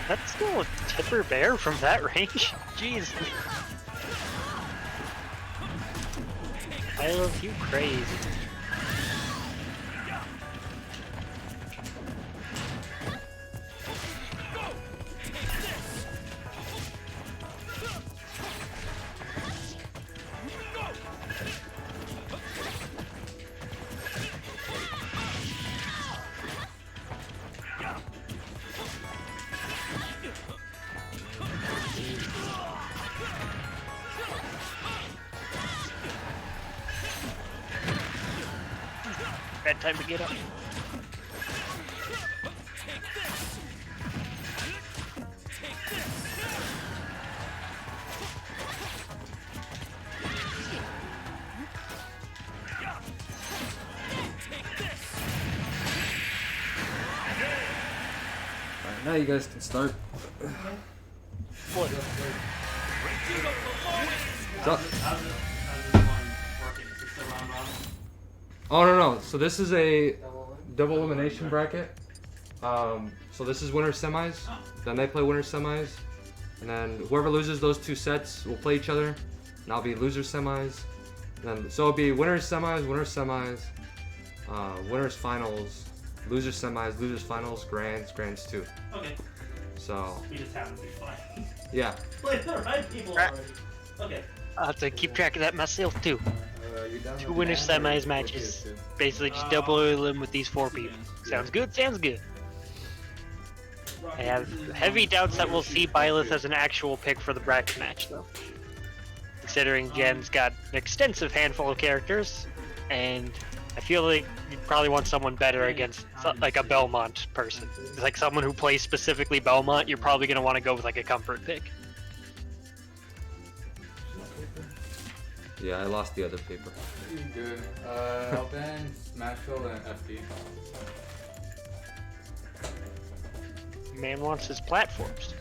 That's still a tipper bear from that range? Jeez. I love you crazy. Bad time to get up. Alright, now you guys can start. What? Oh no, so this is a double elimination bracket. So this is winner semis, then they play winner semis, and then whoever loses those two sets will play each other, and I'll be loser semis. And then so it'll be winners semis, winners finals, losers semis, losers finals, grands too. Okay. So We just happen to be fine. yeah. Play the right people already. Okay. I'll have to keep track of that myself too. Two winner semis matches. Basically just double elim with these 4 people. Sounds good, sounds good. I have heavy doubts that we'll see Byleth as an actual pick for the bracket match though. Considering Jen's got an extensive handful of characters, and I feel like you'd probably want someone better against like a Belmont person. It's like someone who plays specifically Belmont, you're probably going to want to go with like a comfort pick. Yeah, I lost the other paper. You're good. I'll ban Smashville and FD. Man wants his platforms.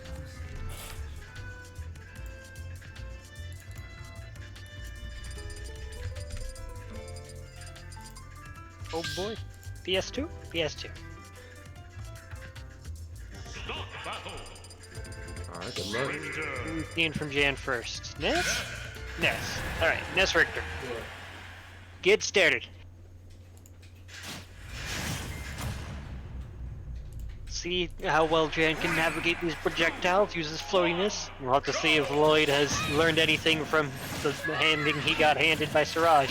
Oh boy. PS2? PS2. Alright, good luck. Who's seeing from Jan first? Ness? Ness. Alright, Ness Richter. Get started. See how well Jan can navigate these projectiles, uses floatiness. We'll have to see if Lloyd has learned anything from the handing he got handed by Siraj.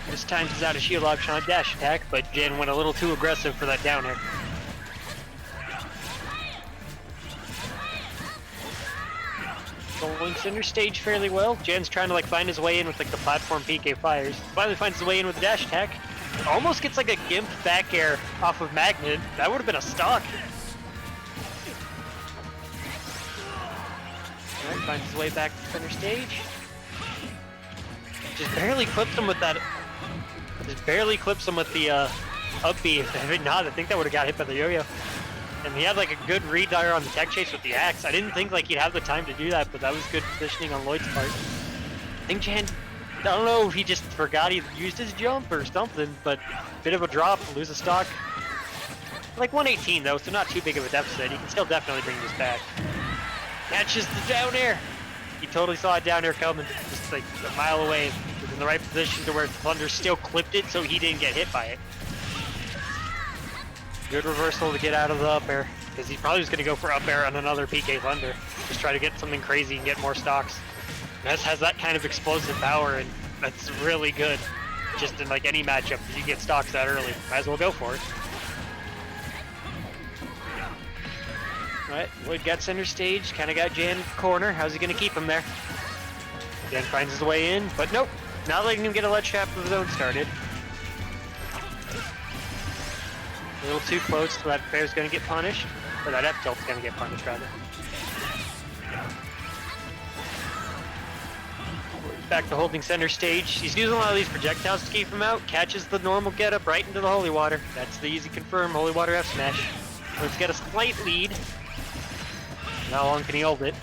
This time he's out of shield option on dash attack, but Jan went a little too aggressive for that down air. Going center stage fairly well. Jan's trying to like find his way in with like the platform PK fires. Finally finds his way in with the dash attack. Almost gets like a gimp back air off of Magnet. That would have been a stock. Alright, finds his way back to center stage. Just barely clips him with that. Just barely clips him with the up B. If not, I think that would have got hit by the yo-yo. And he had like a good redire on the tech chase with the axe. I didn't think like he'd have the time to do that, but that was good positioning on Lloyd's part. I think Jan, I don't know if he just forgot he used his jump or something, but bit of a drop, lose a stock. Like 118 though, so not too big of a deficit. He can still definitely bring this back. Catches the down air. He totally saw it down air coming, just like a mile away. He was in the right position to where Thunder still clipped it, so he didn't get hit by it. Good reversal to get out of the up air, because he probably was going to go for up air on another PK Thunder. Just try to get something crazy and get more stocks. Ness has that kind of explosive power, and that's really good. Just in like any matchup, if you get stocks that early, might as well go for it. Alright, Lloyd got center stage, kind of got Jan corner. How's he going to keep him there? Jan finds his way in, but nope. Not letting him get a ledge trap of his own started. A little too close, so that bear's going to get punished. Or that F-tilt's going to get punished, rather. Back to holding center stage. He's using a lot of these projectiles to keep him out. Catches the normal getup right into the holy water. That's the easy confirm holy water F smash. Let's get a slight lead. How long can he hold it?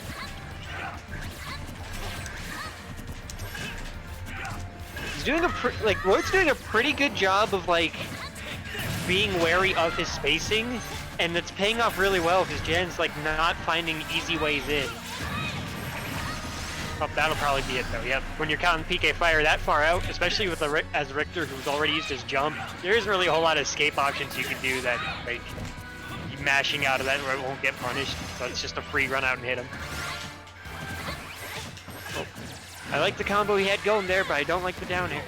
He's doing Lloyd's doing a pretty good job of like being wary of his spacing, and it's paying off really well because Jan's like not finding easy ways in. Oh, that'll probably be it though. Yep. When you're counting PK fire that far out, especially with as Richter, who's already used his jump, there isn't really a whole lot of escape options you can do that like mashing out of that where it won't get punished. So it's just a free run out and hit him. Oh. I like the combo he had going there, but I don't like the down air.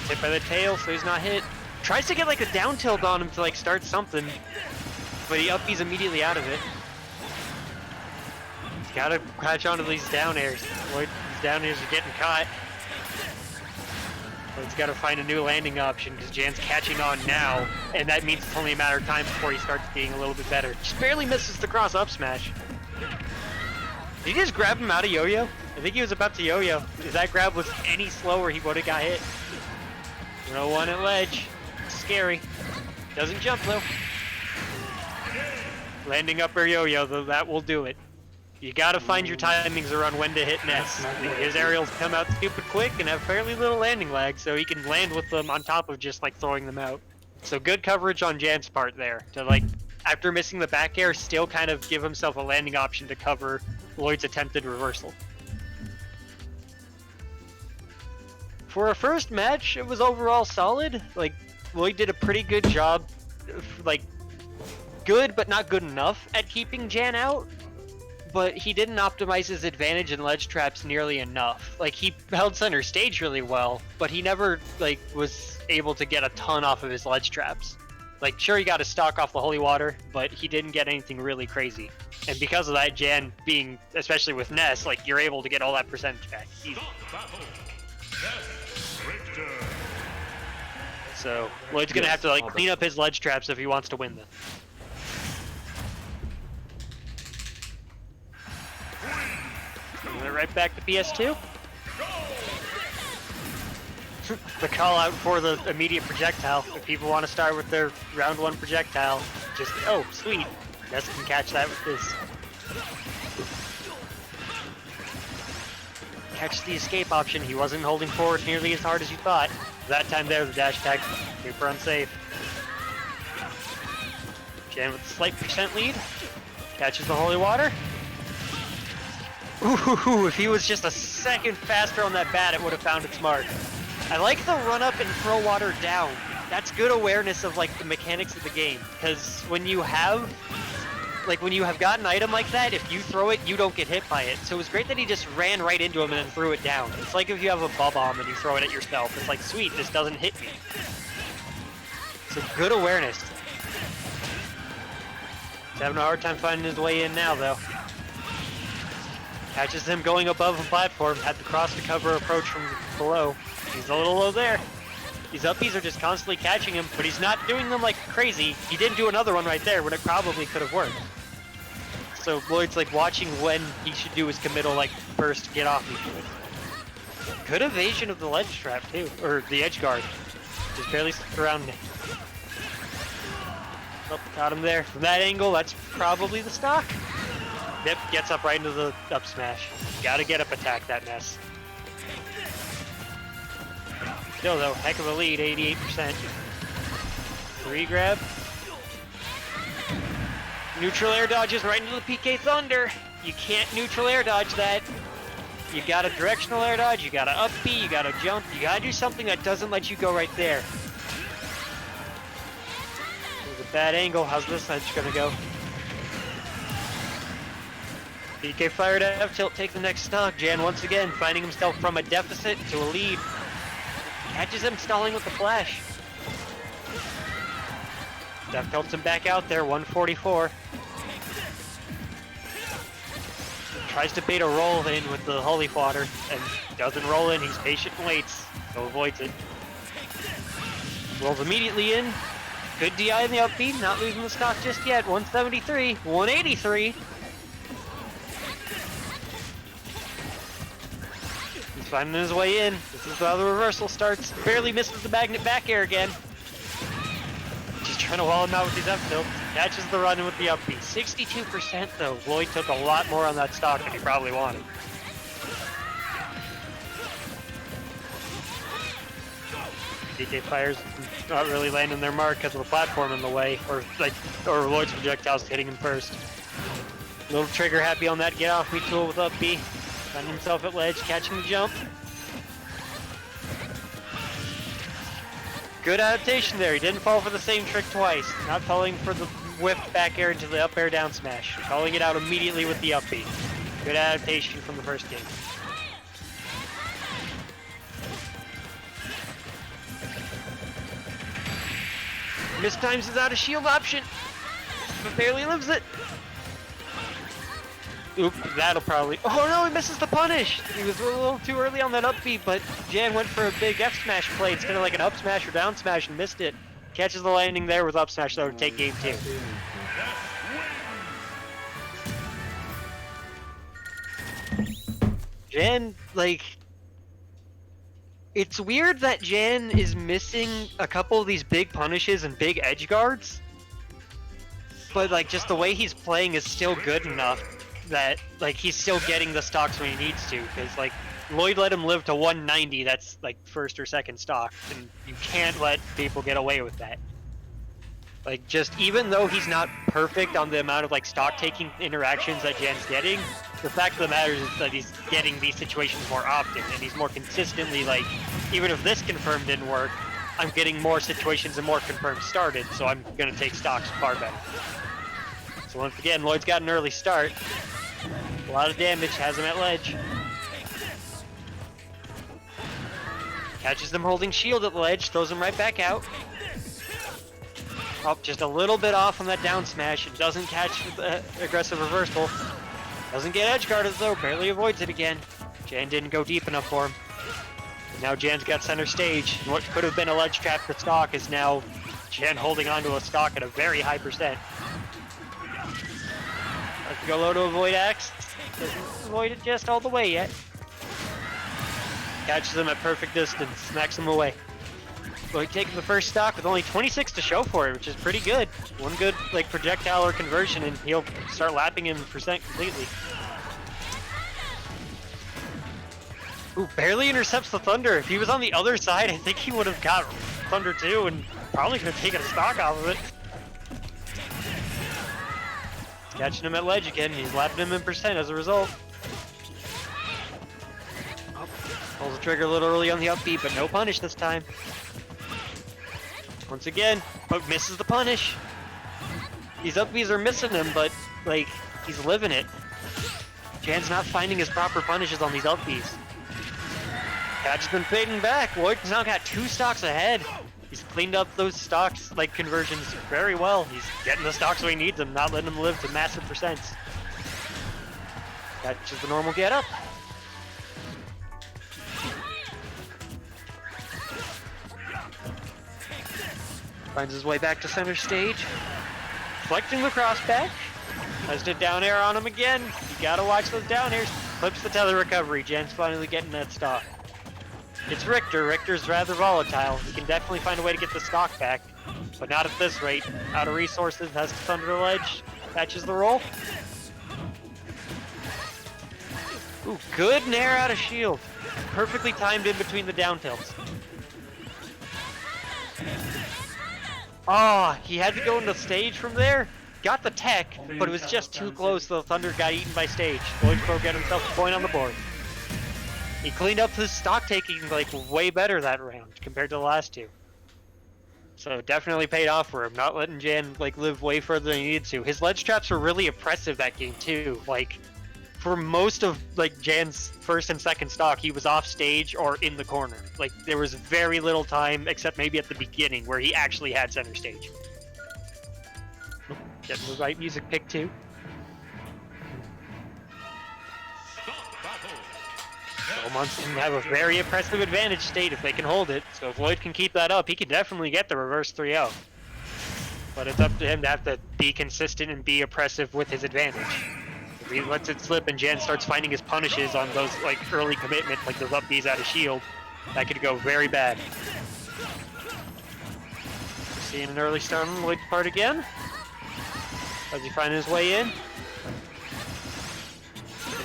Hit by the tail, so he's not hit. Tries to get like a down tilt on him to like start something, but he up B's immediately out of it. He's gotta catch onto these down airs. These down airs are getting caught. But he's gotta find a new landing option because Jan's catching on now, and that means it's only a matter of time before he starts being a little bit better. Just barely misses the cross up smash. Did he just grab him out of yo-yo? I think he was about to yo-yo. If that grab was any slower, he would have got hit. 101 at ledge. Scary. Doesn't jump though. Landing up air yo-yo though, that will do it. You gotta find your timings around when to hit Ness. His aerials come out stupid quick and have fairly little landing lag, so he can land with them on top of just like throwing them out. So good coverage on Jan's part there, to like, after missing the back air, still kind of give himself a landing option to cover Lloyd's attempted reversal. For a first match, it was overall solid. Like, Lloyd did a pretty good job, like, good but not good enough at keeping Jan out, but he didn't optimize his advantage in ledge traps nearly enough. Like, he held center stage really well, but he never, like, was able to get a ton off of his ledge traps. Like, sure, he got a stock off the holy water, but he didn't get anything really crazy. And because of that, Jan being, especially with Ness, like, you're able to get all that percentage back easy. So Lloyd's gonna have to like clean up his ledge traps if he wants to win them. Right back to PS2. The call out for the immediate projectile. If people want to start with their round 1 projectile, just oh sweet, Ness can catch that with this. Catch the escape option. He wasn't holding forward nearly as hard as you thought. That time there, the dash tag, super unsafe. Jan with a slight percent lead. Catches the holy water. Ooh, if he was just a second faster on that bat, it would have found its mark. I like the run up and throw water down. That's good awareness of like the mechanics of the game. Because when you have got an item like that, if you throw it, you don't get hit by it. So it was great that he just ran right into him and then threw it down. It's like if you have a bomb and you throw it at yourself. It's like, sweet, this doesn't hit me. So good awareness. He's having a hard time finding his way in now, though. Catches him going above the platform. Had the cross to cover approach from below. He's a little low there. These uppies are just constantly catching him, but he's not doing them like crazy. He did do another one right there when it probably could have worked. So Lloyd's like watching when he should do his committal like first get off me. Good evasion of the ledge trap too, or the edge guard. Just barely slipped around me. Oh, got him there. From that angle, that's probably the stock. Yep, gets up right into the up smash. Gotta get up attack that mess. Still though, heck of a lead, 88%. Free grab. Neutral air dodges right into the PK Thunder. You can't neutral air dodge that. You got a directional air dodge, you got to up B, you got to jump, you got to do something that doesn't let you go right there. There's a bad angle, how's this edge gonna go? PK fire to F tilt, take the next stock. Jan once again finding himself from a deficit to a lead. Catches him stalling with the flash. F tilts him back out there, 144. Tries to bait a roll in with the holy water and doesn't roll in. He's patient and waits, so avoids it. Rolls immediately in. Good DI in the up B, not losing the stock just yet. 173, 183. He's finding his way in. This is how the reversal starts. Barely misses the magnet back air again. Just trying to wall him out with these up tilts. Catches the run in with the up B. 62% though. Lloyd took a lot more on that stock than he probably wanted. DK fires not really landing their mark because of the platform in the way, or Lloyd's projectiles hitting him first. Little trigger happy on that get off me tool with up B. Finding himself at ledge, catching the jump. Good adaptation there. He didn't fall for the same trick twice. Not falling for the whipped back air into the up air down smash. Calling it out immediately with the up B. Good adaptation from the first game. Mistimes his out of shield option, but barely lives it. Oop, that'll probably... Oh no, he misses the punish! He was a little too early on that up B, but Jan went for a big F smash play instead of like an up smash or down smash and missed it. Catches the landing there with up smash though to take game 2. Jan, like... It's weird that Jan is missing a couple of these big punishes and big edge guards, but like just the way he's playing is still good enough that like he's still getting the stocks when he needs to, because like Lloyd let him live to 190, that's like first or second stock, and you can't let people get away with that. Like, just even though he's not perfect on the amount of like stock taking interactions that Jan's getting, the fact of the matter is that he's getting these situations more often, and he's more consistently like, even if this confirmed didn't work, I'm getting more situations and more confirmed started, so I'm gonna take stocks far better. So once again, Lloyd's got an early start. A lot of damage, has him at ledge. Catches them holding shield at the ledge, throws him right back out. Oh, just a little bit off on that down smash. It doesn't catch the aggressive reversal. Doesn't get edge guarded though, barely avoids it again. Jan didn't go deep enough for him. And now Jan's got center stage. And what could have been a ledge trap for stock is now Jan holding onto a stock at a very high percent. Let's go low to avoid X. Doesn't avoid it just all the way yet. Catches him at perfect distance, smacks him away. Lloyd taking the first stock with only 26 to show for it, which is pretty good. One good like projectile or conversion and he'll start lapping him percent completely. Ooh, barely intercepts the Thunder. If he was on the other side, I think he would have got Thunder too and probably could have taken a stock off of it. Catching him at ledge again, he's lapping him in percent as a result. Pulls the trigger a little early on the up B, but no punish this time. Once again, but misses the punish. These up Bs are missing him, but like he's living it. Jan's not finding his proper punishes on these up Bs. Catch has been fading back. Lloyd's now got 2 stocks ahead. He's cleaned up those stocks like conversions very well. He's getting the stocks where he needs them, not letting them live to massive percents. Catches the normal get up. Finds his way back to center stage. Deflecting the crossback. Has the down air on him again. You gotta watch those down airs. Clips the tether recovery. Jan's finally getting that stock. It's Richter. Richter's rather volatile. He can definitely find a way to get the stock back, but not at this rate. Out of resources, has to thunder the ledge. Catches the roll. Ooh, good nair out of shield. Perfectly timed in between the down tilts. Oh, he had to go into stage from there. Got the tech, but it was just too close. The Thunder got eaten by stage. Lloydqrow got himself a point on the board. He cleaned up his stock taking like way better that round compared to the last 2. So definitely paid off for him, not letting Jan like live way further than he needed to. His ledge traps were really oppressive that game too. Like for most of like Jan's first and second stock, he was off stage or in the corner. Like there was very little time, except maybe at the beginning, where he actually had center stage. Getting the right music pick too. Belmonts can have a very impressive advantage state if they can hold it. So if Lloyd can keep that up, he can definitely get the reverse 3-0. But it's up to him to have to be consistent and be oppressive with his advantage. If He lets it slip, and Jan starts finding his punishes on those like early commitments, like those up Bs out of shield. That could go very bad. Seeing an early start on Lloyd's part again. Does he find his way in?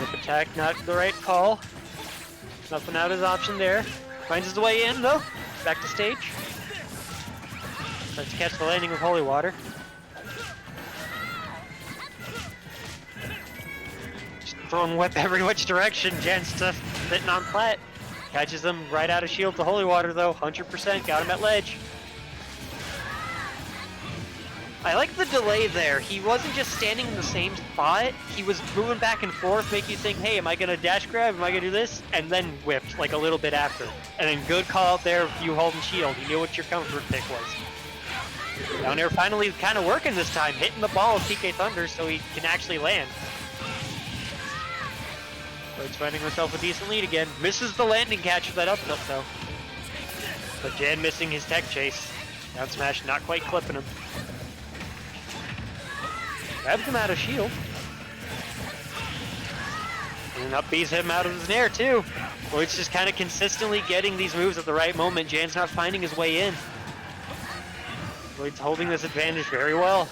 Up attack, not the right call. Nothing out his option there. Finds his way in though. Back to stage. Tries to catch the landing with Holy Water. Just throwing whip every which direction. Jan's stuff sitting on plat. Catches him right out of shield to Holy Water though. 100%. Got him at ledge. I like the delay there. He wasn't just standing in the same spot. He was moving back and forth, making you think, hey, am I going to dash grab? Am I going to do this? And then whipped, like a little bit after. And then good call out there of you holding shield. You knew what your comfort pick was. Down there finally kind of working this time, hitting the ball with PK Thunder so he can actually land. Lloyd's finding himself a decent lead again. Misses the landing catch with that up tilt though. But Jan missing his tech chase. Down smash not quite clipping him. Grabs him out of shield. And up B's him out of his nair too. Lloyd's just kind of consistently getting these moves at the right moment. Jan's not finding his way in. Lloyd's holding this advantage very well.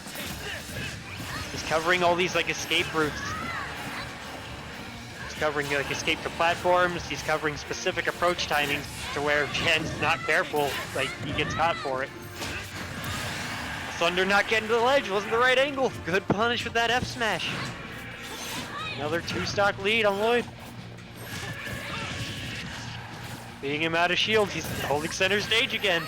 He's covering all these like escape routes. He's covering like escape to platforms. He's covering specific approach timings to where if Jan's not careful, like he gets caught for it. Thunder not getting to the ledge, wasn't the right angle. Good punish with that F smash. Another 2-stock lead on Lloyd. Beating him out of shield, he's holding center stage again.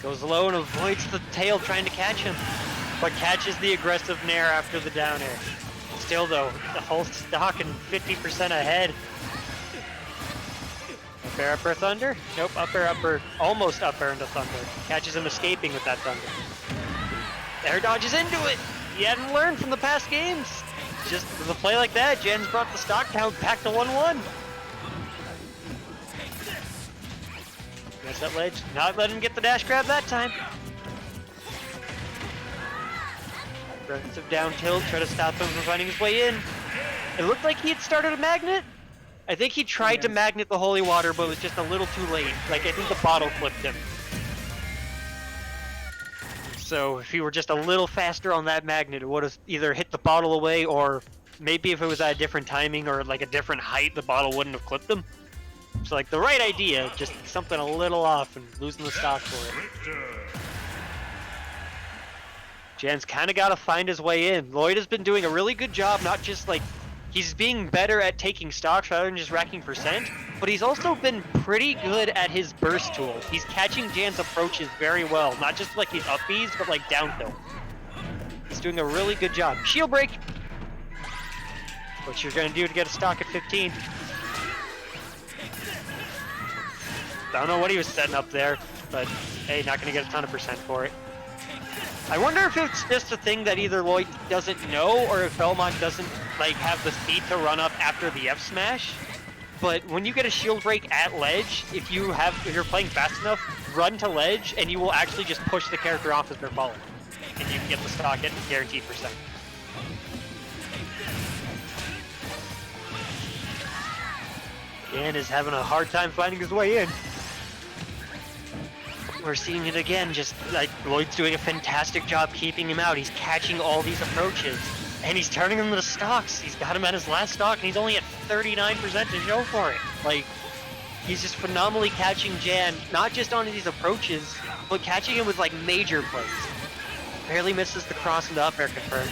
Goes low and avoids the tail trying to catch him, but catches the aggressive nair after the down air. Still though, the whole stock and 50% ahead. Up air, upper thunder? Nope, up air, upper, almost up air into thunder. Catches him escaping with that thunder. Air dodges into it. He hadn't learned from the past games. Just with a play like that, Jan's brought the stock count back to 1-1. Gets that ledge, not let him get the dash grab that time. Aggressive down tilt, try to stop him from finding his way in. It looked like he had started a magnet. I think he tried to magnet the Holy Water, but it was just a little too late. Like, I think the bottle flipped him. So, if he were just a little faster on that magnet, it would have either hit the bottle away, or maybe if it was at a different timing or like a different height, the bottle wouldn't have clipped him. So, like, the right idea, just something a little off and losing the stock for it. Jan's kind of got to find his way in. Lloyd has been doing a really good job, not just like he's being better at taking stocks rather than just racking percent, but he's also been pretty good at his burst tool. He's catching Jan's approaches very well, not just like his up Bs, but like down tilt. He's doing a really good job. Shield break! What you're gonna do to get a stock at 15. Don't know what he was setting up there, but hey, not gonna get a ton of percent for it. I wonder if it's just a thing that either Lloyd doesn't know or if Belmont doesn't like have the speed to run up after the F smash. But when you get a shield break at ledge, if you're playing fast enough, run to ledge and you will actually just push the character off as they're falling. And you can get the stock at guaranteed percent. Dan is having a hard time finding his way in. We're seeing it again, just like Lloyd's doing a fantastic job keeping him out. He's catching all these approaches, and he's turning them into stocks. He's got him at his last stock, and he's only at 39% to show for it. Like, he's just phenomenally catching Jan, not just on these approaches, but catching him with, like, major plays. Barely misses the cross and the up air confirmed.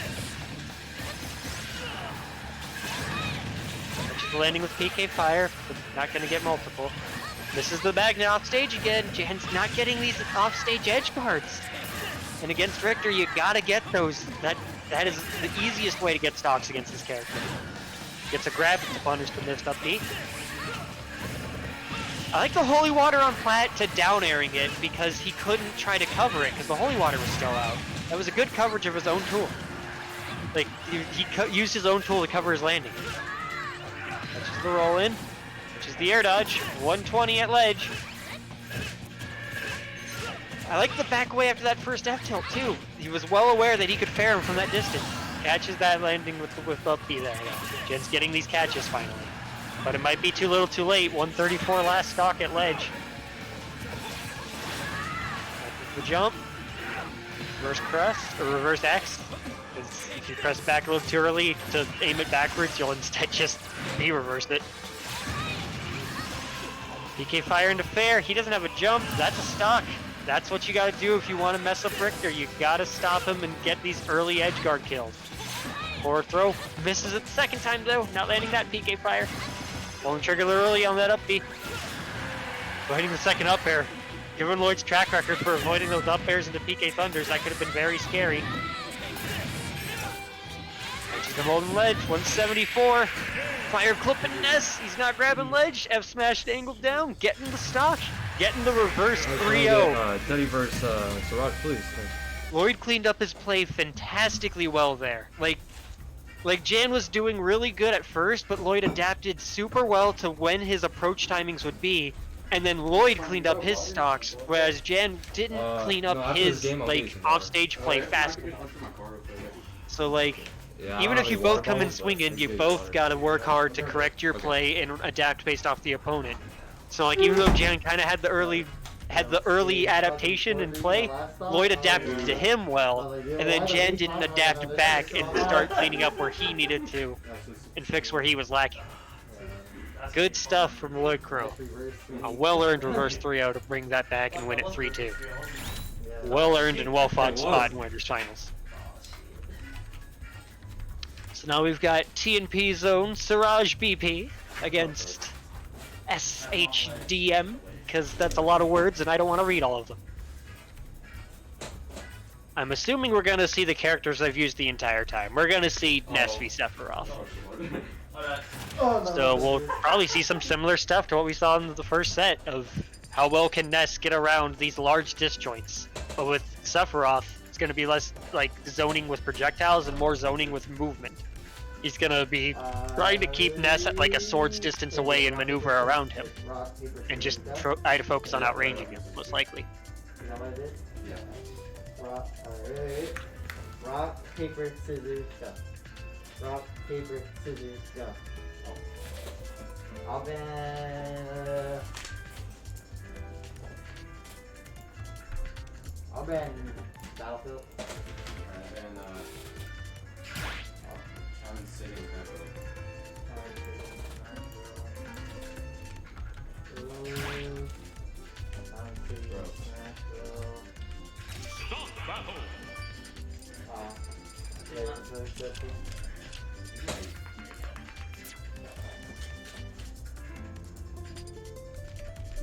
Just landing with PK fire, but not going to get multiple. This is the magnet off stage again. Jan's not getting these off stage edge guards. And against Richter, you gotta get those. That is the easiest way to get stocks against this character. Gets a grab to punish the missed up B. I like the Holy Water on plat to down airing it because he couldn't try to cover it because the Holy Water was still out. That was a good coverage of his own tool. Like, he used his own tool to cover his landing. Catches the roll in. Which is the air dodge, 120 at ledge. I like the back away after that first F tilt too. He was well aware that he could fair him from that distance. Catches that landing with up B there. Yeah. Jen's getting these catches finally. But it might be too little too late. 134 last stock at ledge. The jump. Reverse press, or reverse X. Because if you press back a little too early to aim it backwards, you'll instead just B-reverse it. PK fire into fair. He doesn't have a jump. That's a stock. That's what you gotta do if you want to mess up Richter. You gotta stop him and get these early edge guard kills. Forward throw. Misses it the second time though. Not landing that PK fire. Pulling trigger early on that up B. Avoiding the second up air. Given Lloyd's track record for avoiding those up airs into PK Thunders, that could have been very scary. Catches the golden ledge. 174. Fire clipping Ness. He's not grabbing ledge. F smashed angled down. Getting the stock. Getting the reverse 3-0. Teddy versus Siraj, please. Lloyd cleaned up his play fantastically well there. Like Jan was doing really good at first, but Lloyd adapted super well to when his approach timings would be, and then Lloyd cleaned up his stocks, whereas Jan didn't clean up his offstage play fast enough. So Yeah, even if you both come in swinging, you both gotta work hard to correct your play and adapt based off the opponent. So even though Jan kind of had the early adaptation and play, Lloyd adapted to him well, and then Jan didn't adapt back and start cleaning up where he needed to and fix where he was lacking. Good stuff from Lloydqrow. A well-earned reverse 3-0 to bring that back and win it 3-2. Well-earned and well-fought spot in Winners Finals. So now we've got TNP Zone SirajBP against SHDM, because that's a lot of words and I don't want to read all of them. I'm assuming we're going to see the characters I've used the entire time. We're going to see Ness v Sephiroth. So we'll probably see some similar stuff to what we saw in the first set of how well can Ness get around these large disjoints. But with Sephiroth, it's going to be less like zoning with projectiles and more zoning with movement. He's going to be trying to keep Ness at like a sword's distance away and maneuver around him. And just try to focus on outranging him, most likely. You know what it is? Yeah. Rock, paper, scissors, go. Rock, paper, scissors, go. I'll ban Battlefield. I'm sitting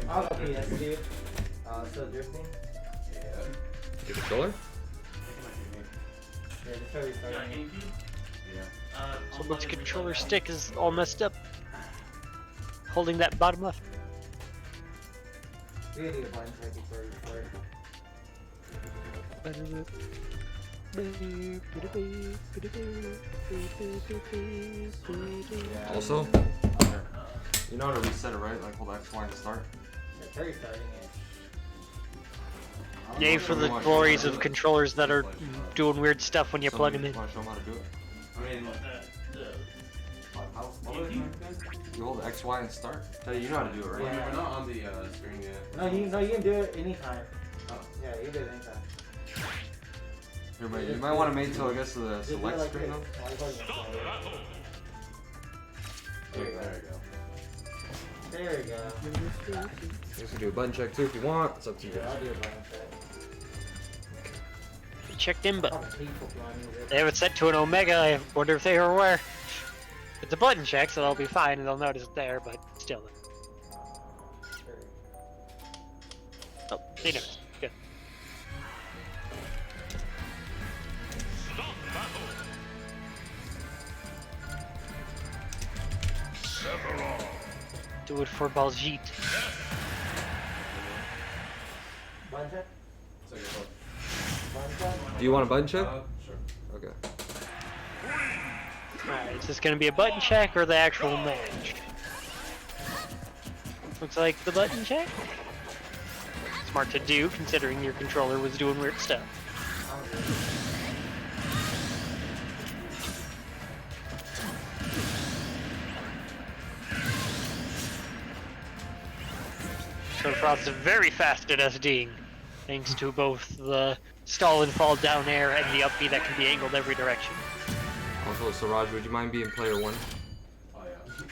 I'll go PS, dude. So drifting? Yeah. Your controller? Yeah, just try restarting. Yeah. Someone's controller stick is all messed up. Holding that bottom left. We gotta do a blind check before Yeah. Also, you know how to reset it, right? Like hold X, Y, and start. Yeah, try restarting it. Yay for the glories of controllers that are doing weird stuff when you plug them in. Want to show them how to do it? I mean, You hold X, Y, and start. Tell you know how to do it, right? Yeah. we're not on the screen yet. No, you can do it anytime. Yeah, you can do it anytime. Here, you might want to wait till it gets to the Just do it select like screen this. though. While you're plugging it. There you go. There you go. You can do a button check too if you want. It's up to you. Yeah, I'll do a blind check. You checked in, but I'll pay people if you want to use it. they have it set to an Omega. I wonder if they are aware. It's a button check, so they'll be fine and they'll notice it there, but still. Oh, they noticed. Good. Do it for Baljeet. Blind check? So you're both. Blind check? Do you want a button check? Sure. Okay. Alright, is this gonna be a button check or the actual match? Looks like the button check. smart to do, considering your controller was doing weird stuff. Frost is very fast at SDing, thanks to both the stall and fall down air and the up B that can be angled every direction. Also, Siraj, would you mind being player 1? Oh yeah.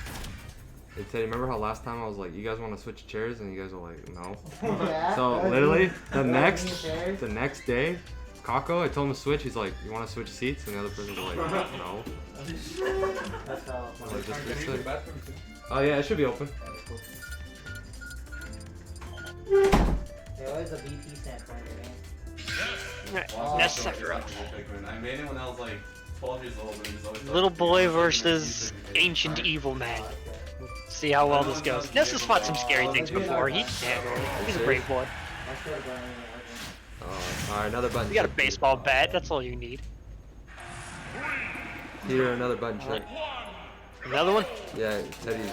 Hey Teddy, remember how last time I was like, you guys want to switch chairs? And you guys were like, no. Yeah, So that was literally, me. the That was next me, Terry. day, Kako, I told him to switch. He's like, you want to switch seats? And the other person was like, no. That's how. I'm like, just Can you use the reset. bathroom? Oh yeah, it should be open. There was a BP standpoint, man. Wow. Ness Like, Sephiroth. I made it when I was like 12 years old. And he was always Little like, boy "You know, versus you can ancient use it." evil man. Oh, okay. See how well this goes. Ness has fought some scary things before. He can handle it. He's a brave boy. I should have gone in and Alright, another button. You got a check. baseball bat. That's all you need. Peter, another button check. Another one? Yeah, Teddy's.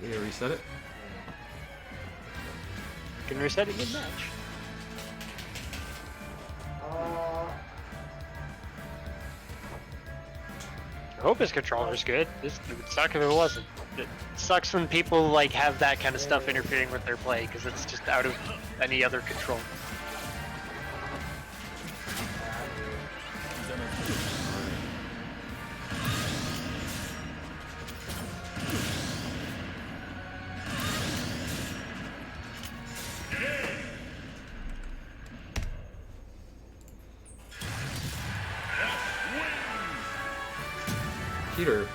You gonna reset it? You can reset it mid-match. I hope his controller's good. This it would suck if it wasn't. It sucks when people like have that kind of stuff interfering with their play because it's just out of any other control. Peter,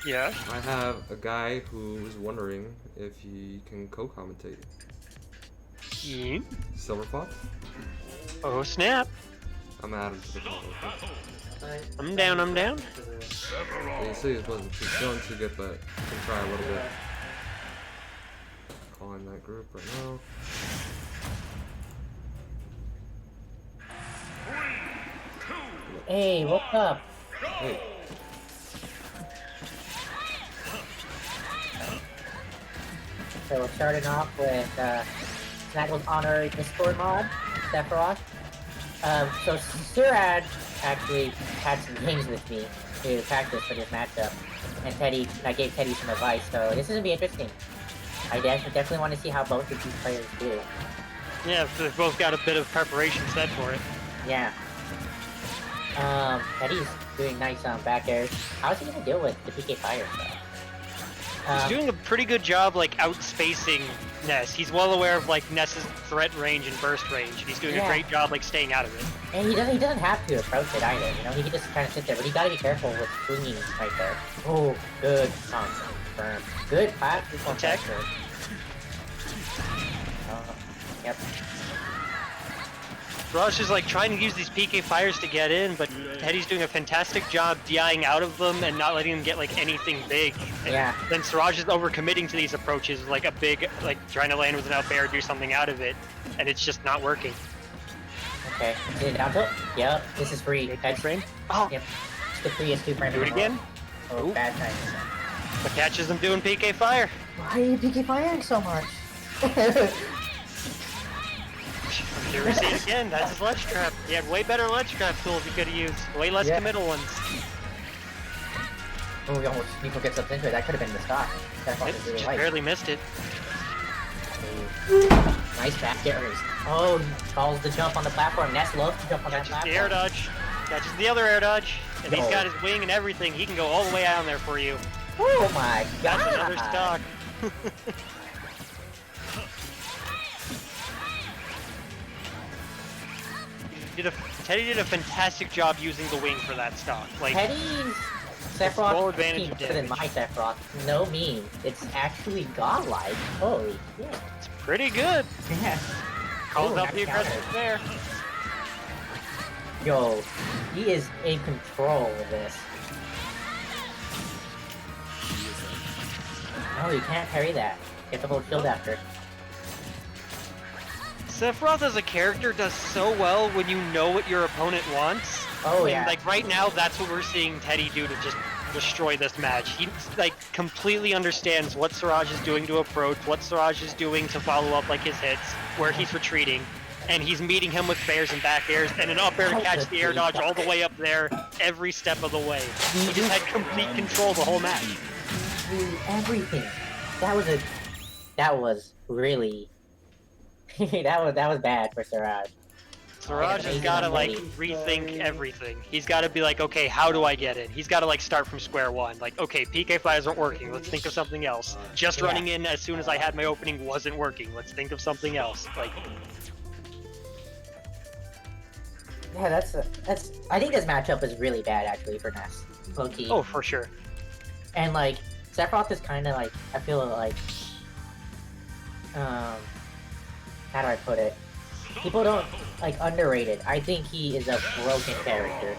Yeah. I have a guy who was wondering if he can co-commentate. Silverfox? Oh snap! I'm gonna add him to the call. Okay? I'm down. I'm down. Yeah, you see he wasn't feeling too good, but I can try a little bit. Call in that group right now. Hey, what's up? Hey, So we're starting off with Snaggle's honorary Discord mod, Sephiroth. So Siraj actually had some games with me to practice for this matchup, and I gave Teddy some advice. So this is gonna be interesting. I definitely want to see how both of these players do. Yeah, they've both got a bit of preparation set for it. Yeah. Teddy's doing nice back airs. How's he gonna deal with the PK fire stuff? He's doing a pretty good job, like, outspacing Ness. He's well aware of, like, Ness's threat range and burst range, and he's doing a Yeah. great job, like, staying out of it. And he doesn't have to approach it either, you know, he can just kind of sit there, but he gotta be careful with swinging right there. Oh, good confirm. Good platform Check. pressure. Yep. Rush is, like, trying to use these PK fires to get in, but Teddy's doing a fantastic job DIing out of them and not letting them get, like, anything big. And Yeah. then Siraj is overcommitting to these approaches, like a big, like, trying to land with an up air, do something out of it, and it's just not working. Okay. Is it down tilt? Yep. This is free. Head frame? Oh, Yep. It's the freest 2 frame. do it again? Oh, Ooh. bad timing. But catches them doing PK fire. Why are you PK firing so much? Here we see it again. That's his ledge trap. He had way better ledge trap tools he could have used. Way less Yeah. committal ones. Oh, we almost Nico gets up into it. That could have been the stock. That It was really just light. barely missed it. Nice back airs. Oh, he calls the jump on the platform. Ness loves to jump on that Catches platform. the air dodge. Catches the other air dodge. And he's No. got his wing and everything. He can go all the way down there for you. Oh my god! That's another stock. Teddy did a fantastic job using the wing for that stock. Like, Teddy's full Sephiroth advantage is of better than my Sephiroth. No meme. It's actually godlike. Holy shit. it's pretty good. Yeah. Calls Ooh, out nice the aggressive counter. there. Yo, he is in control of this. No, you can't parry that. You have to hold shield after. Sephiroth as a character does so well when you know what your opponent wants. Oh And, yeah. like right now, that's what we're seeing Teddy do to just destroy this match. He like completely understands what Siraj is doing to approach, what Siraj is doing to follow up like his hits, where he's retreating, and he's meeting him with fairs and back airs, and an up air to catch the air dodge all the way up there, every step of the way. He just had complete control the whole match. Everything. That was really that was bad for Siraj. Siraj has gotta like rethink everything. He's gotta be like, okay, how do I get in? He's gotta like start from square one. Like, okay, PK fires aren't working. Let's think of something else. Just running in as soon as I had my opening wasn't working. Let's think of something else. Like, Yeah, that's. I think this matchup is really bad actually for Ness. Low key. oh, for sure. And like Sephiroth is kind of like, I feel like, how do I put it? People don't like underrated. I think he is a broken character,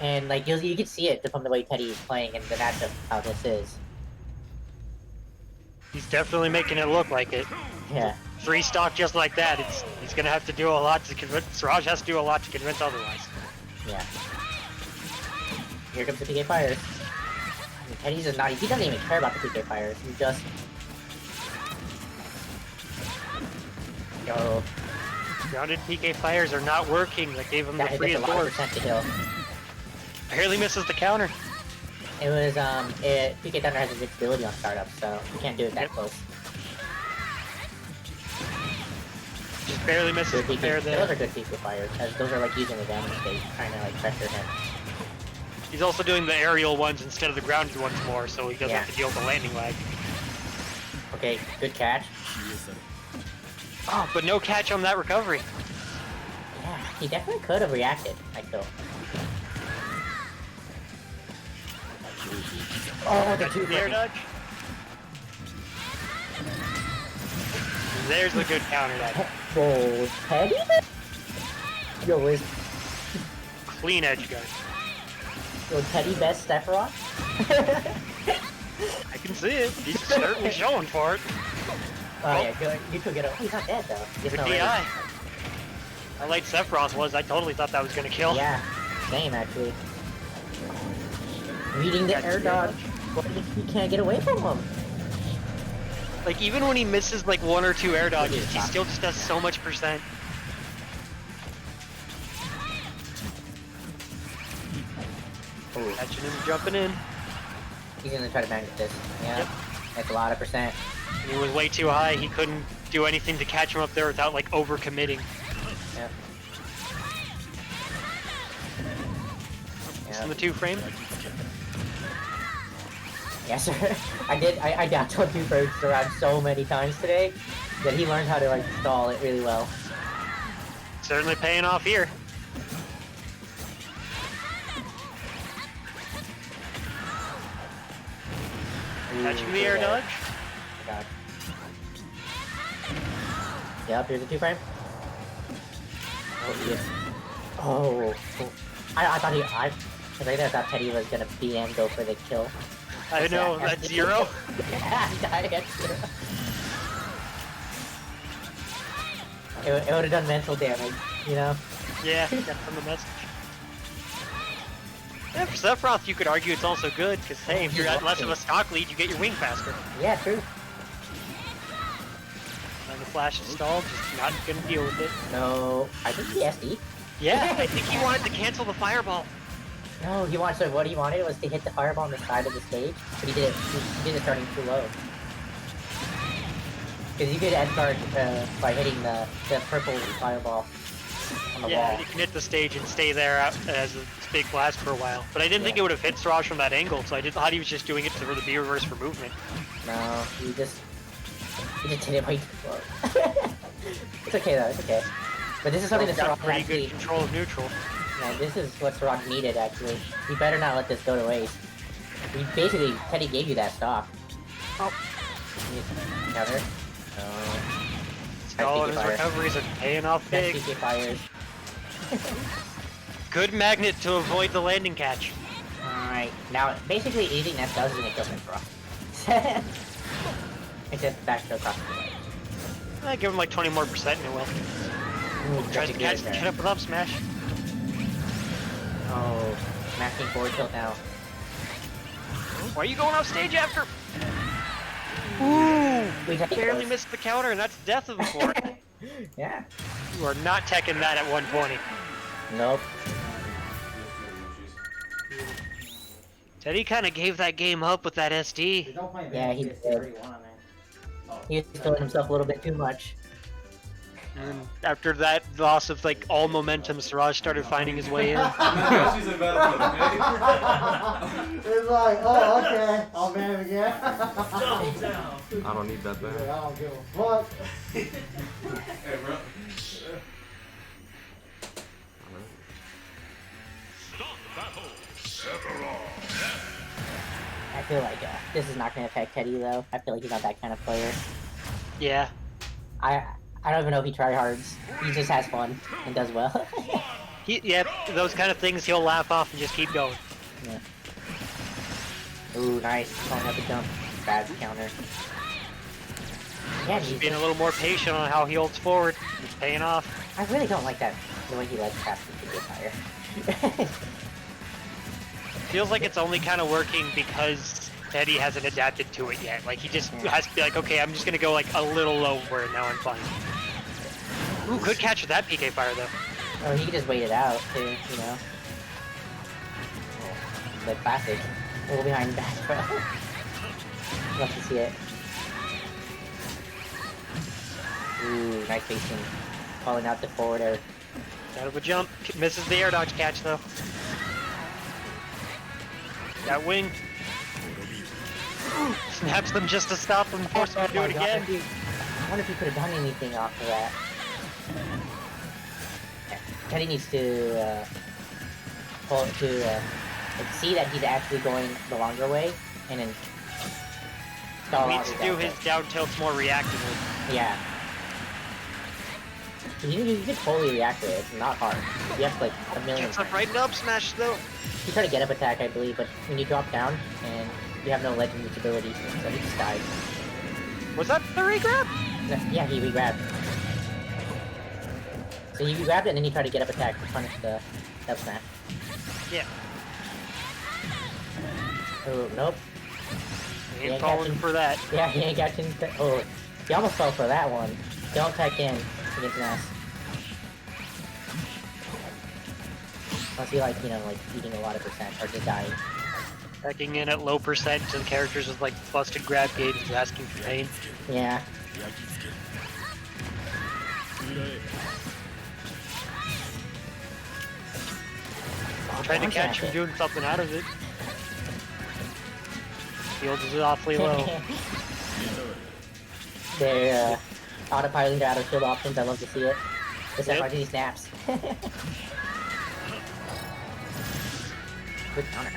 and like you can see it from the way Teddy is playing in the matchup how this is. He's definitely making it look like it. Yeah. 3 stock just like that. He's gonna have to do a lot to convince. Siraj has to do a lot to convince otherwise. Yeah. Here comes the PK fires. I mean, Teddy's just not. He doesn't even care about the PK fires. He just. Yo. Grounded PK fires are not working. That gave him the That free hits a lot of absorb. percent to kill. Barely misses the counter. It was PK Thunder has invincibility on startup, so you can't do it that Yep. close. Just barely misses Good the PK, fair those there. are good PK fires, as those are like using the damage state, trying to like pressure him. He's also doing the aerial ones instead of the grounded ones more, so he doesn't Yeah. have to deal with the landing lag. Okay, good catch. Oh, but no catch on that recovery. Yeah, he definitely could have reacted, I feel. Oh, the two The air dodge. There's the good counter dodge. Whoa, Teddy? Yo, is Clean edge guard. Teddy best Sephiroth? I can see it. He's certainly showing for it. Oh yeah, good. You could get it. Oh, he's not dead though. Just Good not DI. ready. How late Sephiroth was, I totally thought that was gonna kill. Yeah, same actually. Reading the That's air the dodge, but he can't get away from him. Like, even when he misses like 1 or 2 air dodges, he Yeah. still just does so much percent. Ooh, Catching him, jumping in. he's gonna try to magnet this. Yeah, Yep. that's a lot of percent. He was way too high. He couldn't do anything to catch him up there without like over-committing. Yep. In the 2 frame. Yes, sir. I got told you for around so many times today that he learned how to like stall it really well. Certainly paying off here. Catching the air good dodge. God. Yep, here's a 2 frame. Oh, yeah. Oh. I thought I thought Teddy was gonna BM go for the kill. I know, that's 0. Yeah, he died at 0. It would have done mental damage, you know? Yeah, got from the message. Yeah, for Sephiroth, you could argue it's also good, because hey, if you're at less of a stock lead, you get your wing faster. Yeah, true. And the flash is stalled, just not gonna deal with it. No, I think he SD. Yeah, I think he wanted to cancel the fireball. No, he wanted. So what he wanted was to hit the fireball on the side of the stage, but he did it. He did it starting too low. Because you could end guard by hitting the purple fireball on the Yeah, wall. you can hit the stage and stay there as a big blast for a while. But I didn't think it would have hit Siraj from that angle, so I thought he was just doing it for the B reverse for movement. No, he just hit it way too close. It's okay though. It's okay. But this is something that Got Siraj pretty actually. good control of neutral. Yeah, this is what Siraj needed actually. He better not let this go to waste. He basically Teddy gave you that stock. Oh. Counter. Stall and his fire. recoveries are paying off Best big. PK fires. Good magnet to avoid the landing catch. Alright, now basically anything that does is gonna kill him, bro. Except back to across the way. I give him like 20% more and it will. Ooh, Tries to catch there. get up with up smash. Oh. Smashing forward tilt now. Why are you going off stage after? Ooh! We Barely missed the counter, and that's death of the fort. Yeah. You are not teching that at 120. Nope. Teddy kind of gave that game up with that SD. Don't play Yeah, he did. He was feeling himself a little bit too much. And after that loss of like all momentum, Siraj started finding his way in. It's like, oh, okay, I'll ban him again. Double down. I don't need that Yeah, bad. I don't give a fuck. Hey, bro. I feel like this is not going to affect Teddy though. I feel like he's not that kind of player. Yeah. I don't even know if he tryhards. He just has fun and does well. Yeah, those kind of things he'll laugh off and just keep going. Yeah. Ooh, nice. Calling up a jump. Bad counter. Yeah, Just being a little more patient on how he holds forward. It's paying off. I really don't like that, the way he lets Captain get higher. Feels like it's only kind of working because Teddy hasn't adapted to it yet. Like, he just has to be like, okay, I'm just going to go like a little lower and now I'm fine. Ooh, good catch with that PK fire though. Oh, he can just wait it out, too, you know? The classic. A little behind back throw. Love to see it. Ooh, nice facing. Calling out the forward air. Out of a jump. Misses the air dodge catch though. That wing. Snaps them just to stop them, force them to do it again. I wonder if he could have done anything off of that. Teddy needs to see that he's actually going the longer way, and then stall out Needs to do his down tilts more reactively. Yeah. You can totally react to it. It's not hard. You have like a million. Gets up right and up smash though. You try to get up attack, I believe, but when you drop down and you have no legend ability, so he just dies. Was that the regrab? Yeah, he re-grabbed. So you grabbed it and then you try to get up attack to punish the dub smash. Yeah. Oh, nope. He ain't falling for that. Yeah, he ain't catching. Oh, he almost fell for that one. Don't tech in against Nass. Unless you like, you know, like eating a lot of percent or just dying. Backing in at low percent and characters with like busted grab gauges asking for pain. Yeah. Trying to catch him doing something out of it. Fields is awfully low. They're autopiloting their out of shield options. I love to see it. Except Yep. RGD snaps. Good counter.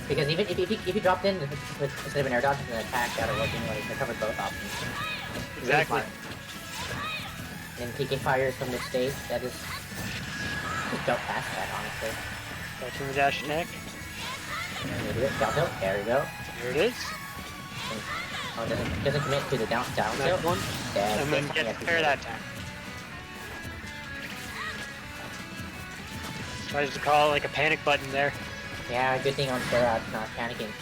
Because even if you dropped in with instead of an air dodge and an attack out of working, like they covered both options. Exactly. Really and PK fires from this stage, that is just don't pass that honestly. Catching the dash attack. Down tilt, there we go. There it is. Oh, doesn't commit to the down tilt. Next one. Yeah, And then get to pair that time. Tries to call like a panic button there. Yeah, good thing on Siraj not panicking.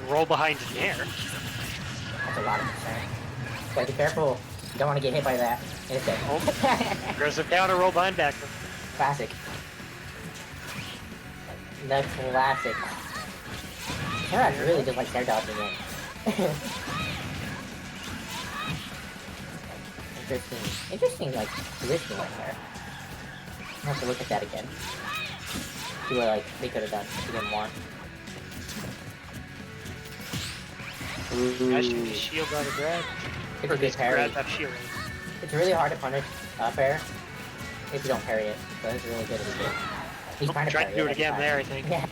Roll behind in air. That's a lot of percent. Gotta be careful. You don't want to get hit by that. It's dead. Oh. Aggressive counter, roll behind back. Classic. The classic. Siraj really just like air dodging it. Interesting, like, positioning right there. I'll have to look at that again. See what, like, they could have done if they didn't want. Actually, the shield out of grab. It's Or a good just parry. grab that shield. It's really hard to punish up air if you don't parry it, so it's really good if you do. He's trying to Tried parry to do it every again time. there, I think. Yeah.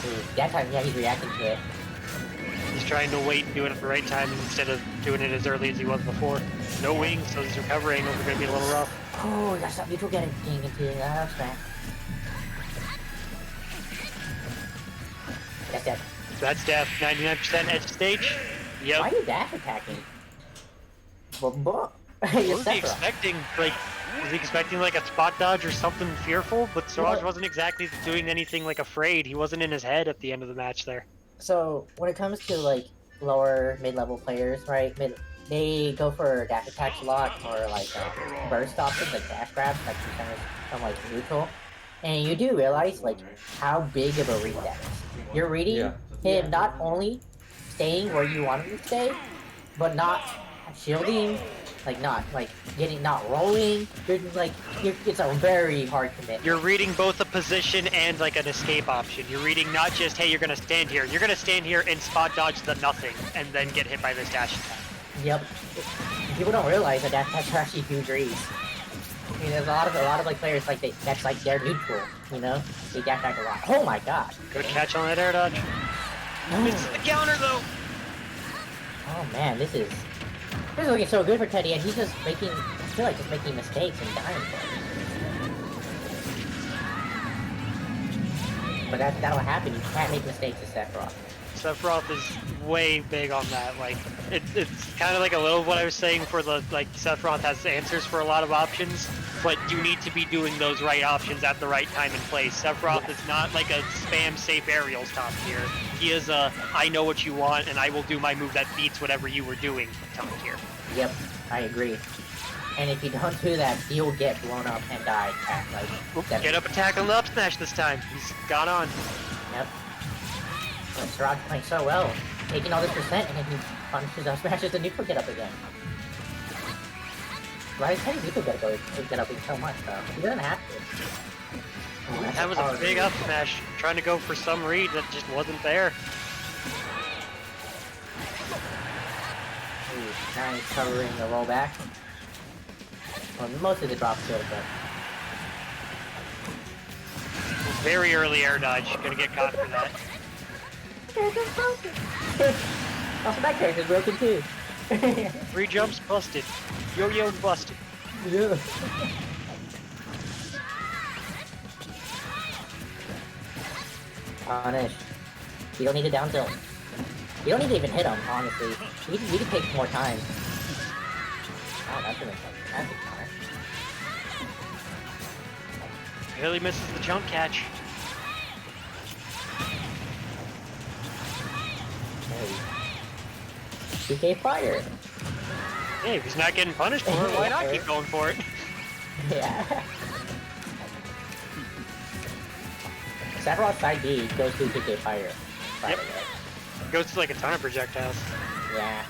Ooh, that time, yeah, he's reacting to it. He's trying to wait and do it at the right time instead of doing it as early as he was before. No wings, so his recovery angles are going to be a little rough. Oh, you got some neutral getting into that smack. That's dead. That's death. 99% edge stage. Yep. Why are you dash attacking? You're What was he Sephiroth. expecting? Like, was he expecting like a spot dodge or something fearful? But Siraj Well- wasn't exactly doing anything like afraid. He wasn't in his head at the end of the match there. So when it comes to like lower mid-level players, right? They go for dash attacks a lot, or like burst options, like dash grabs, like from like neutral. And you do realize like how big of a read that is. You're reading Yeah. him not only staying where you want him to stay, but not shielding, like not rolling. It's a very hard commit. You're reading both a position and like an escape option. You're reading not just, hey, you're gonna stand here. You're gonna stand here and spot dodge the nothing, and then get hit by this dash attack. Yep. People don't realize that that's actually huge reads. I mean, there's a lot of like players like that's like their neutral, you know? They dash back a lot. Oh my god. Good catch on that air dodge. No. Misses the counter though. Oh man, this is looking so good for Teddy, and he's just making, I feel like just making mistakes and dying for it. But that'll happen. You can't make mistakes with Sephiroth. Sephiroth is way big on that. Like, it's kind of like a little of what I was saying for the, like, Sephiroth has answers for a lot of options, but you need to be doing those right options at the right time and place. Sephiroth is not like a spam safe aerials top tier. He is a, I know what you want and I will do my move that beats whatever you were doing top tier. Yep, I agree. And if you don't do that, you'll get blown up and die at like Oop, 7. get up attack on the up smash this time. He's gone on. Yep. But Siraj playing so well, taking all this percent, and then he punishes up smashes the neutral get up again. Right, his heavy neutral get up so much though. He doesn't have to. Oh, that's That was a hard big read. up smash, trying to go for some read that just wasn't there. Ooh, nice covering the rollback. Well, mostly the drop shield, but Very early air dodge, gonna get caught for that. character's broken. Also, that character's broken too. 3 jumps busted. Yo-yo busted. Yeah. Punish. You don't need to down tilt. You don't need to even hit him, honestly. You can take more time. Oh, that's gonna that's a counter. Barely misses the jump catch. Hey. PK fire. Hey, if he's not getting punished for it, why not keep going for it? Yeah. Sephiroth's side B goes through PK fire. By Yep. the way. Goes to like a ton of projectiles. Yeah.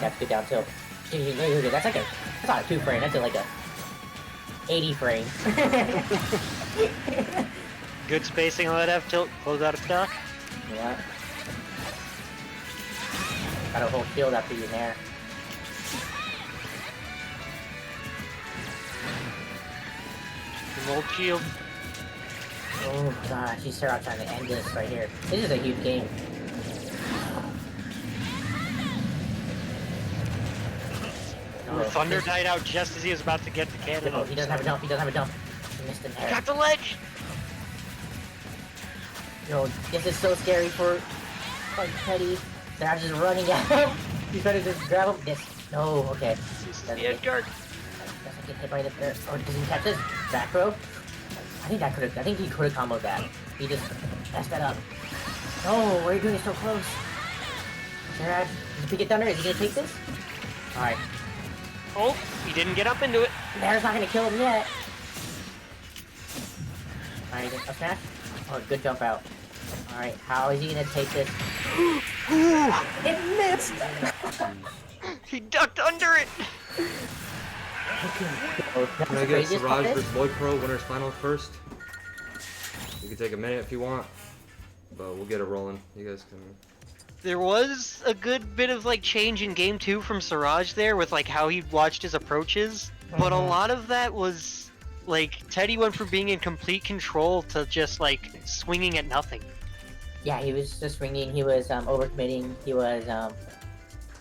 That's good down tilt. That's like that's not a 2 frame, that's like a 80 frame. Good spacing on that F tilt, close out of stock. Yeah. Gotta hold shield after you're there. Old shield. Oh gosh, he's trying to end this right here. This is a huge game. Ooh, Thunder died out just as he was about to get the cannon. No, he doesn't have a jump, he doesn't have a jump. He missed him there. Got the ledge! Yo, this is so scary for Teddy. They're just running at him. He's trying to just grab him. This. No, okay. The edge guard. Doesn't get hit by the air. Oh, does he catch this? Back row? I think he could have comboed that. He just messed that up. No, what are you doing? It's so close. Siraj, did you pick it thunder? Is he gonna take this? Alright. Oh, he didn't get up into it. Bear's not gonna kill him yet. Alright, a smash? Oh, good jump out. Alright, how is he gonna take this? It missed! He ducked under it. Can I get Siraj versus Lloydqrow winners final first? You can take a minute if you want, but we'll get it rolling. You guys can. There was a good bit of like change in game 2 from Siraj there with like how he watched his approaches, but a lot of that was like Teddy went from being in complete control to just like swinging at nothing. Yeah, he was just swinging, he was overcommitting, he was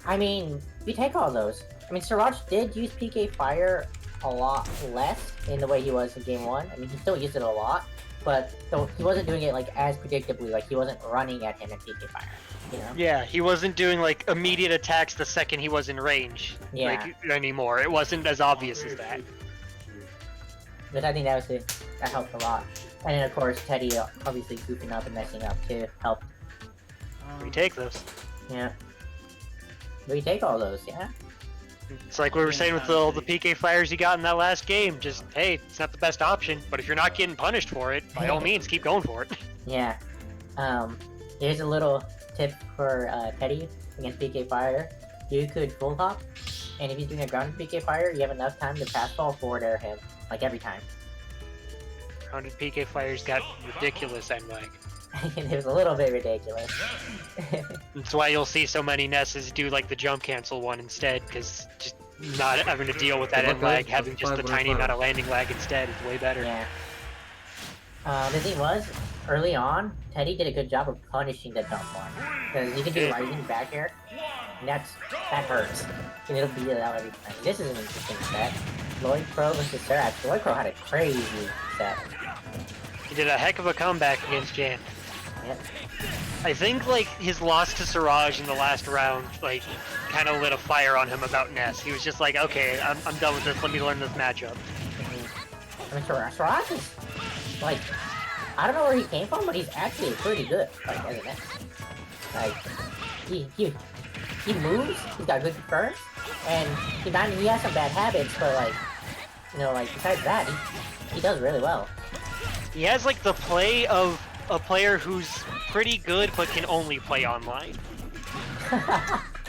I mean, we take all those. I mean, Siraj did use PK Fire a lot less in the way he was in game 1. I mean, he still used it a lot, but so he wasn't doing it like as predictably. Like he wasn't running at him and PK fire. You know? Yeah, he wasn't doing like immediate attacks the second he was in range. Yeah. Like anymore. It wasn't as obvious as that. But I think that helped a lot. And then of course Teddy obviously goofing up and messing up too helped. Retake those. Yeah. Retake all those, yeah. It's like we were saying with all the PK fires you got in that last game. Just, hey, it's not the best option, but if you're not getting punished for it, by all means, keep going for it. Yeah. Here's a little tip for Teddy against PK fire. You could full hop, and if he's doing a grounded PK fire, you have enough time to pass ball forward air him, like every time. Grounded PK fires got ridiculous end lag. It was a little bit ridiculous. That's why you'll see so many Nesses do like the jump cancel one instead, because just not having to deal with that end lag, having just the tiny amount of landing lag instead is way better. Yeah. The thing was, early on, Teddy did a good job of punishing the jump one. Because you can do rising back air, and that hurts. And it'll beat it out every time. This is an interesting set. Lloydqrow versus Siraj. Lloydqrow had a crazy set. He did a heck of a comeback against Jan. Yep. I think like his loss to Siraj in the last round, like, kind of lit a fire on him about Ness. He was just like, okay, I'm done with this. Let me learn this matchup. I mean, Siraj is like, I don't know where he came from, but he's actually pretty good. Like, as a Ness. Like, he moves. He's got good confirms, and he has some bad habits, but like, you know, like besides that, he does really well. He has like the play of a player who's pretty good but can only play online.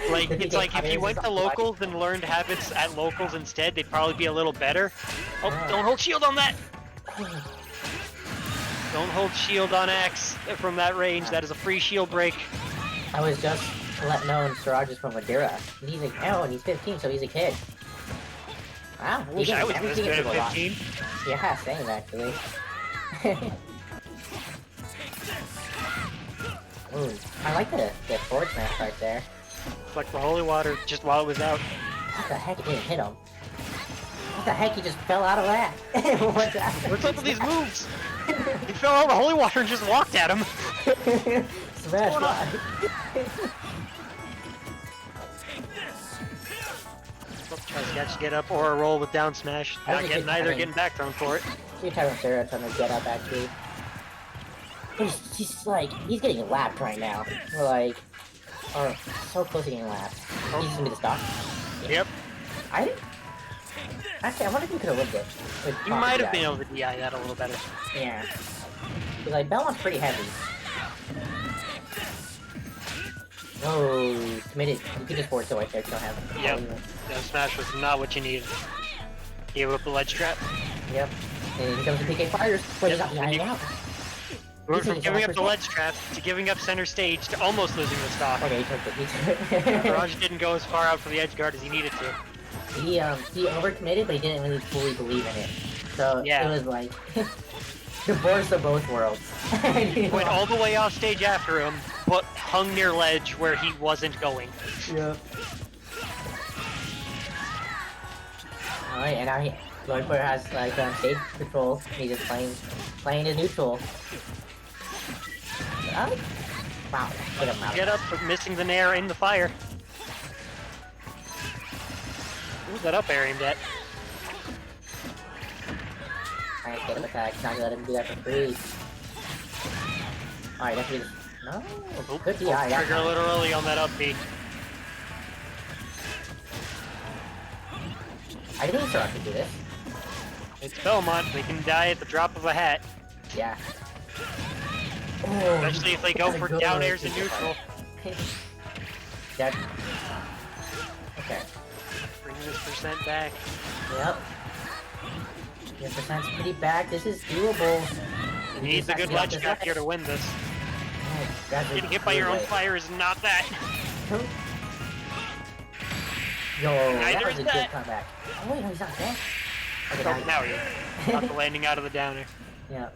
Like, it's like if he went to locals and learned habits at locals instead, they'd probably be a little better. Oh, don't hold shield on that! Don't hold shield on X from that range. That is a free shield break. I was just letting know Siraj is from Madeira. And he's like, oh, and he's 15, so he's a kid. Wow, I wish I was this good at 15. Yeah, same actually. Ooh, I like the forward smash right there. It's like the holy water just while it was out. What the heck? It didn't hit him. What the heck? He just fell out of that. What's up with these moves? He fell out of the holy water and just walked at him. Smash why? Tries to catch get up or a roll with down smash. Neither getting back thrown for it. You're telling Sarah trying to get up actually. He's like, he's getting lapped right now. We're like, or so close to getting lapped. He's gonna be the stock. Yep. Actually, I wonder if he could have lived it. You might have been able to DI that a little better. Yeah. Because like, Belmont's pretty heavy. Oh, committed. You could just forward it right there, kill him. Yep. That smash was not what you needed. Gave up the ledge trap. Yep. And here comes the PK fires. Wait, he's not behind out. We went from giving up the ledge trap to giving up center stage to almost losing the stock. Okay, he took it. Raj didn't go as far out for the edge guard as he needed to. He overcommitted, but he didn't really fully believe in it. So yeah. It was like the worst of both worlds. Went all the way off stage after him, but hung near ledge where he wasn't going. Yep. Alright, and now Lloydqrow has like stage control. He's just playing his neutral. Wow, hit him out. Get up, but missing the nair in the fire. Who's that up air aimed at? Nice, get him attack. Not gonna let him do that for free. Alright, that's really... No, good DI. Trigger a little early on that up B. I think Siraj can do this. It's Belmont. They can die at the drop of a hat. Yeah. Especially if they go for down airs in neutral. That. Okay. Bring this percent back. Yep. Your percent's pretty back. This is doable. He needs a good ledge trap here to win this. Getting hit by your own fire is not that. Yo, that was a is good that. comeback. Oh wait, no, he's not dead. Okay, Oh, now he is. Not the landing out of the downer. Yeah.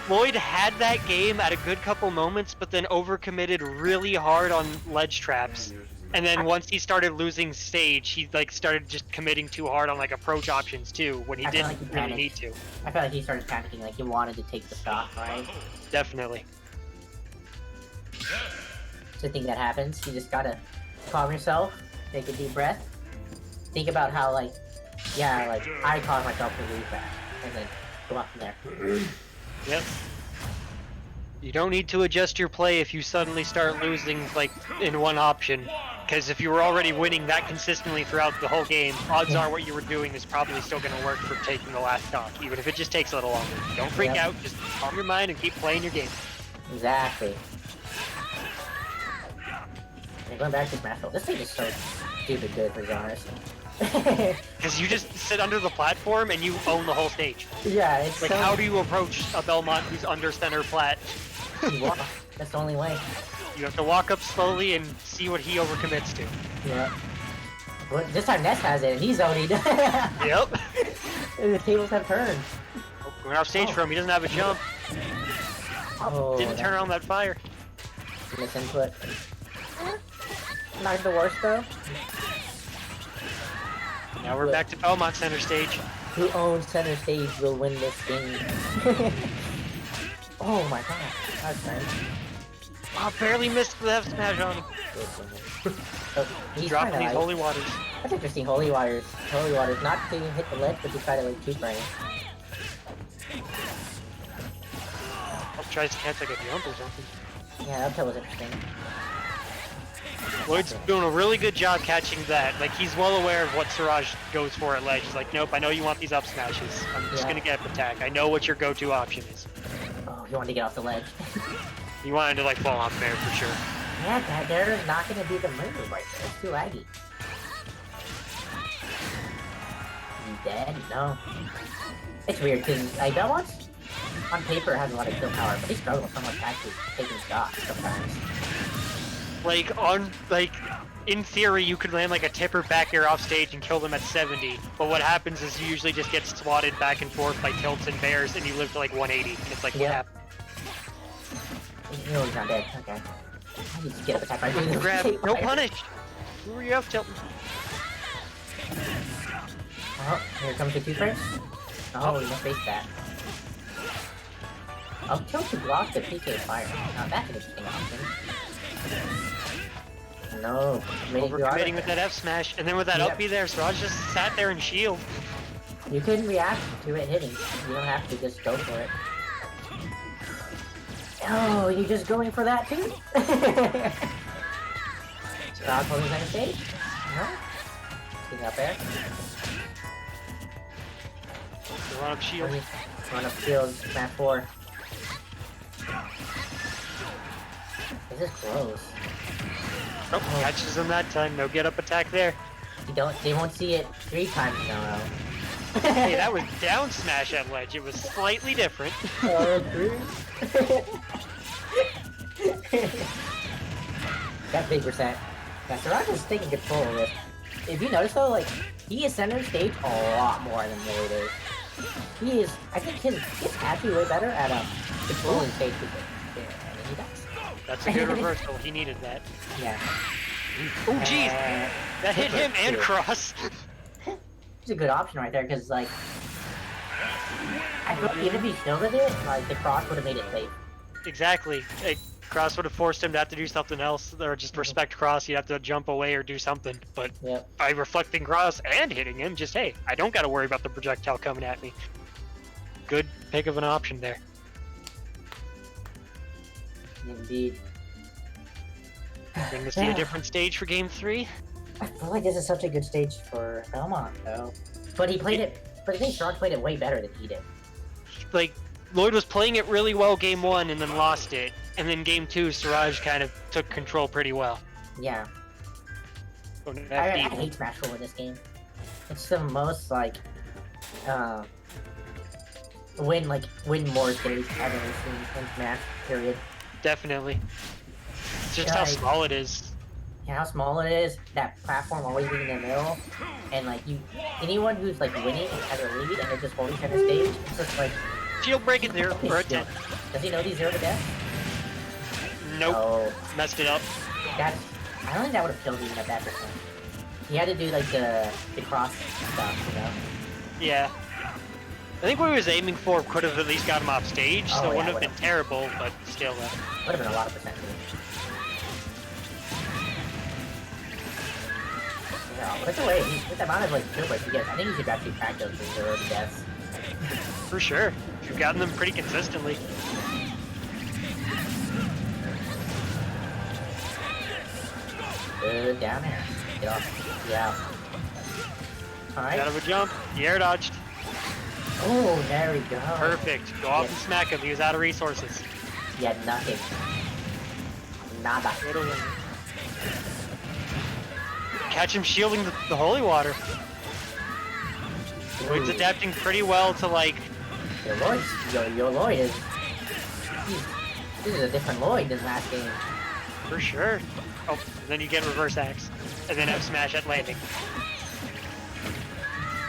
Lloyd had that game at a good couple moments, but then overcommitted really hard on ledge traps. And then once he started losing stage, he like started just committing too hard on like approach options too, when he I feel didn't like he really panicked. need to. I felt like he started panicking, like he wanted to take the stock, right? Definitely. It's the thing that happens. You just gotta calm yourself, take a deep breath, think about how like, yeah, like I caused myself to lose that, and then go on from there. Yep. You don't need to adjust your play if you suddenly start losing like in one option, because if you were already winning that consistently throughout the whole game, odds are what you were doing is probably still going to work for taking the last stock, even if it just takes a little longer. Don't freak Yep. out, just calm your mind and keep playing your game. Exactly. And going back to Smash Bros. This thing is so stupid good, to be honest. Because you just sit under the platform and you own the whole stage. Yeah, it's Like, so... how do you approach a Belmont who's under center plat? You walk. That's the only way. You have to walk up slowly and see what he overcommits to. Yeah. But this time Ness has it, and he's OD'd. Yep. The tables have turned. We're off stage for him, he doesn't have a jump. Oh, Didn't turn on that fire. Misinput. Not the worst though. Now we're back to Belmont center stage. Who owns center stage will win this game. Oh my god, that's nice. Oh, barely missed the F smash on him. So he's Dropping trying these to, like, holy waters. That's interesting, holy waters. Holy waters, not to hit the ledge, but to try to like two-frame. Oh, tries to catch like a jump or something. Yeah, that was interesting. Lloyd's doing a really good job catching that. Like, he's well aware of what Siraj goes for at ledge. He's like, nope, I know you want these up smashes. I'm just Yeah. gonna get up attack. I know what your go-to option is. Oh, he wanted to get off the ledge. You wanted to like fall off there for sure. Yeah, that there is not gonna be the move right there. It's too laggy. You dead? No. It's weird because like Belmont on paper has a lot of kill power, but he struggles so much actually taking shots sometimes. Like in theory you could land like a tipper back air off stage and kill them at 70, but what happens is you usually just get swatted back and forth by tilts and bears and you live to like 180. It's like, what Yep. happened? No, he's not dead. Okay. I need to get up attack right here. Grab, no punish! Who were you up tilting? Oh, here comes the two-frames. Oh, we must face that. Up tilt to block the PK fire. Now that's an interesting option. No, Overcommitting with that F smash, and then with that Yep. up B there, Siraj just sat there and shield. You can react to it hitting. You don't have to just go for it. Oh, you just going for that too? Siraj holding center stage? No? He's up there. Run up shield. Run up shield, smash 4. This is close. Nope, catches him that time. No get up attack there. They won't see it 3 times in a row. Hey, that was down smash at ledge. It was slightly different. That's big percent. Yeah, Siraj is taking control of this. If you notice though, like, he is center stage a lot more than Lloyd is. He is, I think he's actually way better at controlling stage people. Yeah, I mean, he does. That's a good reversal. He needed that. Yeah. Oh, jeez. That hit him and Cross. It's a good option right there, because, like, I feel like even if he shielded it, like, the cross would have made it safe. Exactly. Like, Cross would have forced him to have to do something else, or just respect Cross. He'd have to jump away or do something. But Yep. by reflecting Cross and hitting him, just, hey, I don't got to worry about the projectile coming at me. Good pick of an option there. Indeed. Going to see a different stage for Game 3? I feel like this is such a good stage for Belmont, though. But he played it, but I think Siraj played it way better than he did. Like, Lloyd was playing it really well Game 1 and then lost it. And then Game 2, Siraj kind of took control pretty well. Yeah. Going to I FD. hate Smash 4 in this game. It's the most, like, win more stage I've ever seen in Smash, period. Definitely. It's just Yeah, how I- small it is. Yeah, how small it is, that platform always being in the middle, and, like, anyone who's, like, winning has a lead and they're just holding center stage, it's just like, Shield break at 0 or at 10. does he know these 0 to death? Nope. Oh, Messed it up. that's I don't think that would have killed even at that percent. He had to do like the cross stuff, you know? Yeah. I think what he was aiming for could have at least got him off stage, Oh, so it yeah, wouldn't have been would've. terrible, but still. Would have been a lot of percent. Yeah, but it's a way. With the amount of like kill breaks he gets, I think he should actually crack those 0 deaths. For sure. You've gotten them pretty consistently. Good down there. Get off. Yeah. Alright. Out of a jump. He air dodged. Oh, there we go. Perfect. Go off Yeah. and smack him. He was out of resources. He had nothing. Nada. Right away. Catch him shielding the holy water. Lloyd's adapting pretty well to like. Your Lloyd is. This is a different Lloyd than last game. For sure. Oh, and then you get reverse axe. And then have smash at landing.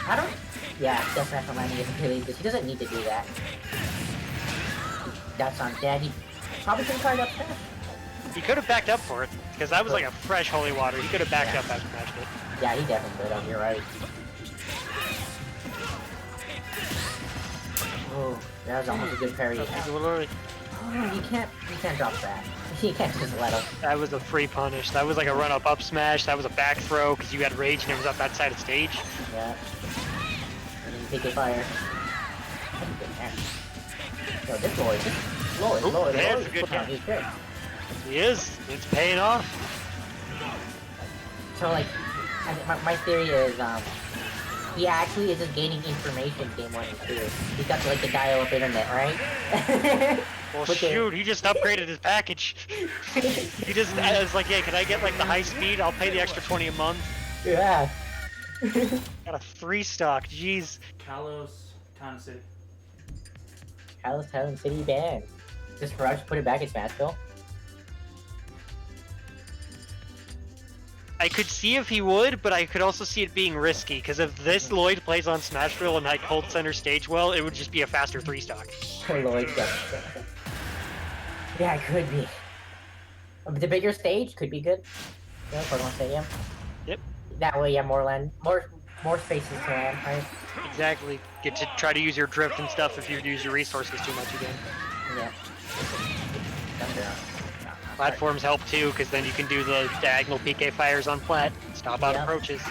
I don't. Yeah, Death Smash on landing isn't really. He doesn't need to do that. That's on dead. He probably could have tried up smash. He could have backed up for it, because that was like a fresh holy water. He could have backed up after smashed it. Yeah, he definitely could have. You're right. Oh, that was almost a good parry. He's a little early. Oh, you can't drop that. You can't just let him. That was a free punish. That was like a run up smash. That was a back throw because you had rage and it was up that side of stage. Yeah. And then PK fire. Yo, this Lloyd. Lloyd. there's a good putting on catch. his tricks. He is. It's paying off. So like, I think my theory is he actually is just gaining information game 1 and 2. He's got like the dial-up internet, right? Well, But the- shoot, he just upgraded his package. He just was like, yeah, can I get like the high speed? I'll pay the extra 20 a month. Yeah. Got a 3 stock. Jeez. Kalos, Town City. Alice Town City band. Does Siraj put it back in Smashville? I could see if he would, but I could also see it being risky, because if this Lloyd plays on Smashville and like holds center stage well, it would just be a faster 3 stock. Lloyd, yeah, it could be. The bigger stage could be good. Yeah, Pokemon Stadium. Yep. That way you have more land, more spaces to land, right? Exactly. Get to try to use your drift and stuff if you use your resources too much again. Yeah. Platforms help too, because then you can do the diagonal PK fires on plat, stop out Yeah. approaches.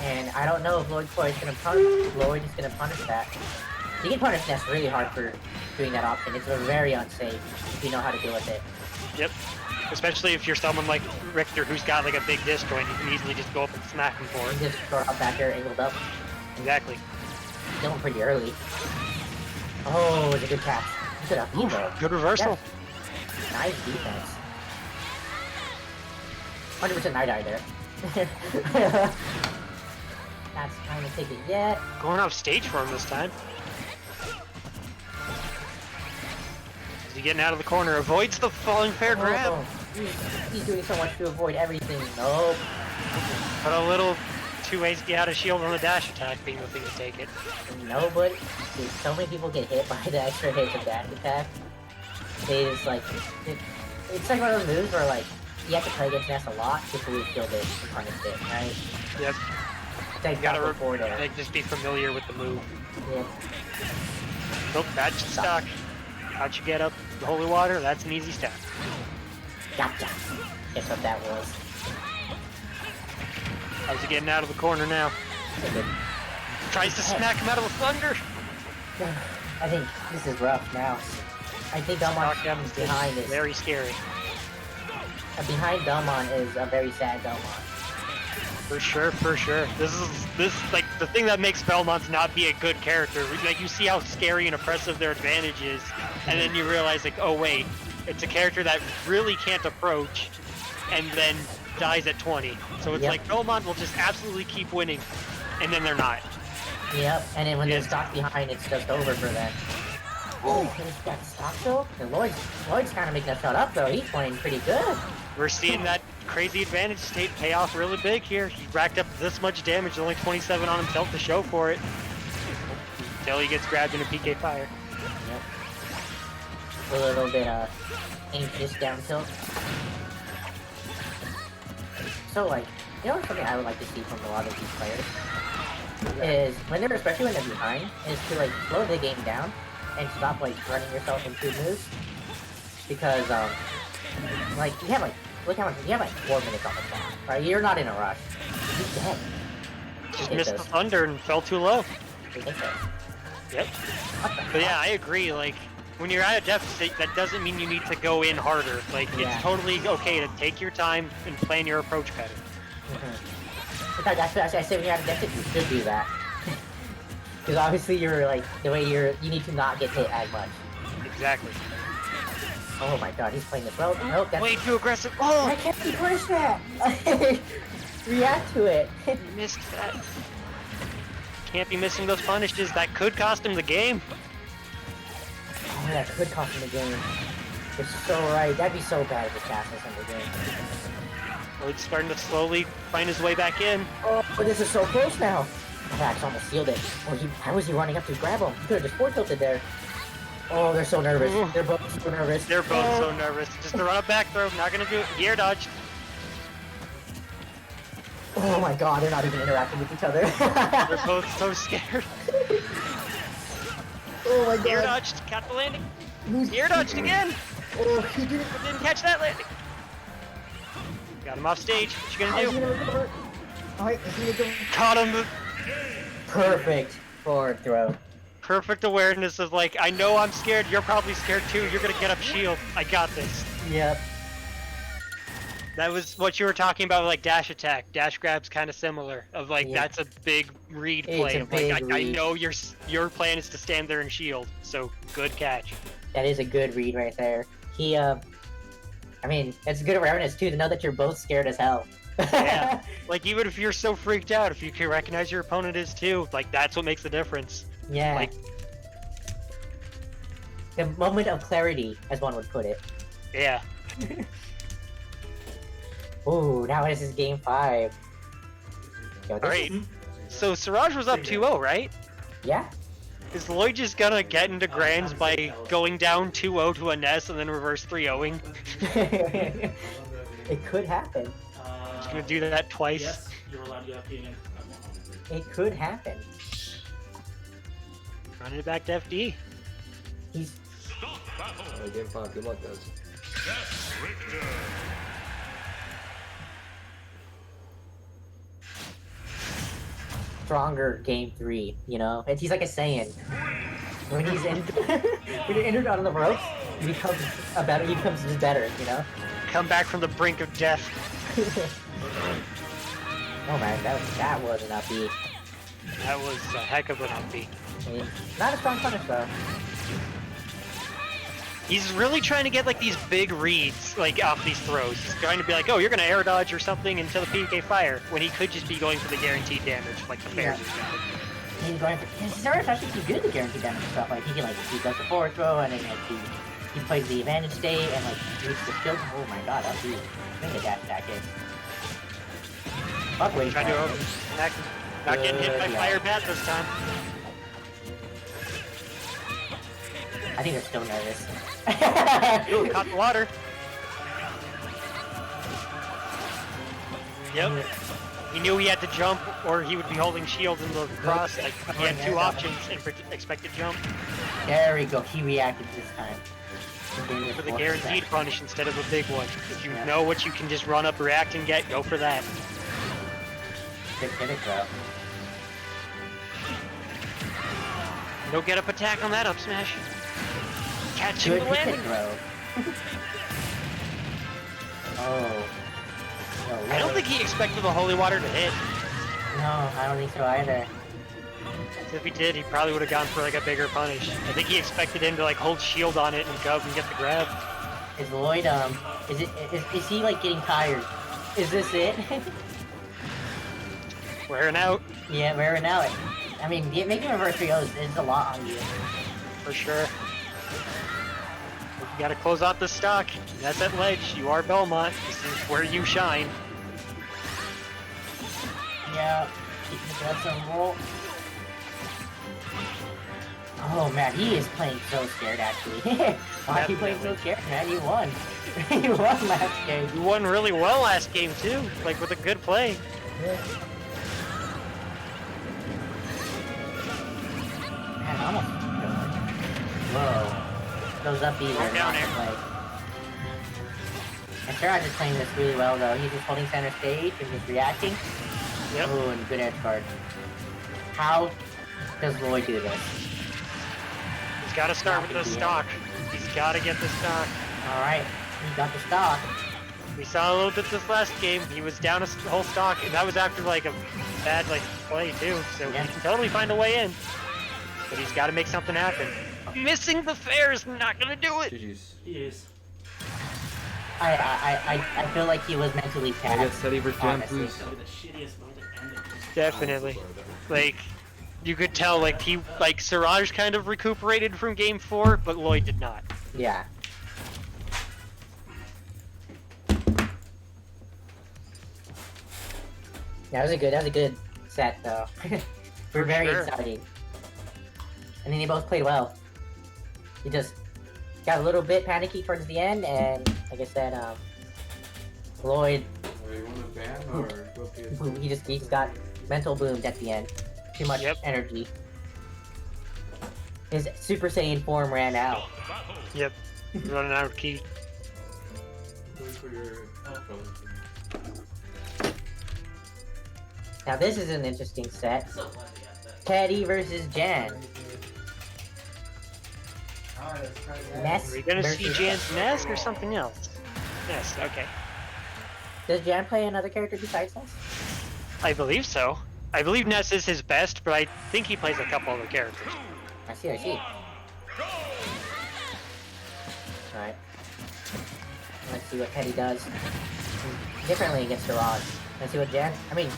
And I don't know if Lloydqrow is gonna punish. Lloyd is gonna punish that. You can punish Nest really hard for doing that option. It's very unsafe if you know how to deal with it. Yep. Especially if you're someone like Richter who's got like a big disc joint, you can easily just go up and smack him for And it. just throw out back there, angled up. Exactly. Kill him pretty early. Oh, it's a good catch. Good up emo. Good reversal. Nice defense. 100% night eye there. That's trying to take it yet. Going off stage for him this time. Is he getting out of the corner? Avoids the falling fair grab. Oh, he's doing so much to avoid everything. Nope. But a little too hasty out of shield on the dash attack being the thing to take it. Nobody. Dude, so many people get hit by the extra hits of dash attack. They just like it's like one of those moves where like you have to play against Ness a lot before you feel this and punish it, right? Yep. It's like You gotta before there. like just be familiar with the move. Yeah. Nope, that's stock. How'd you get up the holy water? That's an easy stack. Gotcha. Guess what that was. How's he getting out of the corner now? Tries to smack him out of the thunder. I think this is rough now. I think Stock down Delmon the stage. behind is Very scary. behind Delmon is a very sad Delmon. For sure, for sure. This like the thing that makes Belmonts not be a good character. Like you see how scary and oppressive their advantage is, and then you realize like, oh wait, it's a character that really can't approach, and then dies at 20. So it's Yep. like Belmont will just absolutely keep winning, and then they're not. Yep, and then when Yeah. they're stuck behind, it's just over for them. Oh, he's got stock though. And Lloyd's kind of making that shot up though. He's playing pretty good. We're seeing that crazy advantage state pay off really big here. He racked up this much damage, only 27 on himself to show for it. Until he gets grabbed in a PK fire. Yep. A little bit anxious down tilt. So like, you know something I would like to see from a lot of these players is when they're, especially when they're behind, is to like slow the game down and stop like running yourself into moves. Because like you have like, look how much, you have like 4 minutes on the clock, right? You're not in a rush. You're dead. Just missed the thunder and fell too low. Ridiculous. Yep. What the But yeah, fuck? I agree. Like, when you're at a deficit, that doesn't mean you need to go in harder. Like, Yeah. it's totally okay to take your time and plan your approach better. In fact, I say when you're at a deficit, you should do that. Because obviously you're like, the way you need to not get hit as much. Exactly. Oh my god, he's playing this well. Nope, that's... Way too aggressive. Why Oh! can't he push that? React to it. You missed that. Can't be missing those punishes. That could cost him the game. Oh, that could cost him the game. You're so right. That'd be so bad if the cast us in the game. Lloyd's starting to slowly find his way back in. Oh, but this is so close now. Max almost sealed it. Oh, how was he running up to grab him? He could have just force tilted there. Oh, they're so nervous. Ooh. They're both so nervous. They're both Oh. so nervous. Just a run up back throw. Not gonna do it. Gear dodged. Oh my god, they're not even interacting with each other. They're both so scared. Oh my Gear god. dodged. Caught the landing. Gear dodged again. Oh, he didn't. Didn't catch that landing. Got him off stage. What you How's he gonna do? gonna recover? Alright, is he gonna go? Caught him. Perfect forward throw. Perfect awareness of like, I know I'm scared. You're probably scared too. You're gonna get up shield. I got this. Yep. That was what you were talking about, like dash attack. Dash grab's kind of similar. Of like, Yeah. that's a big read It's play. a Of like, big I read. know your plan is to stand there and shield. So good catch. That is a good read right there. He, I mean, it's good awareness too to know that you're both scared as hell. Yeah. Like even if you're so freaked out, if you can recognize your opponent is too, like that's what makes the difference. Yeah. Like- The moment of clarity, as one would put it. Yeah. Ooh, now this is game 5. Yo, this Alright. is- So Siraj was up 2-0, right? Yeah. Is Lloyd just gonna get into grands by going down 2-0 to a Ness and then reverse 3-0ing? It could happen. He's gonna do that twice. Yes, you're allowed to go FD again. It could happen. Running it back to FD. He's Alright, game 5. Good luck, guys. stronger game 3, you know? He's like a Saiyan. When he's in, when you're entered on the ropes, he becomes just better, you know? Come back from the brink of death. Oh man, that was an upbeat. That was a heck of an upbeat. I mean, not a strong punish though. He's really trying to get like these big reads like off these throws. He's trying to be like, oh, you're gonna air dodge or something into the PK fire, when he could just be going for the guaranteed damage, like the Bears or something. He's going for. He's actually too good at the guaranteed damage stuff. Like he can he does the forward throw and then like he plays the advantage state and like reaches the shield. Oh my god, that's huge. I think the dash attack is. Fuck, wait. Trying to not getting hit by Yeah. fire bat this time. I think they're still nervous. Ooh, caught the water. Yep. He knew he had to jump or he would be holding shield in the cross. Like, he had two options and expected jump There we go. He reacted this time. for the guaranteed punish instead of a big one. If you Yeah. know what you can just run up, react, and get, go for that. Good pivot throw. No get up attack on that up smash. Catching Good the pivot landing. throw. Oh. No, I don't think he expected the holy water to hit. No, I don't think so either. If he did, he probably would have gone for like a bigger punish. I think he expected him to like hold shield on it and go and get the grab. Is Lloyd is he like getting tired? Is this it? Wearing out Yeah, wearing out. I mean, making reverse 3-0 is a lot on you. for sure. You gotta close out the stock. That's at ledge. You are Belmont. This is where you shine. Yeah, that's a roll. Oh man, he is playing so scared actually. Why are you playing so scared, man? You won. You won last game. You won really well last game too, like with a good play. Man, almost. Whoa. Those upbeats are Down not air. play. And Siraj is playing this really well though. He's just holding center stage and just reacting. Yep. Oh, and good edge guard. How does Lloyd do this? He's got to start with the stock. He's got to get the stock. Alright, he got the stock. We saw a little bit this last game. He was down a whole stock, and that was after like a bad like play too. So Yeah. he can totally find a way in, but he's got to make something happen. Missing the fair is not gonna do it. GG's. He is. I feel like he was mentally I tapped. get steady versus Jam, honestly. please. That'll be the shittiest way to end it. Definitely. Like, you could tell like Siraj kind of recuperated from game 4, but Lloyd did not. Yeah. That was a good set though. We're very sure. exciting. And then they both played well. He just got a little bit panicky towards the end, and like I said, Lloyd, You want to ban or go PS? he just got mental boomed at the end. Too much Yep. energy. His Super Saiyan form ran out. Yep. Running out of key. Wait for your phone. Now this is an interesting set. Teddy versus Jan. Alright, let's try that. Ness Are we gonna see versus- Jan's nest or something else? Yes, okay. Does Jan play another character besides Ness? I believe so. I believe Ness is his best, but I think he plays a couple other characters. I see. Alright. Let's see what Teddy does differently against Siraj. Let's see what Jan. I mean.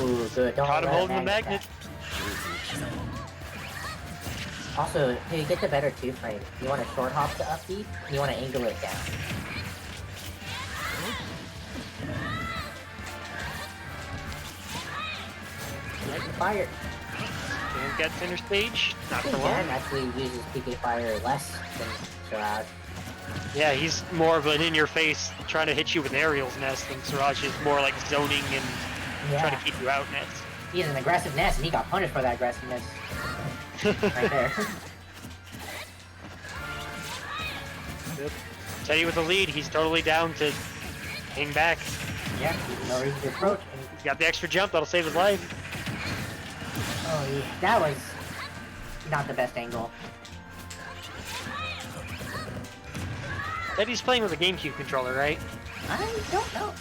Ooh, good. Don't Caught him let holding the Mag magnet. that. Also, to get the better 2-frame, you want to short hop to upbeat, and you want to angle it down. Nice fire. Jan gets center stage, not I for think long. Jan actually uses PK fire less than Siraj. Yeah, he's more of an in-your-face, trying to hit you with aerials nest, and Siraj is more like zoning and trying Yeah, to keep you out nest. he has an aggressive nest, and he got punished for that aggressiveness right there. Yep. Teddy with the lead, he's totally down to hang back. Yeah, no reason to approach. And, He's got the extra jump, that'll save his life. oh, yeah, that was not the best angle. Teddy's playing with a GameCube controller, right? I don't know.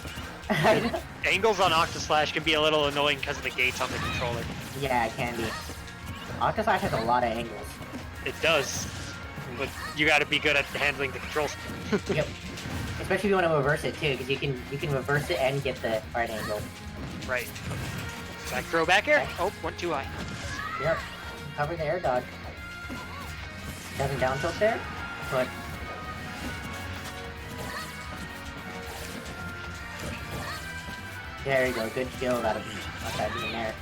I don't- Angles on Octoslash can be a little annoying because of the gates on the controller. yeah, it can be. Octoslash has a lot of angles. It does. But you gotta be good at handling the controls. Yep. Especially if you want to reverse it too, because you can reverse it and get the right angle. Right. Back throw, back air. Oh, went too high. Yep. Cover the air dodge. Doesn't down tilt there, but there you go. Good shield out of outside being there.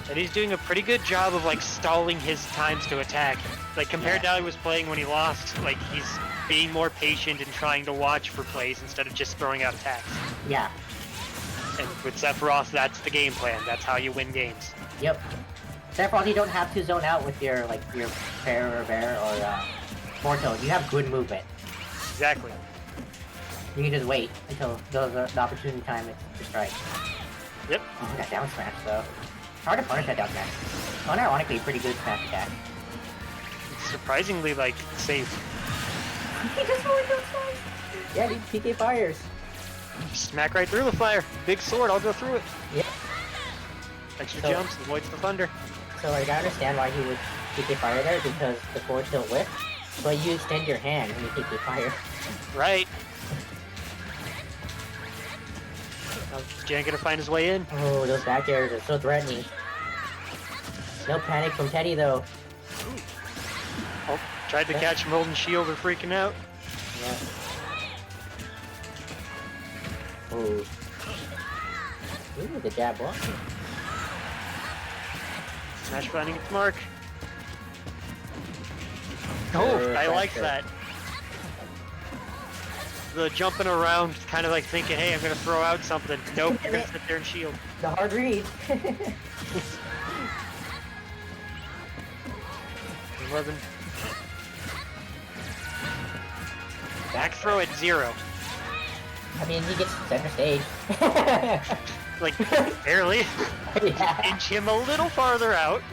And he's doing a pretty good job of like stalling his times to attack. Like compared to how he was playing when he lost, like he's being more patient and trying to watch for plays instead of just throwing out attacks. Yeah. And with Sephiroth, that's the game plan. That's how you win games. Yep. Sephiroth, you don't have to zone out with your fair or bear or Forto. You have good movement. Exactly. You can just wait until the opportune time to strike. Yep. Oh, that down smash though. It's hard to punish that down smash. Unironically, pretty good smash attack. It's surprisingly like safe. He just went down smash. Yeah, dude, PK fires. Smack right through the fire. Big sword, I'll go through it. Yep. Extra So- jumps, avoids the thunder. So like, I understand why he would PK fire there because the forward tilt whip, but you extend your hand when you PK fire. Right. Now Jan gonna find his way in. Oh, those back airs are so threatening. No panic from Teddy though. Oh, tried to catch him holding shield or freaking out. Yeah. Oh. Ooh, the jab block. Smash finding its mark. Oh, I like that. The jumping around, kind of like thinking, hey, I'm gonna throw out something. Nope, you're gonna sit there and shield. The hard read. 11. Back throw at 0. I mean, he gets center stage. Like, barely. Yeah. Inch him a little farther out.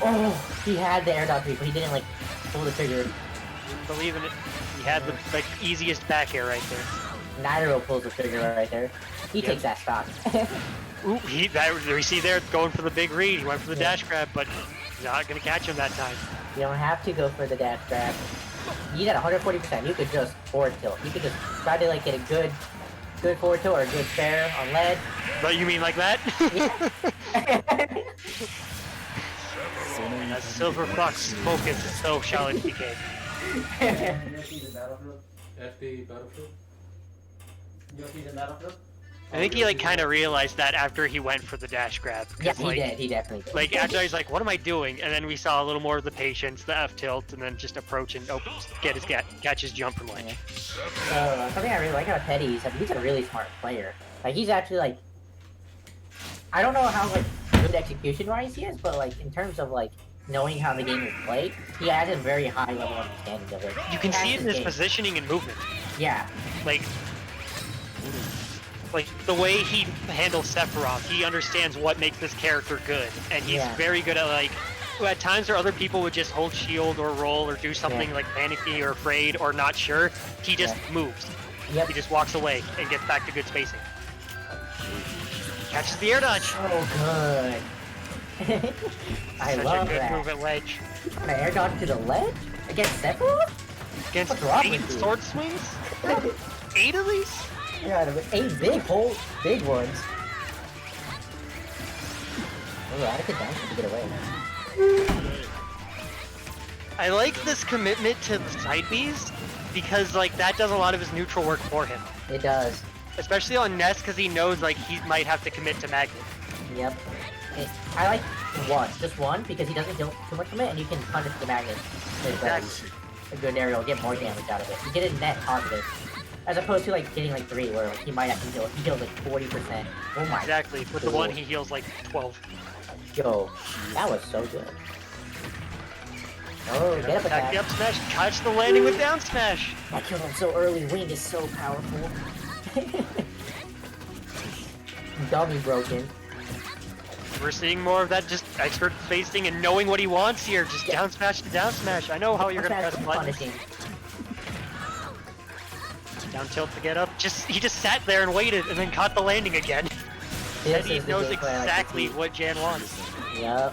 Oh, he had the air dodge read, but he didn't like pull the trigger. Didn't believe in it. He had the like easiest back air right there. Nairo pulls the trigger right there. He takes that stock. Ooh, we see there going for the big read. He went for the dash grab, but he's not gonna catch him that time. You don't have to go for the dash grab. He's at 140%. You could just forward tilt. You could just try to like get a good forward tilt or a good fair on lead. But you mean like that? Yeah. And that Silver Fox focus is so Charlotte PK. FD Battlefield? I think he like kind of realized that after he went for the dash grab. Yeah, 'Cause, he like, did. He definitely did. Like after he's like, what am I doing? And then we saw a little more of the patience, the F tilt, and then just approach and catch his jump from ledge. Something I really like about Teddy is that he's a really smart player. Like he's actually like, I don't know how like good execution-wise he is, but like in terms of like knowing how the game is played, he has a very high level understanding of it. You can see it in his game. positioning and movement. Yeah. Like the way he handles Sephiroth, he understands what makes this character good, and he's very good at like. At times where other people would just hold shield or roll or do something like panicky or afraid or not sure, he just moves. Yep. He just walks away and gets back to good spacing. Catches the air dodge. Oh, good. I Such love a good that. move at ledge. An air dodge to the ledge against Sephiroth? Against What's wrong 8 with you? sword swings? 8 of these? Yeah, 8 big ones. Oh, I could dance to get away. I like this commitment to the side Bs because like that does a lot of his neutral work for him. It does. Especially on Ness because he knows like he might have to commit to Magnet. Yep. I like just one, because he doesn't deal too much from it, and you can punish the magnet. Exactly. A good area will get more damage out of it. You get a net positive. As opposed to like getting like 3 where like, he might have to deal, he deals like 40%. Oh my. Exactly. With the one he heals like 12. Yo, that was so good. Oh, get up Attack attack. the up smash, catch the landing with down smash. That killed him so early. Wing is so powerful. Dummy broken. We're seeing more of that just expert spacing and knowing what he wants here. Just down smash to down smash. I know how you're gonna press buttons. Punishing. Down tilt to get up. He just sat there and waited and then caught the landing again. This And he is the knows gameplay I like to exactly see. what Jan wants. Yep.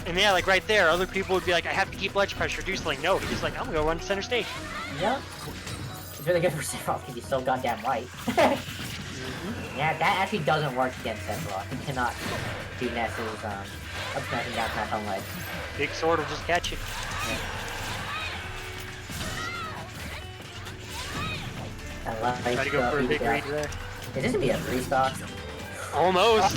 And yeah, like right there, other people would be like, I have to keep ledge pressure, do something. No, he's just like, I'm gonna go run center stage. Yep. It's really good for Sephiroth because he's so goddamn light. Yeah, that actually doesn't work against Sephiroth. He cannot do Ness's up smash and down smash on ledge. Big sword will just catch it. I love Try to go for a big read there. Is this gonna be a 3-stock? Almost.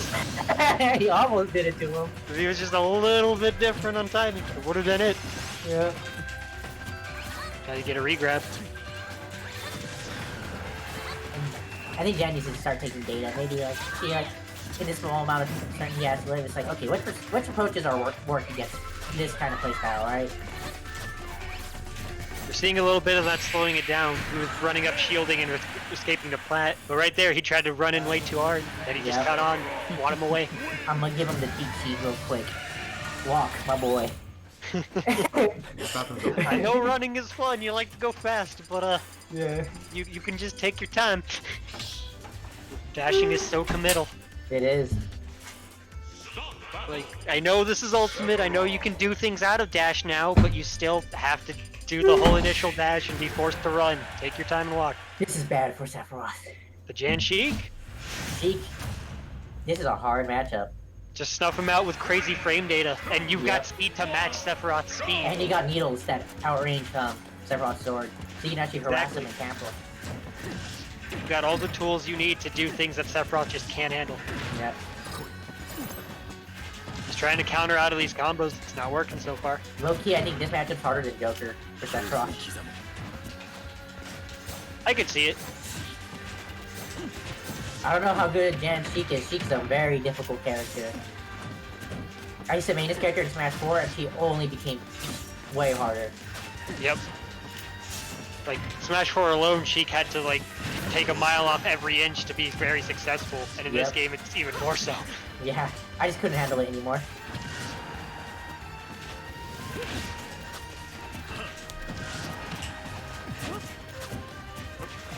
He almost did it to him. He was just a little bit different on timing. It would have been it. Yeah. Try to get a regrab. I think Jan needs to start taking data. Maybe like see like in this small amount of turn he has to live, it's like okay, which approaches are work against this kind of playstyle, right? We're seeing a little bit of that slowing it down. He was running up shielding and escaping the plat. But right there, he tried to run in way too hard. And he just got on, won him away. I'm gonna give him the deep cheat real quick. Walk, my boy. I know running is fun, you like to go fast, but Yeah. you can just take your time. Dashing is so committal. It is. Like, I know this is ultimate, I know you can do things out of dash now, but you still have to do the whole initial dash and be forced to run. Take your time and walk. This is bad for Sephiroth. The Jan Sheik? Sheik. This is a hard matchup. Just snuff him out with crazy frame data, and you've got speed to match Sephiroth's speed. And he got needles that outrange Sephiroth's sword. So you can actually harass him and camp him. You've got all the tools you need to do things that Sephiroth just can't handle. Yep. trying to counter out of these combos. It's not working so far. Low key, I think this matchup's harder than Joker for Sephiroth. I could see it. I don't know how good Jan Sheik is. Sheik's a very difficult character. I used to main this character in Smash 4, and she only became way harder. Yep. Like, Smash 4 alone, Sheik had to, like, take a mile off every inch to be very successful, and in this Yep. game, it's even more so. Yeah, I just couldn't handle it anymore.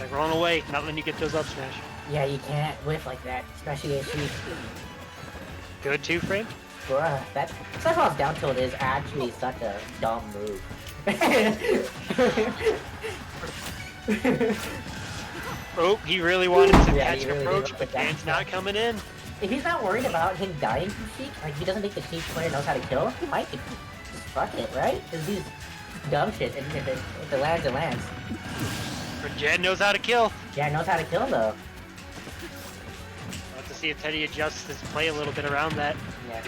Like, rolling away, not letting you get those up smash. Yeah, you can't whiff like that, especially if Sheik. Good 2-frame. Bruh, that Sephiroth's down tilt is actually such a dumb move. Oh, he really wanted to Yeah, catch he an really approach, did. but Dan's not coming in. If he's not worried about him dying from Sheik, like he doesn't think the Sheik player knows how to kill, he might just fuck it, right? Because he's dumb shit, and if it lands, it lands. But Jan knows how to kill. Yeah, knows how to kill though. We'll have to see if Teddy adjusts his play a little bit around that. Yeah.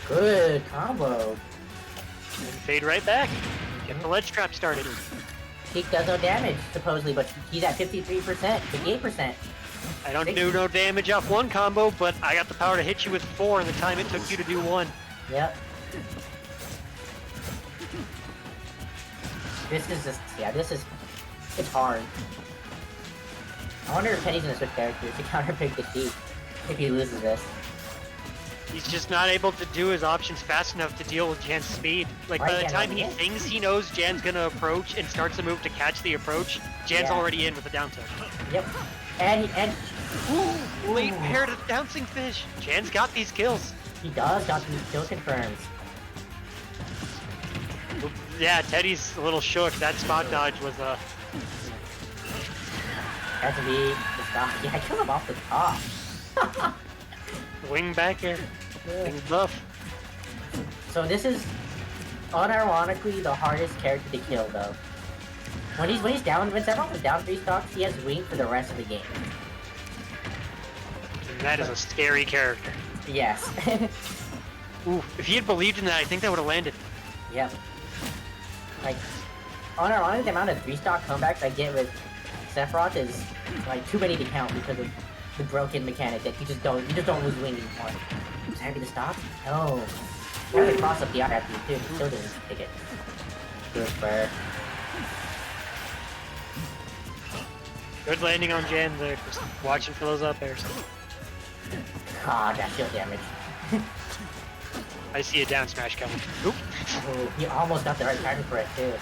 Good combo. And fade right back. Get the ledge trap started. Sheik does no damage, supposedly, but he's at 53%, 58%. I don't do no damage off one combo, but I got the power to hit you with 4 in the time it took you to do 1. Yep. This is just, yeah, it's hard. I wonder if Teddy's gonna switch characters to counterpick the Sheik if he loses this. He's just not able to do his options fast enough to deal with Jan's speed. Like, by the time he thinks he knows Jan's gonna approach and starts a move to catch the approach, Jan's already in with a down tilt. Yep. And Ooh, late pair to bouncing fish. Jan's got these kills. he got these kill confirms. Yeah, Teddy's a little shook. That spot dodge was Has to be the stop. Yeah, I killed him off the top. wing back air. Wing buff. So this is unironically the hardest character to kill though. When he's down, when Sephiroth is down 3 stocks, he has wing for the rest of the game. And that is a scary character. Yes. Ooh, if he had believed in that, I think that would have landed. Yep. Like, unironically, the amount of 3-stock comebacks I get with Sephiroth is like too many to count because of the broken mechanic that you just don't lose wing anymore. Is that happy to stop? No. You have to cross up the art after you too. He still didn't take it. Good spur. Good landing on Jan there, just watching for those up airs. Ah, that shield damage. I see a down smash coming. Oop. Oh, he almost got the right timing for it too.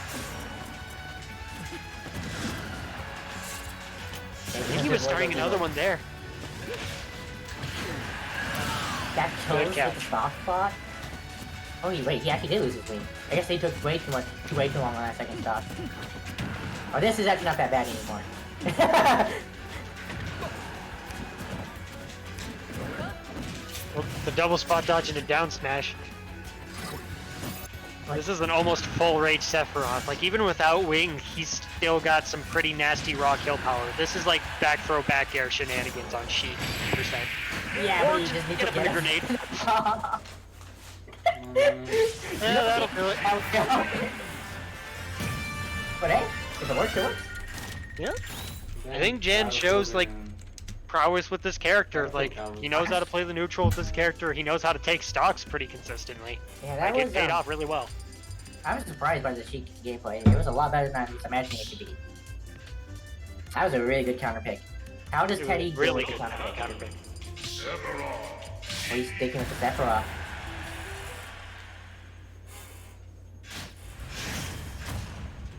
I think he was starting another one there. That chose Good catch. with the soft spot. Oh, wait, he actually did lose his wing. I guess they took way too long on that second stop. Oh, this is actually not that bad anymore. Well, the double spot dodge and a down smash. This is an almost full rage Sephiroth. Like, even without wing, he's still got some pretty nasty raw kill power. This is like back throw back air shenanigans on Sheik, percent. Yeah, Or but you just just need get to him with a grenade. Yeah, that'll do it. But hey, if it works, it works. Yeah. I think Jan shows, like, prowess with this character. Like, he knows how to play the neutral with this character. He knows how to take stocks pretty consistently. Yeah, that Like, was it paid off really well. I was surprised by the Sheik gameplay. It was a lot better than I was imagining it to be. That was a really good counter pick. How does It was Teddy deal really with the good counter pick? counter pick. Well, he's sticking with the Sephiroth.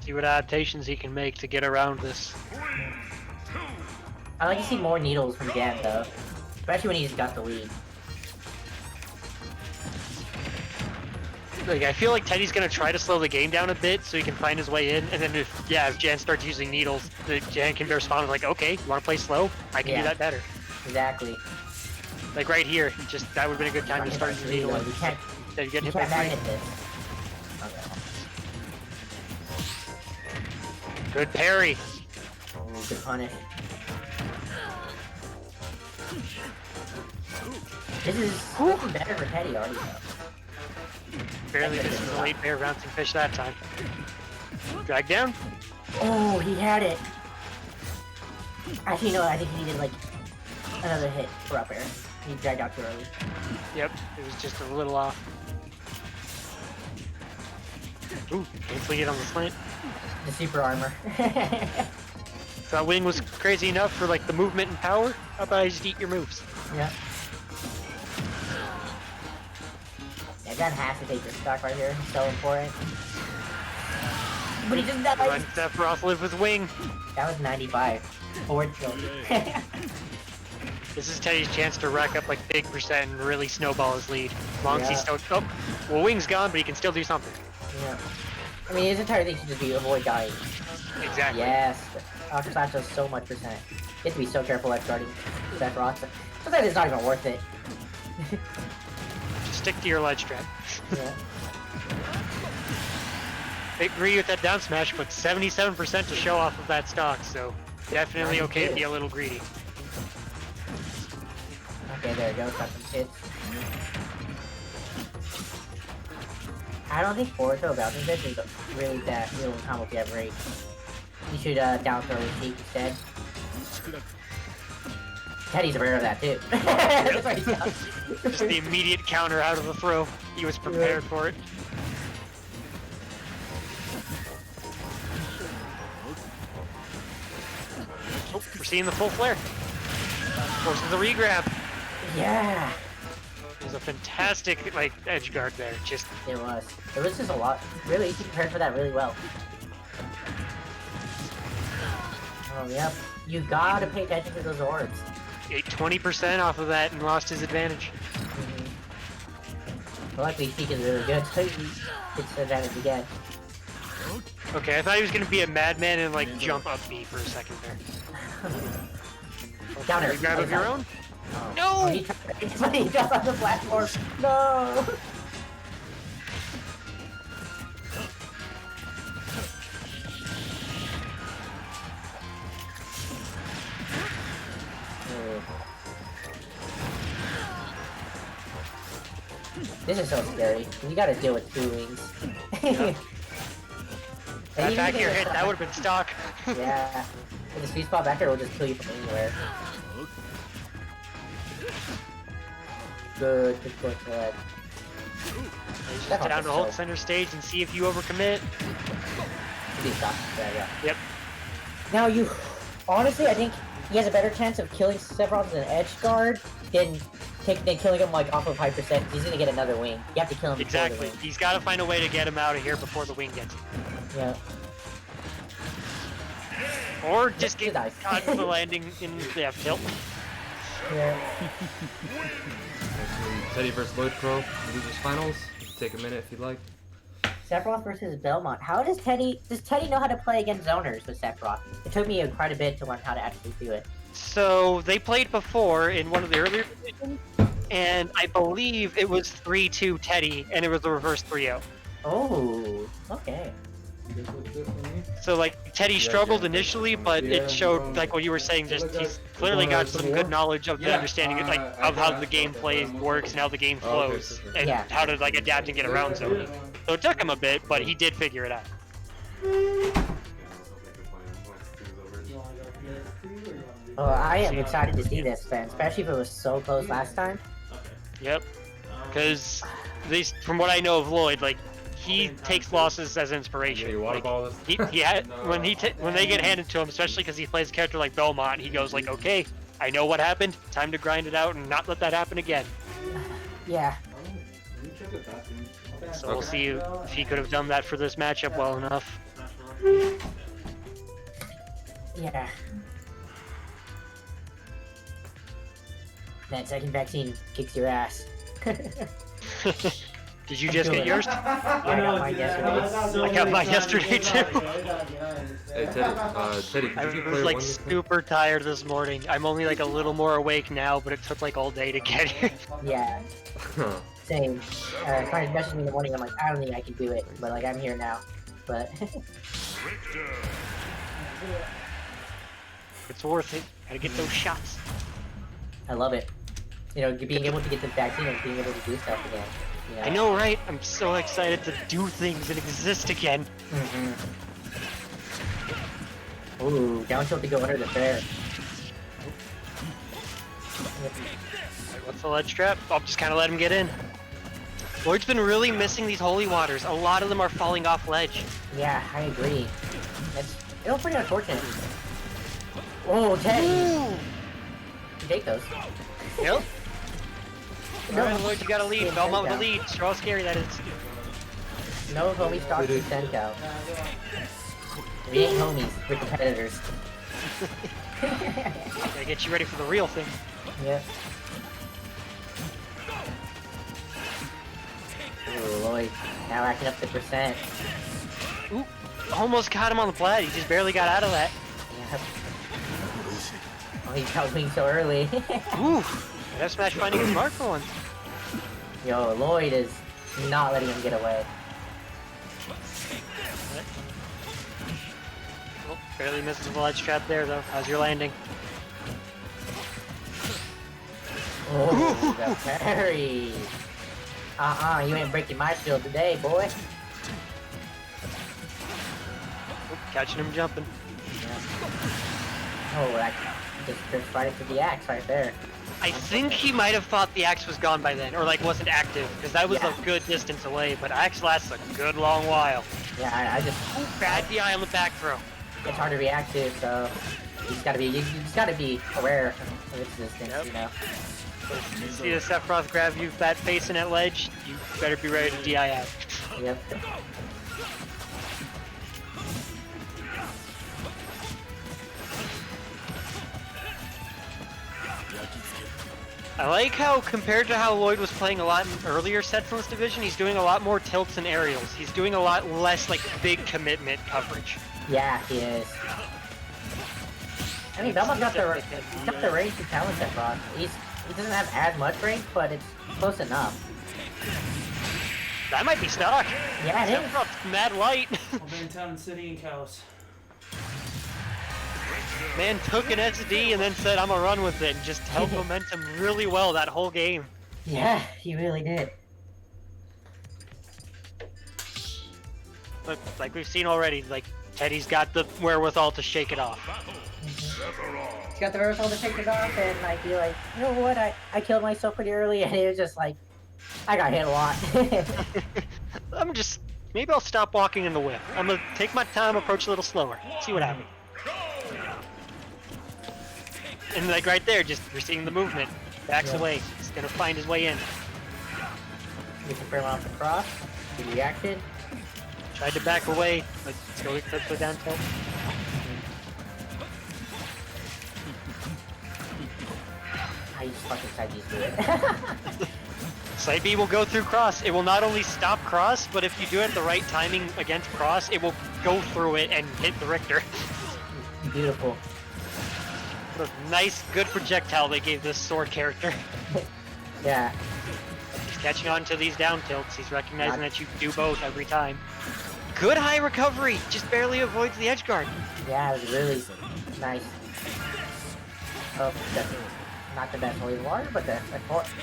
See what adaptations he can make to get around this. I'd like to see more needles from Jan though. Especially when he's got the lead. Like, I feel like Teddy's gonna try to slow the game down a bit so he can find his way in, and then if Jan starts using needles, Jan can respond with like, okay, you wanna play slow? I can do that better. Exactly. Like right here, that would've been a good time to start using needles. You can't, Instead of getting you hit by can't magnet three. this. Okay. Good parry. Oh, good punish. This is looking better for Teddy already though. Barely misses the late bear bouncing fish that time. Drag down. Oh, he had it. Actually, no, I think he needed like another hit for up air. He dragged out too early. Yep, it was just a little off. Ooh, painfully get on the slant. The super armor. So that wing was crazy enough for like the movement and power. How about I just eat your moves? Yep. Yeah, Gun has to take your stock right here. So important. But he just Let died. Sephiroth live with wing. That was 95. Forward kill. This is Teddy's chance to rack up like big percent and really snowball his lead. As long as he's Yeah. still. Oh, well, wing's gone, but he can still do something. Yeah. I mean, his entire thing should just be avoid dying. Exactly. Yes. Ultra Slash does so much percent. You have to be so careful at guarding Sephiroth. Sometimes it's not even worth it. Just stick to your ledge trap. Yeah. I agree with that down smash, but 77% to show off of that stock, so definitely okay to be a little greedy. Okay, there we go. Got some hits. I don't think forward throw bouncing fish is really that real combo if you have rage. You should down throw his cheek instead. Teddy's aware of that too. That's why he's down. Just the immediate counter out of the throw. He was prepared for it. Oh, we're seeing the full flare. Forces the regrab. Yeah, It was a fantastic like edge guard there. Just it was. It was just a lot. Really, he prepared for that really well. Oh, yep. You gotta pay attention to those orbs. ate 20% off of that and lost his advantage. Well, luckily, Sheik is really good, so he gets the advantage again. Okay, I thought he was gonna be a madman and like jump up B for a second there. Counter. Regrab of your own? Oh. No! Oh, he jumped on the platform. No! This is so scary. You gotta deal with 2 wings. That back air hit, that would have been stock. Yeah. And the sweet spot back air will just kill you from anywhere. Good leg. He's just down to hold center stage and see if you overcommit. Yeah. Yep. Now you, honestly, I think he has a better chance of killing Sephiroth as an edge guard than killing him like off of high percent. He's gonna get another wing. You have to kill him before the Exactly. wing. He's got to find a way to get him out of here before the wing gets him. Yeah. Or just get Nice. caught in the landing in the F tilt. Yeah. Teddy versus Lloydqrow, losers finals. Take a minute if you'd like. Sephiroth versus Belmont. Does Teddy know how to play against zoners with Sephiroth? It took me quite a bit to learn how to actually do it. So they played before in one of the earlier divisions, and I believe it was 3-2 Teddy, and it was the reverse 3-0. Oh, okay. So like Teddy struggled initially, but it showed like what you were saying. Just he's clearly got some good knowledge of the understanding like of how the gameplay works and how the game flows, and Yeah. how to like adapt and get around zoning. So it took him a bit, but he did figure it out. Oh, I am excited to see this, man, especially if it was so close last time. Yep. Because at least from what I know of Lloyd, like he takes losses as inspiration. You water Like, ball this? he had when they get handed to him, especially because he plays a character like Belmont, he goes like, okay, I know what happened. Time to grind it out and not let that happen again. Yeah. So we'll see if he could have done that for this matchup well enough. Yeah. That second vaccine kicks your ass. Did you just get yours? Yeah, I got mine yesterday. I got mine yesterday too. Hey Teddy, I could you play was like one? super tired this morning. I'm only like a little more awake now, but it took like all day to get here. Yeah, same. Trying to message me in the morning, I'm like, I don't think I can do it, but like, I'm here now. But, It's worth it. Gotta get those shots. I love it. you know, being able to get the vaccine and being able to do stuff again. You know? I know, right? I'm so excited to do things and exist again. Ooh, down tilt to go under the fair. What's the ledge trap? I'll just kind of let him get in. Lloyd's been really missing these holy waters. A lot of them are falling off ledge. Yeah, I agree. It was pretty unfortunate. Oh, Teddy! Ooh. You take those. Yep. No, Alright, Lloyd, you got a lead. Yeah, Belmont with a SenCal. lead. Show how scary that is. No homie stocks in CenCal. We ain't homies, we're competitors. Gotta get you ready for the real thing. Yep. Ooh, Lloyd, now racking up the percent. Ooh, almost got him on the flat. He just barely got out of that. Yep. Oh, he's out wing so early. Ooh, F smash finding his mark for one. Yo, Lloyd is not letting him get away. Oh, barely misses the ledge trap there though. How's your landing? Oh, the parry. You ain't breaking my shield today, boy. Oh, catching him jumping. Oh, that just right into the axe right there. I think he might have thought the axe was gone by then, or like wasn't active, because that was Yeah. a good distance away, but axe lasts a good long while. Yeah, I just Bad DI on the back throw. it's hard to react to, so you just gotta be aware of its existence, Yep. you know. If you see the Sephiroth grab you fat facing at ledge, you better be ready to DI out. Yep. I like how, compared to how Lloyd was playing a lot in earlier sets in this division, he's doing a lot more tilts and aerials. He's doing a lot less, like, big commitment coverage. Yeah, he is. I mean, Belmont got the range to challenge that boss. He doesn't have as much range, but it's close enough. That might be stock. Yeah, it is. Sephiroth's mad light. I'll be in town and city and cows. Man took an SD and then said, I'm gonna run with it, and just held momentum really well that whole game. Yeah, he really did. But like we've seen already, like, Teddy's got the wherewithal to shake it off. He's got the wherewithal to take it off, and I feel like, you know what, I killed myself pretty early, and it was just like, I got hit a lot. Maybe I'll stop walking in the whip. I'm gonna take my time, approach a little slower, see what happens. And like right there, just you're seeing the movement. Backs away. He's gonna find his way in. You can bring off the cross. He reacted. Tried to back away, but still eclipse with down tilt. I just fucking side B's do it. Side B will go through cross. It will not only stop cross, but if you do it at the right timing against cross, it will go through it and hit the Richter. Beautiful. What a nice, good projectile they gave this sword character. Yeah. He's catching on to these down tilts. He's recognizing that you do both every time. Good high recovery. Just barely avoids the edge guard. Yeah, it was really nice. Oh, that's not the best holy water, but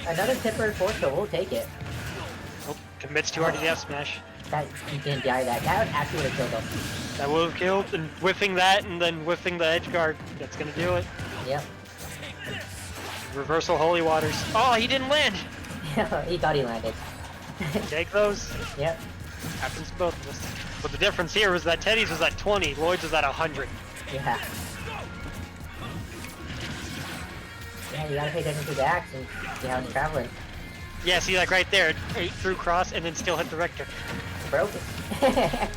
another tipper force, so we'll take it. Oh, commits too hard to the F smash. That you didn't die that. That would actually would have killed him. That would have killed, and whiffing that, and then whiffing the edge guard. That's gonna do it. Yep. Reversal holy waters. Oh, he didn't land. He thought he landed. Take those. Yep. Happens to both of us. But the difference here was that Teddy's was at 20, Lloyd's was at 100. Yeah. Yeah, you gotta pay attention to the axe and see how it's traveling. Yeah, see, like right there, it through cross and then still hit the Richter. Broke it.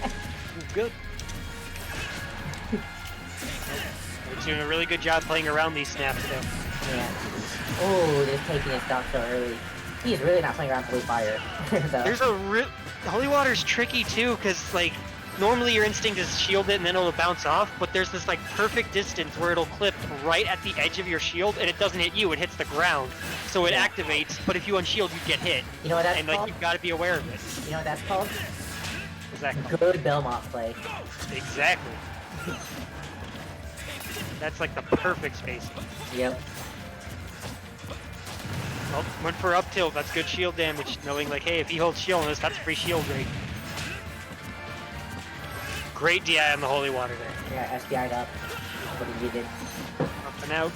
Good. He's doing a really good job playing around these snaps, though. Yeah. Oh, they're taking his stock so early. He's really not playing around with fire. So. There's a Holy Water's tricky too, because like normally your instinct is shield it and then it'll bounce off, but there's this like perfect distance where it'll clip right at the edge of your shield and it doesn't hit you, it hits the ground. So it activates, but if you unshield, you get hit. You know what that's and like called? you've got to be aware of it. You know what that's called? Exactly. Good Belmont play. Exactly. That's like the perfect spacing. Yep. Oh, went for up tilt. That's good shield damage. Knowing like, hey, if he holds shield on this, that's free shield rate. Great DI on the holy water there. Yeah, SDI'd up. What he needed. Up and out.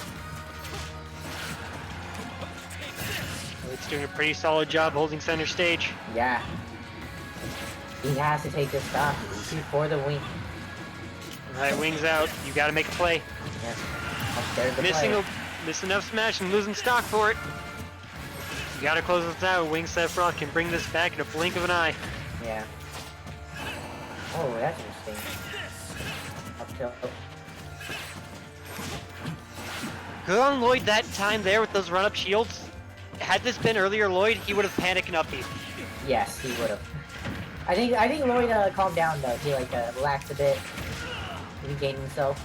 It's doing a pretty solid job holding center stage. Yeah. He has to take this stock before the wing. Alright, wings out. You gotta make a play. Yes. There's the Missing play. enough smash and losing stock for it. You gotta close this out. Wing Sephiroth can bring this back in a blink of an eye. Yeah. Oh, that's interesting. Up tilt. Good on Lloyd that time there with those run-up shields. Had this been earlier Lloyd, he would have panicked and up-beat. Yes, he would have. I think Lloyd calmed down though. He relaxed a bit, regained himself.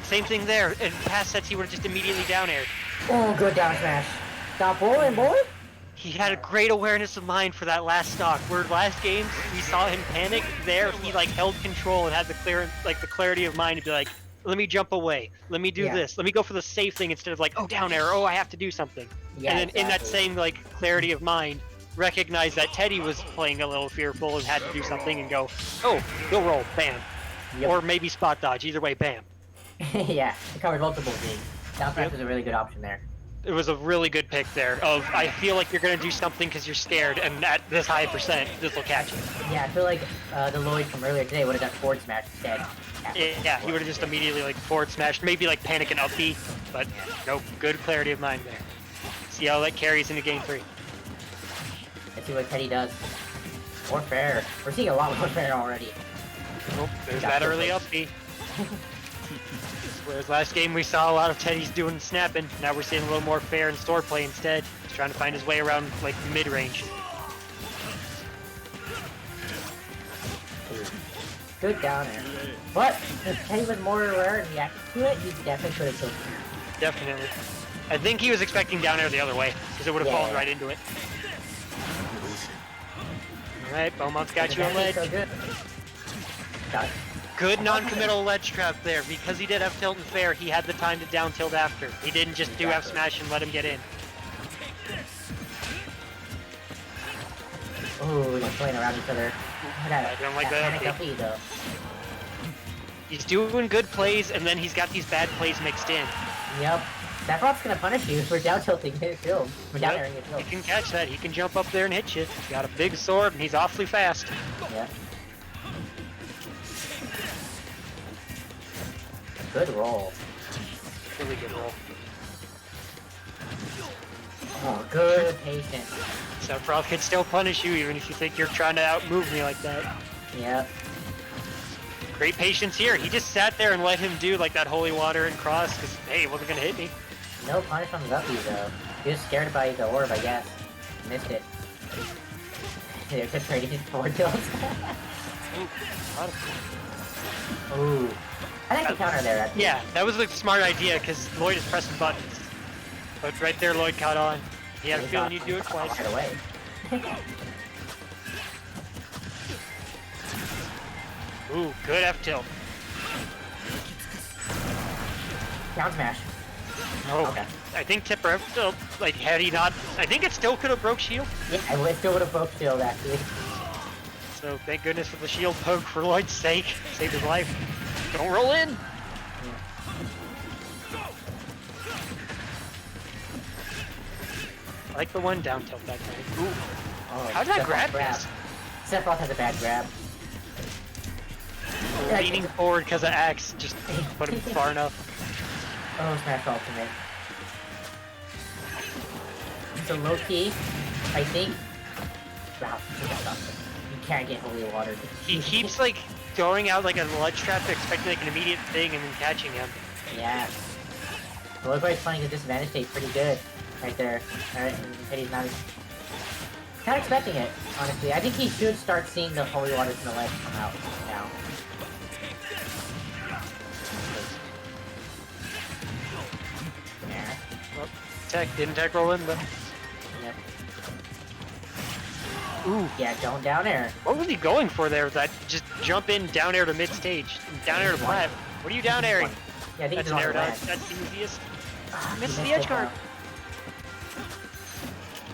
Same thing there. In past sets, he would have just immediately down-aired. Oh, good down smash. Stop rolling, boy. He had a great awareness of mind for that last stock. Where last games we saw him panic, there he held control and had the clarity of mind to be like, let me jump away, let me do this, let me go for the safe thing instead of oh down air, oh I have to do something. Yeah, and then exactly. in that same clarity of mind, recognize that Teddy was playing a little fearful and had to do something and go, oh, go roll, bam. Yep. Or maybe spot dodge, either way, bam. Yeah, it covered multiple things. Down smash was a really good option there. It was a really good pick there of, I feel like you're going to do something because you're scared, and at this high percent, this will catch you. Yeah, I feel like the Lloyd from earlier today would have done forward smash instead. Yeah, he would have just immediately forward smashed, maybe panic and up B, but no, good clarity of mind there. See how that carries into game 3. Let's see what Teddy does. More fair. We're seeing a lot more fair already. Nope, there's that early up B. Whereas last game we saw a lot of Teddy's doing snapping, now we're seeing a little more fair and sword play instead. He's trying to find his way around mid-range. Good down air. But if Teddy was more aware and reacted to it, he definitely could have killed him. Definitely. I think he was expecting down air the other way, because it would have fallen right into it. Alright, Beaumont's got you on ledge. So good. Got it. Good non-committal ledge trap there. Because he did F tilt and fair, he had the time to down tilt after. He didn't just do F smash and let him get in. Ooh, they're playing around each other. I don't like that. Panic up E, though. He's doing good plays, and then he's got these bad plays mixed in. Yep. Sephiroth's gonna punish you for down tilting his shield. For down airing his He shield. can catch that. He can jump up there and hit you. He's got a big sword, and he's awfully fast. Yeah. Good roll. Really good roll. Oh, good patience. Sephiroth can still punish you, even if you think you're trying to outmove me like that. Yep. Great patience here. He just sat there and let him do that holy water and cross, because, hey, he wasn't going to hit me. No punish on the Guppy, though. He was scared by the orb, I guess. Missed it. They're just trading forward tilts. Ooh. I like the counter there. Actually. Yeah, that was a smart idea, because Lloyd is pressing buttons. But right there, Lloyd caught on. He had a feeling you'd do it twice. Right away. Ooh, good F tilt. Down smash. Oh, Okay. I think Tipper F tilt, had he not, I think it still could have broke shield. Yeah, I still would have broke shield, actually. So thank goodness for the shield poke for Lloyd's sake. Saved his life. Don't roll in. I like the one down tilt that time. Ooh. Oh, How did I Sephiroth grab this? Sephiroth has a bad grab. Leaning forward because of Axe just put him far enough. Oh, smash ultimate. So low key, I think. Wow, you can't get holy water. He keeps throwing out a ledge trap, expecting an immediate thing and then catching him. Yeah. Lloydqrow's playing a disadvantage state pretty good right there. Alright, and Teddy's not expecting it, honestly. I think he should start seeing the holy waters in the ledge come out now. Yeah. Well, didn't tech roll in, but Yep. ooh. Yeah, don't down air. What was he going for there? That just jump in down air to mid stage, down air to flat. What are you down airing? Yeah, I think That's he's an on air the dodge. land. That's the easiest. Ah, Missed he the missed edge it, guard.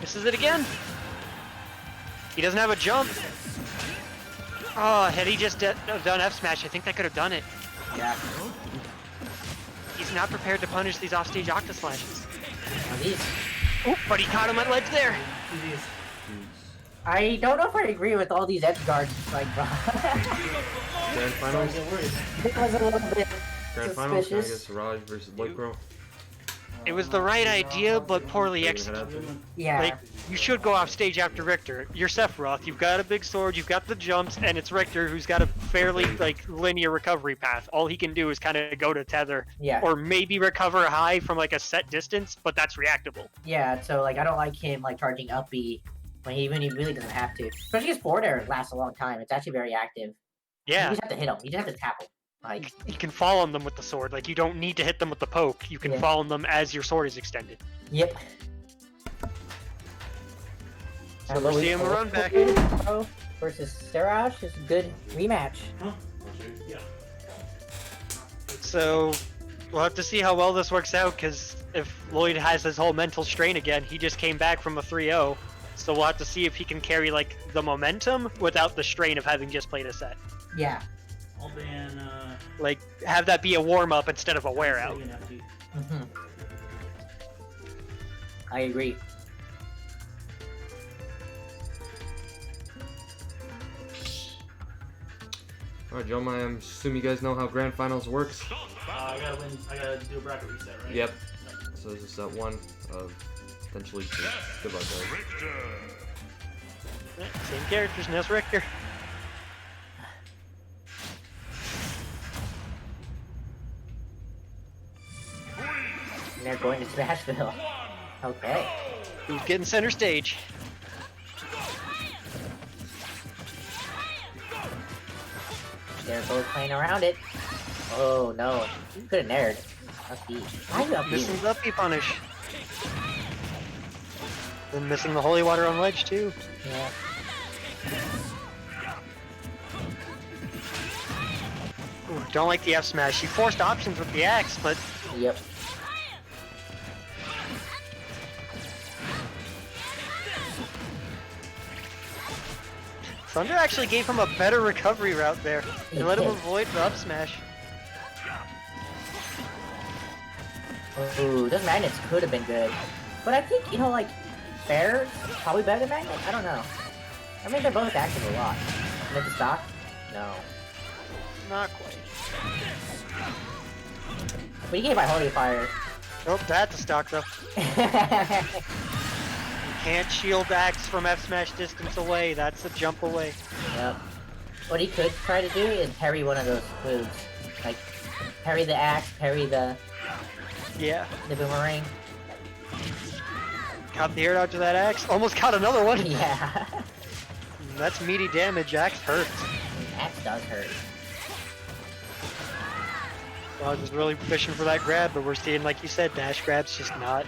Misses it again. He doesn't have a jump. Oh, had he just done F smash, I think that could have done it. Yeah. He's not prepared to punish these offstage octa slashes. Now these. Oh, but he caught him at ledge there. These. I don't know if I agree with all these edge guards, like, bro. Grand finals. It was a little bit Grand finals. I guess suspicious. Siraj versus Lloydqrow. It was the right idea, but poorly executed. Yeah. Like, you should go off stage after Richter. You're Sephiroth, you've got a big sword, you've got the jumps, and it's Richter who's got a fairly, like, linear recovery path. All he can do is kind of go to tether. Yeah. Or maybe recover high from, like, a set distance, but that's reactable. Yeah, so, like, I don't like him, like, charging up B when he really doesn't have to. Especially his forward air lasts a long time. It's actually very active. You Yeah, just have to hit him. You just have to tap him. Like, you can fall on them with the sword. Like, you don't need to hit them with the poke. You can Yeah. fall on them as your sword is extended. yep. So we're seeing a run back. Versus Siraj is a good rematch. So we'll have to see how well this works out, because if Lloyd has his whole mental strain again, he just came back from a 3-0. So we'll have to see if he can carry, like, the momentum without the strain of having just played a set. Yeah. I'll ban, Like, have that be a warm-up instead of a wear-out. hmm I agree. Alright, gentlemen, I assume you guys know how grand finals works. I gotta win. I gotta do a bracket reset, right? Yep. So this is set 1 of potentially 2. Good luck, guys. Same characters, Ness Richter. And they're going to Smashville. Okay. Who's getting center stage? They're both playing around it. Oh no. You could have nared. Lucky. Why you up Missing the uppy punish. Then missing the holy water on ledge, too. Yeah. Ooh, don't like the F smash. He forced options with the axe, but Yep. Thunder actually gave him a better recovery route there. They let him avoid the up smash. Ooh, those magnets could have been good. But I think, you know, like, Fair's probably better than magnets? I don't know. I mean, they're both active a lot. And at the stock? No. Not quite. But you can't buy Holy Fire. Oh, that's a stock though. Can't shield axe from F smash distance away. That's a jump away. Yep. What he could try to do is parry one of those moves. Like, parry the axe, parry the Yeah. boomerang. Caught the air dodge of that axe. Almost caught another one. Yeah. That's meaty damage. Axe hurts. Axe does hurt. Dodge was really fishing for that grab, but we're seeing, like you said, dash grab's just not.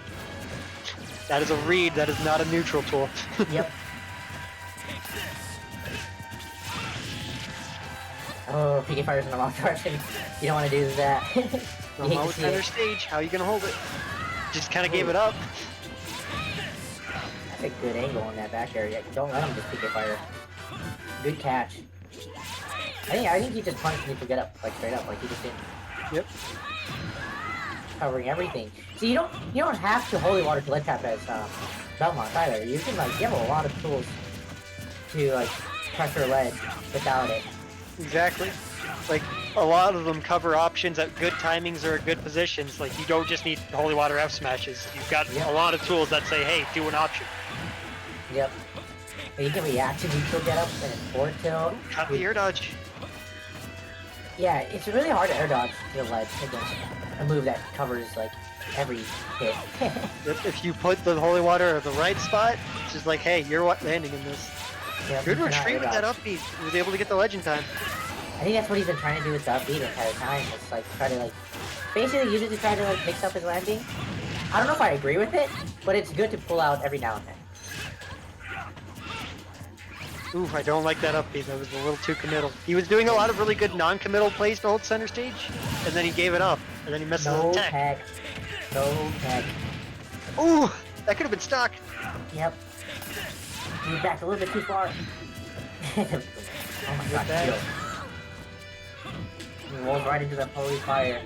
That is a read. That is not a neutral tool. Yep. Oh, PK Fire's in the wrong direction. You don't want to do that. You hate to Remote see center it. stage. How are you gonna hold it? Just kind of gave it up. That's a good angle on that back area. Don't let him just PK Fire. Good catch. I think he just punished me to get up, like straight up, like he just didn't. Yep. Covering everything. See, you don't have to holy water to ledge tap as Belmont either. You can like you have a lot of tools to like pressure ledge without it. Exactly. Like, a lot of them cover options at good timings or at good positions. Like, you don't just need holy water F smashes. You've got Yep. a lot of tools that say, hey, do an option. Yep. And you can react to neutral get up and it's forward tilt. Cut the air dodge. Yeah, it's really hard to air dodge to the ledge against a move that covers like every hit. If you put the holy water at the right spot, it's just like, hey, you're landing in this. Yep, Good you cannot retreat air with that dodge. upbeat. He was able to get the legend time. I think that's what he's been trying to do with the upbeat the entire time. It's like try to like basically use it to try to like mix up his landing. I don't know if I agree with it, but it's good to pull out every now and then. Ooh, I don't like that upbeat. That was a little too committal. He was doing a lot of really good non-committal plays to hold center stage, and then he gave it up, and then he misses No the tech. tech. No tech. Ooh, that could have been stock. Yep. Move back a little bit too far. Oh my god, that. shield. He rolls right into the holy fire.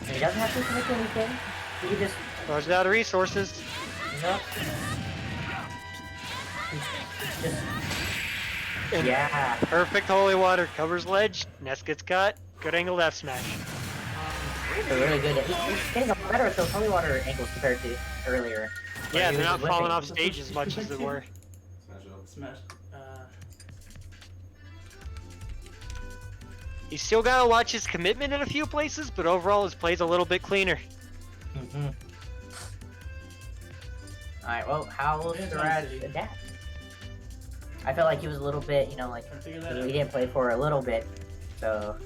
And he doesn't have to commit to anything. He can just, Runs out of resources. you know. Just. And Yeah. Perfect holy water. Covers ledge. Nest gets cut. Good angle left smash. They're really good. He's getting a lot better at those holy water angles compared to earlier. Yeah, he they're was not falling whipping. off stage as much as they were. Smash. He's still gotta watch his commitment in a few places, but overall his play's a little bit cleaner. Mm-hmm. Alright, well, how will Siraj adapt? I felt like he was a little bit, you know, like, Trying to figure that he out. didn't play for a little bit, so...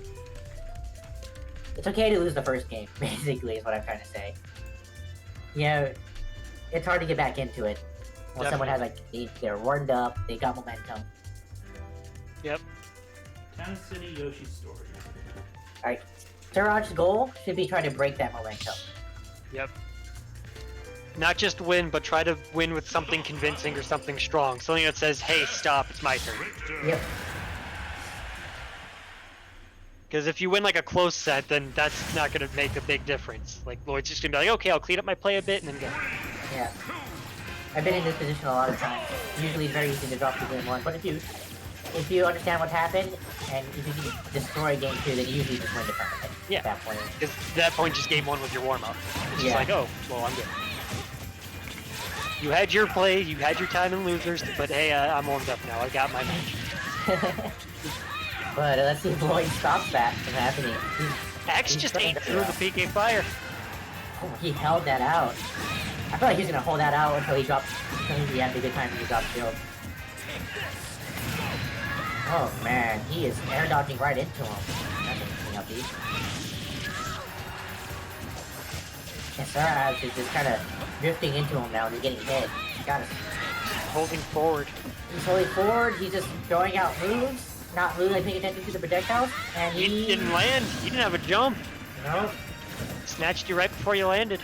It's okay to lose the first game, basically, is what I'm trying to say. You know, it's hard to get back into it. When someone has, like, they're warmed up, they got momentum. Yep. Kansas City Yoshi's story. Alright, Siraj's goal should be trying to break that momentum. Yep. Not just win, but try to win with something convincing or something strong. Something that says, hey, stop, it's my turn. Yep. Because if you win like a close set, then that's not going to make a big difference. Like, Lloyd's just going to be like, okay, I'll clean up my play a bit and then go. Yeah. I've been in this position a lot of times. Usually it's very easy to drop to game one, but if you understand what happened, and if you can destroy game two, then you usually just win the tournament. Yeah. At that point. Because at that point, just game one was your warm-up. It's just Yeah. like, oh, well, I'm good. You had your play, you had your time in losers, but hey, I'm warmed up now. I got my match. But let's see if Lloyd stops that from happening. Axe he's just trying ate to through the PK fire. Oh, he held that out. I feel like he's gonna hold that out until he drops. Until he had a good time when he dropped shield. Oh man, he is air dodging right into him. That's interesting upbeat. And Siraj is just kind of drifting into him now. He's getting hit. He's got to. Holding forward. He's holding forward. He's just throwing out moves, not really paying attention to the projectiles, and He didn't land. He didn't have a jump. No. Snatched you right before you landed.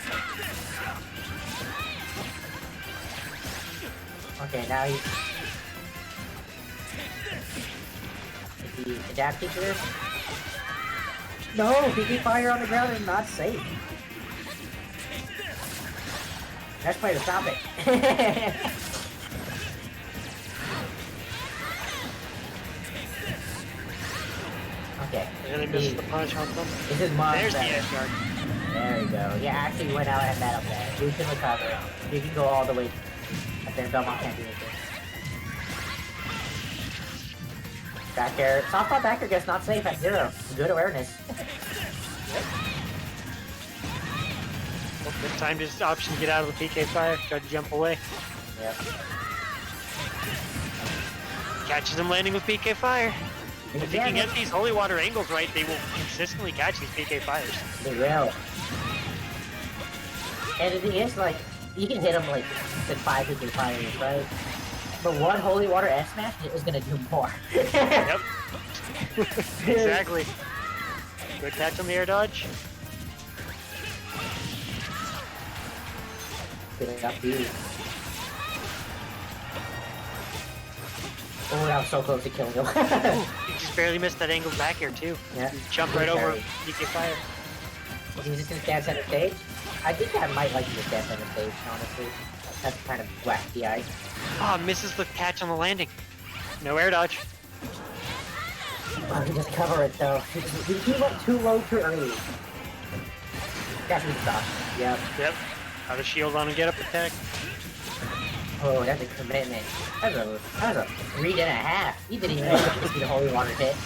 Okay, now he's. Is he adapting to this? No, PK fire on the ground is not safe. Best way to stop it. Okay. Really missed the punch on them. This is much There's the better. edge guard. There we go. Yeah, actually went out and had that up there. You can recover. You can go all the way up there. Belmont can't do anything. Back air. Softball back air gets not safe at 0. Good awareness. Well, this time just option to get out of the PK fire. Try to jump away. Yep. Catches him landing with PK fire. If he Yeah, can get these holy water angles right, they will consistently catch these PK fires. They will. And the thing is, like, you can hit them like 5 PK fires, right? But one holy water S smash is gonna do more. Yep. Exactly. Good catch on the air dodge. Good up dude. Oh, that was so close to killing him. He just barely missed that angle back here too. Yeah. He jumped right over PK fire. Is he just gonna stand center stage? I think I might like him to stand center stage, honestly. That's kind of whack the eye. Oh, misses the catch on the landing. No air dodge. Oh, he just cover it though. He went too low too early. That's what he stopped. Yep. Yep. Out of shield on a get up attack. Oh, that's a commitment. That was a read and a half. He didn't even see the holy water hit.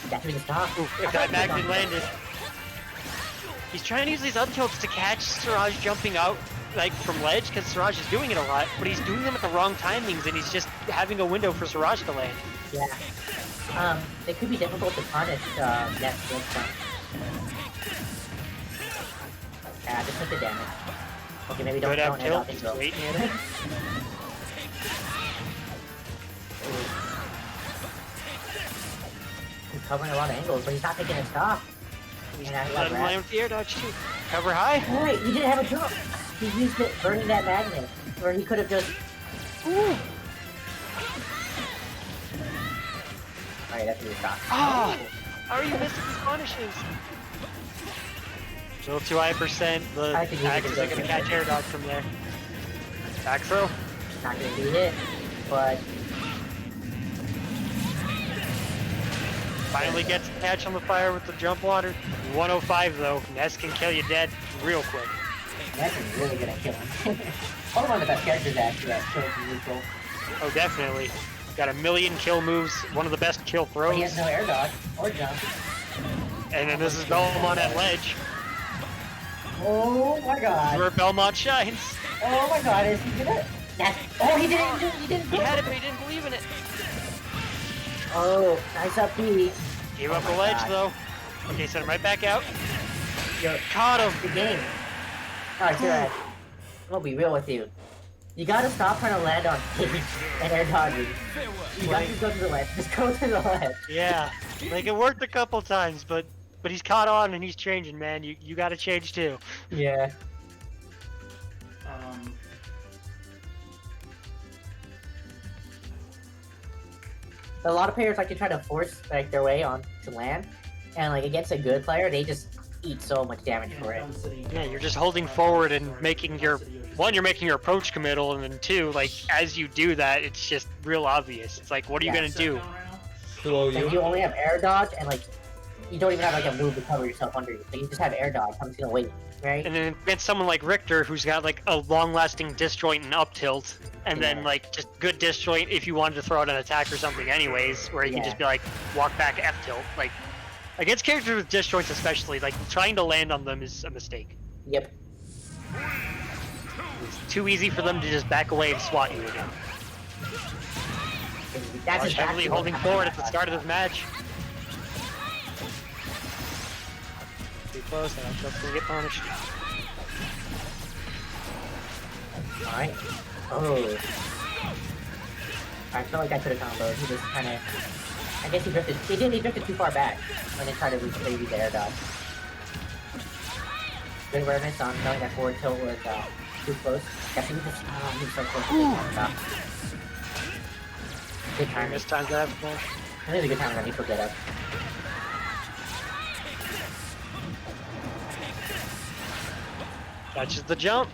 That's what he stopped. Oof, if that magnet landed. He's trying to use these up tilts to catch Siraj jumping out like from ledge because Siraj is doing it a lot, but he's doing them at the wrong timings and he's just having a window for Siraj to land. Yeah. It could be difficult to punish next time. Just took the damage. Okay, maybe don't Good up air dodge tilt, into just him. waiting at it. He's covering a lot of angles, but he's not taking a stop. He's And I let love him that. land with the air dodge too. Cover high. Oh wait, he didn't have a jump. He used it, burning that magnet. where he could have just. Ooh. Alright, that's a good shot. Oh! How are you missing these punishes? A little too high percent. The I think we axe can isn't go gonna for it. catch air dodge from there. Back throw. Not gonna be hit, but Finally gets a catch on the fire with the jump water. 105 though. Ness can kill you dead real quick. that's really gonna kill him. Probably one of the best characters actually that kills from neutral. Oh, definitely. Got a million kill moves. One of the best kill But throws. he has no air dodge or jump. And then this is Belmont at ledge. Oh my god. Where Belmont shines. Oh my god, is he gonna? That's. Oh, he didn't. He didn't. He had it, but he didn't believe in it. Oh, nice up B. Gave Oh up the my ledge God. though. Okay, send him right back out. Yo, Caught him. good game. Alright, Siraj. I'll be real with you. You gotta stop trying to land on stage and air dodging. You gotta just go to the ledge. Just go to the ledge. Yeah, like it worked a couple times, but he's caught on and he's changing, man. You gotta change too. Yeah. A lot of players like to try to force like their way on to land, and like against a good player, they just eat so much damage for it. Yeah, you're just holding forward and making your you're making your approach committal, and then two, like as you do that, it's just real obvious. It's like, what are you Yeah. gonna do? Hello, Like you. you only have air dodge, and like you don't even have like a move to cover yourself under you. Like you just have air dodge. I'm just gonna wait, right? And then against someone like Richter, who's got like a long-lasting disjoint and up tilt, and then Yeah. like just good disjoint if you wanted to throw out an attack or something, anyways, where you can Yeah. just be like walk back F tilt. Like against characters with disjoints, especially, like trying to land on them is a mistake. Yep. It's too easy for them to just back away and swat you again. That's Rush exactly heavily what holding happened forward in at the that start of last this match. Too close, and I'm just gonna get punished. shot. All right. Oh. I felt like I could have comboed. He just kind of. I guess he drifted. He drifted too far back when they tried to reach the air dodge. Good awareness on knowing that forward tilt was too close. Guess he was just. Oh, he was so close. Good time. This time's that push. I think it's a good time when he put that up. Catches the jump.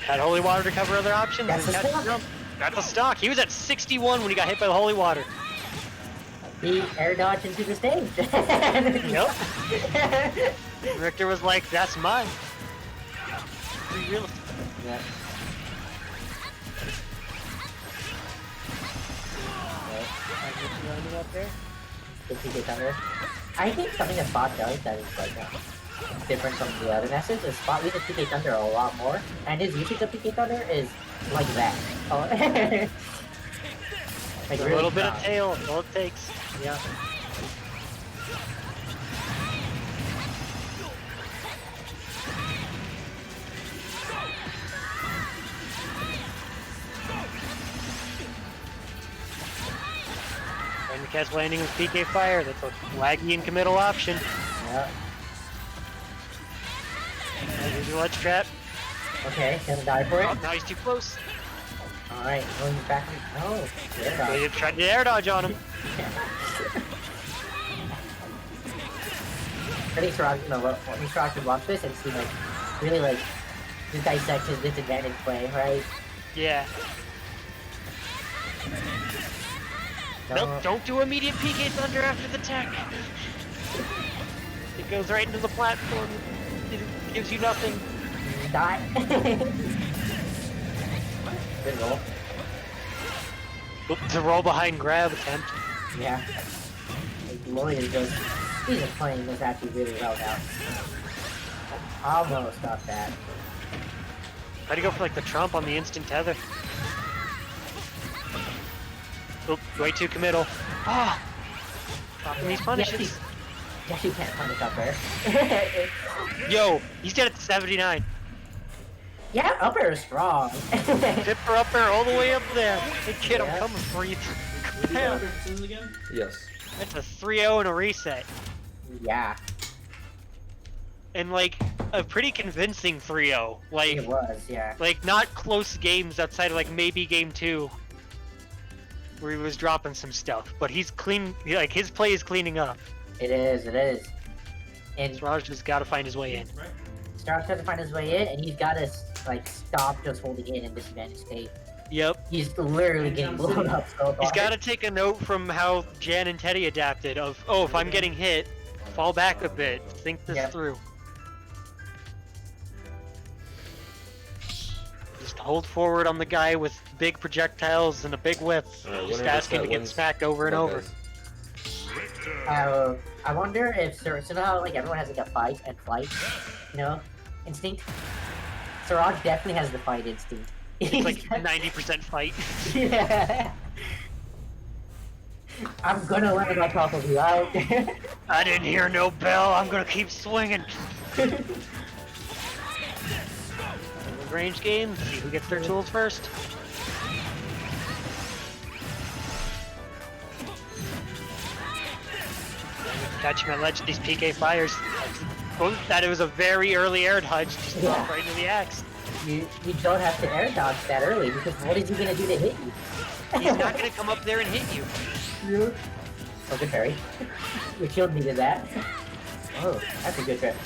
Had holy water to cover other options. That's and the catches stock. jump. Got the stock. He was at 61 when he got hit by the holy water. He air dodged into the stage. Yep. Richter was like, "That's mine." Pretty real. Yeah. Up there. Good PK Thunder. I think something that Spot does that is like different from the other messes is Spot uses PK Thunder a lot more, and his usage of PK Thunder is like that. Oh. Like A really little bit of strong. tail, that's all it takes. Yeah. And the catch landing with PK fire. That's a laggy and committal option. Yeah. Here's your ledge trap. Okay, gonna die for it. Oh, now he's too close. Alright, oh, he's back. Oh, air dodge. They tried to air dodge on him. I think Siraj, Siraj could watch this and see like really like just dissect his disadvantage play, right? Yeah. No. Nope, don't do immediate PK Thunder after the tech. It goes right into the platform. It gives you nothing. Die. Good roll. Oop, the roll behind grab attempt. Yeah. Like, Lloyd is just, he's just playing this actually really well now. Almost got that. Try to go for like the trump on the instant tether. Oop, way too committal. Ah! Dropping these punishes. Yeah, she can't punish up there. Yo, he's dead at 79. Yeah, up air is strong. Tip her up there all the way up there. Hey kid, Yeah. I'm coming for you. Did you go versus again? Yes. That's a 3-0 and a reset. Yeah. and like a pretty convincing 3-0. Like, It was, yeah. like not close games outside of like maybe game 2, where he was dropping some stuff. But he's clean. Like his play is cleaning up. It is, it is. And Siraj just got to find his way in. Siraj has to find his way in, and he's got to like stop just holding in disadvantage state. Yep. He's literally getting blown up so hard. He's got to take a note from how Jan and Teddy adapted of, oh, if I'm getting hit, fall back a bit, think this through. Just hold forward on the guy with big projectiles and a big whip. Just asking to get smacked over and over. I wonder if so now like everyone has like a fight and flight, you know, instinct. Siraj definitely has the fight instinct. It's like 90% fight. Yeah. I'm gonna let my top of you out. I didn't hear no bell. I'm gonna keep swinging. Range game. See who gets their tools first. Catch him at ledge. These PK fires. That it was a very early air dodge. Just right into the axe. You don't have to air dodge that early because what is he gonna do to hit you? He's not gonna come up there and hit you. Oh, good parry. Your shield needed that. Oh, that's a good trip.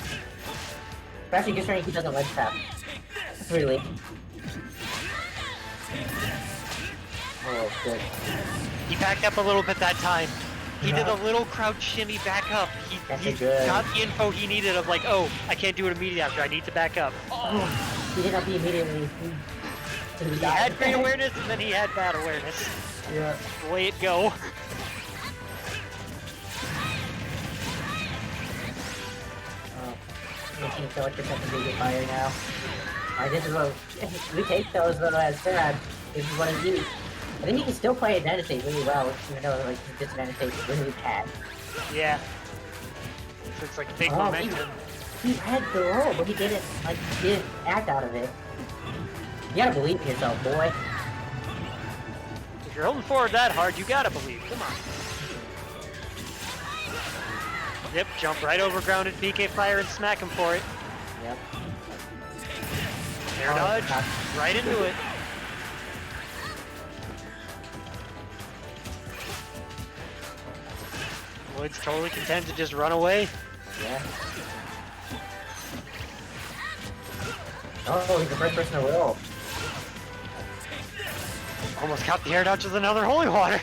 But actually, good strength he doesn't ledge tap. Really. Oh, good. He backed up a little bit that time. He did a little crouch shimmy back up. He got the info he needed of like, oh, I can't do it immediately after. I need to back up. Oh, he did not be immediately. He had great awareness and then he had bad awareness. Yeah. The way it go. You can't feel like you're such a big fire now. Alright, this is what we take those as sad. This is what he needs. I think he can still play advantage state really well, even though like his disadvantage state is really bad. Yeah. So it's like big momentum. He had the roll, but he didn't act out of it. You gotta believe in yourself, boy. If you're holding forward that hard, you gotta believe. Come on. Yep, jump right over grounded PK fire and smack him for it. Yep. Air dodge, right into it. Lloyd's totally content to just run away. Yeah. Oh, he's the first person to roll. Almost got the air dodge with another holy water.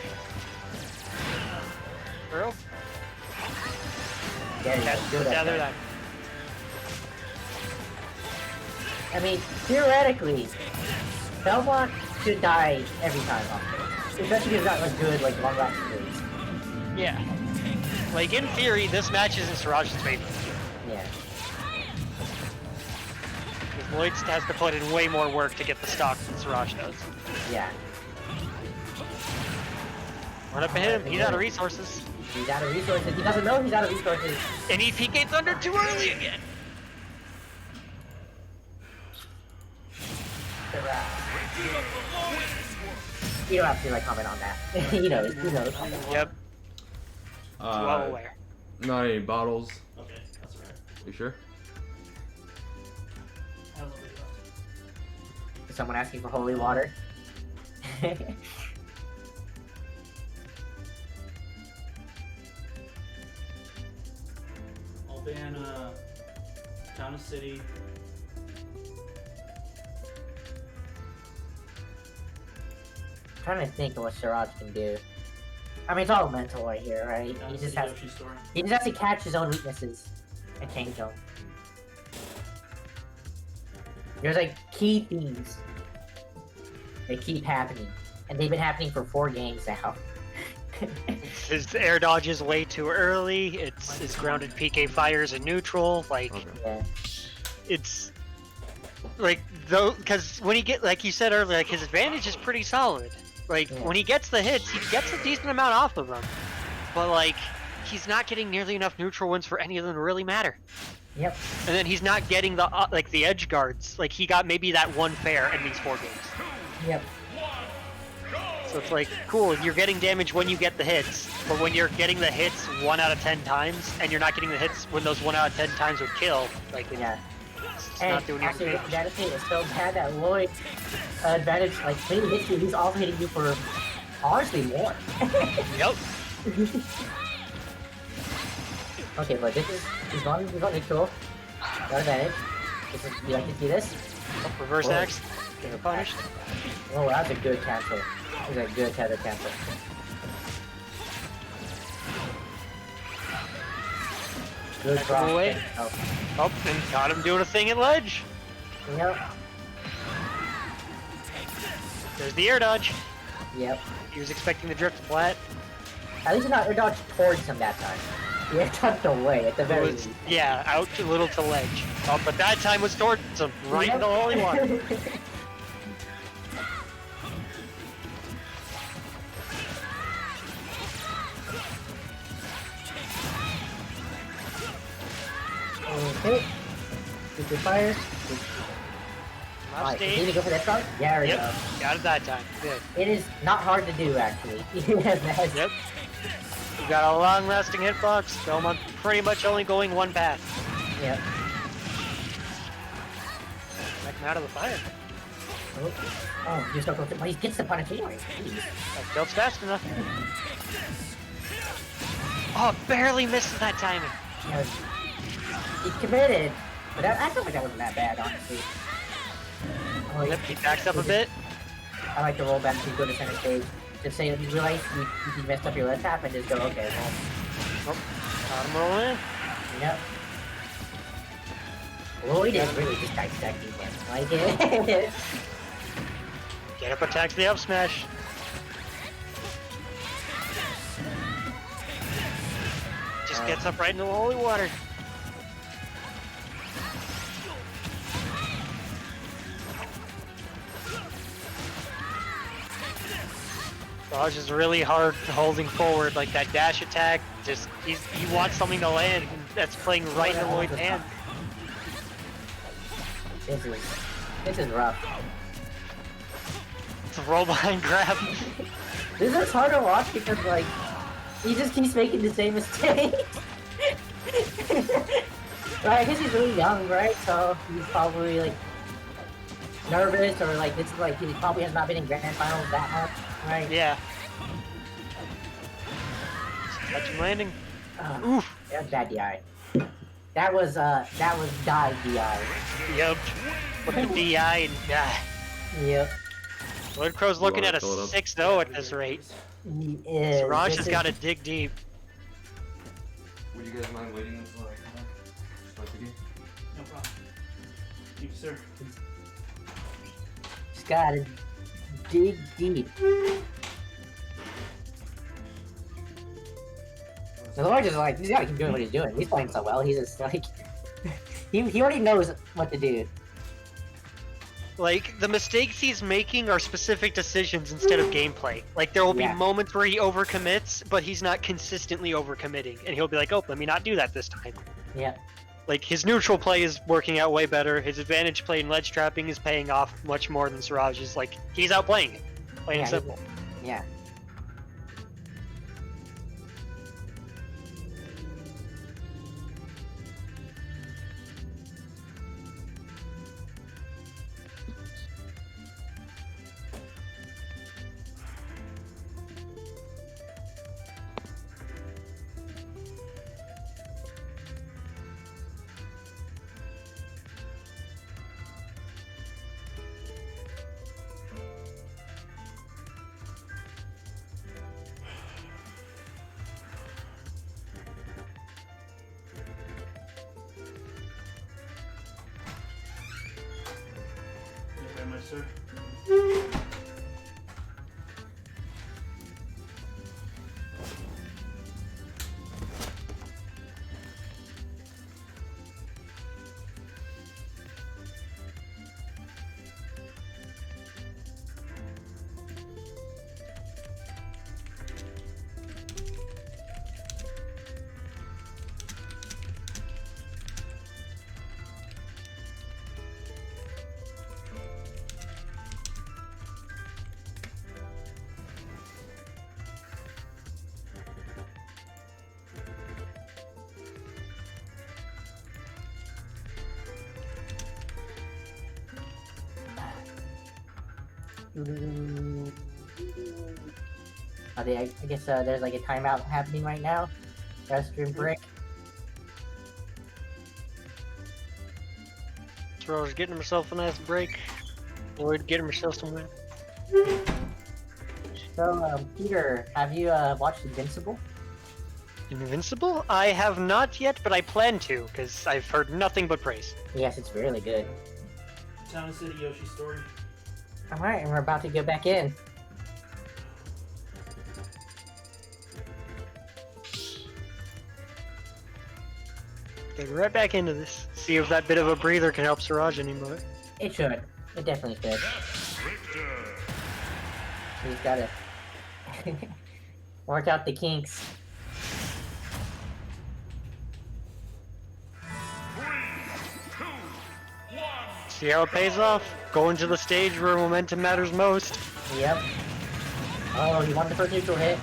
Bro. Yeah, do that. Gather that. I mean, theoretically, Belmont should die every time off. Especially if he's got like good, like long-lasting moves. Yeah. Like in theory, this match is in Siraj's favor. Yeah. Because Lloyd has to put in way more work to get the stock than Siraj does. Yeah. Run up at him. He's out of resources. He's out of resources. He doesn't know he's out of resources. And he PK Thunder too early again. You don't have to like comment on that. He knows. He knows. Yep. Well aware. Not any bottles. Okay, that's alright. You sure? I have a little bit left. Is someone asking for holy water? I'll ban Town of City. I'm trying to think of what Siraj can do. I mean, it's all mental right here, right? Town He of just City has Yoshi Store. he just has to catch his own weaknesses and change them. There's like key themes that keep happening, and they've been happening for 4 games now. His air dodge is way too early. It's his grounded PK fires in neutral. Like, Yeah. it's like though, because when he get like you said earlier, like his advantage is pretty solid. Like when he gets the hits, he gets a decent amount off of them. But like, he's not getting nearly enough neutral wins for any of them to really matter. Yep. And then he's not getting the like the edge guards. Like he got maybe that one fair in these 4 games. Yep. So So it's like, cool, you're getting damage when you get the hits, but when you're getting the hits 1 out of 10 times, and you're not getting the hits when those 1 out of 10 times would kill, like, Yeah. it's And not doing you actually, any with damage. Advantage is so bad that Lloyd advantage, like, when he hits you, he's also hitting you for honestly more. Yep. Okay, but this is, he's got neutral. Got advantage. This is, you like to see this? Reverse Whoa. X. Get punished. Oh, that's a good cancel. That's a good tether cancel. Good Back him cross. away. Oh, Oh, and got him doing a thing at ledge. yep. There's the air dodge. Yep. He was expecting the drift flat. At least you're not air dodge towards him that time. You air dodged away at the It very was, least. yeah, out a little to ledge. Oh, but that time was towards him, right in the holy water. Okay. Keep your fire. Off Alright, continue to stage. go for that shot. There we Yep, go. got it that time. Good. It is not hard to do, actually. Yes. Yep. You got a long-lasting hitbox. Belmont pretty much only going one path. Yep. Back him out of the fire. Oh, you're so close. Well, he gets the punish anyway. Jeez. That builds fast enough. Oh, barely misses that timing. You know, he committed, but I feel like that wasn't that bad, honestly. Oh, Yep, he backs up a bit. I like to roll back to go to center stage. Just say that you realize you messed up your left half and just go, okay, well, Got him rolling in. yep. Lloyd is really just dissecting him. Like it. Get up attacks the up smash. Just gets up right into the holy water. Raj is really hard holding forward, like that dash attack. Just he wants something to land, and that's playing right into Lloyd's hand. This is rough. It's a roll behind grab. This is hard to watch because like he just keeps making the same mistake. Right, I guess he's really young, right? So he's probably like nervous or like this is like he probably has not been in grand finals that much, right? Yeah. Touching landing. Oof. That was bad DI. That was die DI. Yep. Looking DI and Yep. Lloydqrow's looking at a Fill it up. 6-0 at this rate. He is. Siraj This has is- got to dig deep. Would you guys mind waiting until I come back? Start the game? No problem. Thank you, sir. Just gotta dig deep. The Lord is like, he's gotta keep doing what he's doing. He's playing so well. He's just like, he already knows what to do. Like, the mistakes he's making are specific decisions instead of gameplay. Like, there will be Yeah. moments where he overcommits, but he's not consistently overcommitting. And he'll be like, oh, let me not do that this time. Yeah. Like, his neutral play is working out way better. His advantage play in ledge trapping is paying off much more than Siraj's. Like, he's outplaying it. Plain and Yeah, simple. Yeah. Thank you very much, sir. I guess there's like a timeout happening right now. Restroom break. Siraj getting himself a nice break. Lloyd getting himself somewhere. So, Peter, have you watched Invincible? Invincible? I have not yet, but I plan to, because I've heard nothing but praise. Yes, it's really good. Town City Yoshi story. Alright, and we're about to go back in. Get right back into this. See if that bit of a breather can help Siraj anymore. It should. It definitely should. He's gotta work out the kinks. See how it pays off? Going to the stage where momentum matters most. Yep. Oh, he won the first neutral hit.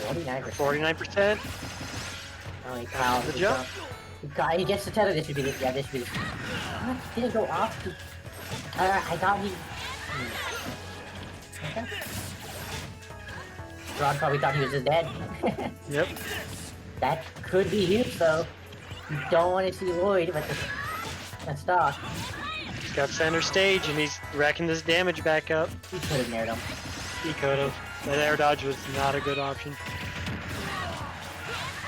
49%. 49%. Holy cow. The jump. He gets the tether. This should be the. Yeah, this should be the. What? Did it go off? I thought he. Okay. Rod probably thought he was just dead. Yep. That could be huge, though. You don't want to see Lloyd with the stock. He's got center stage and he's racking this damage back up. He could have nared him. He could have. That air dodge was not a good option.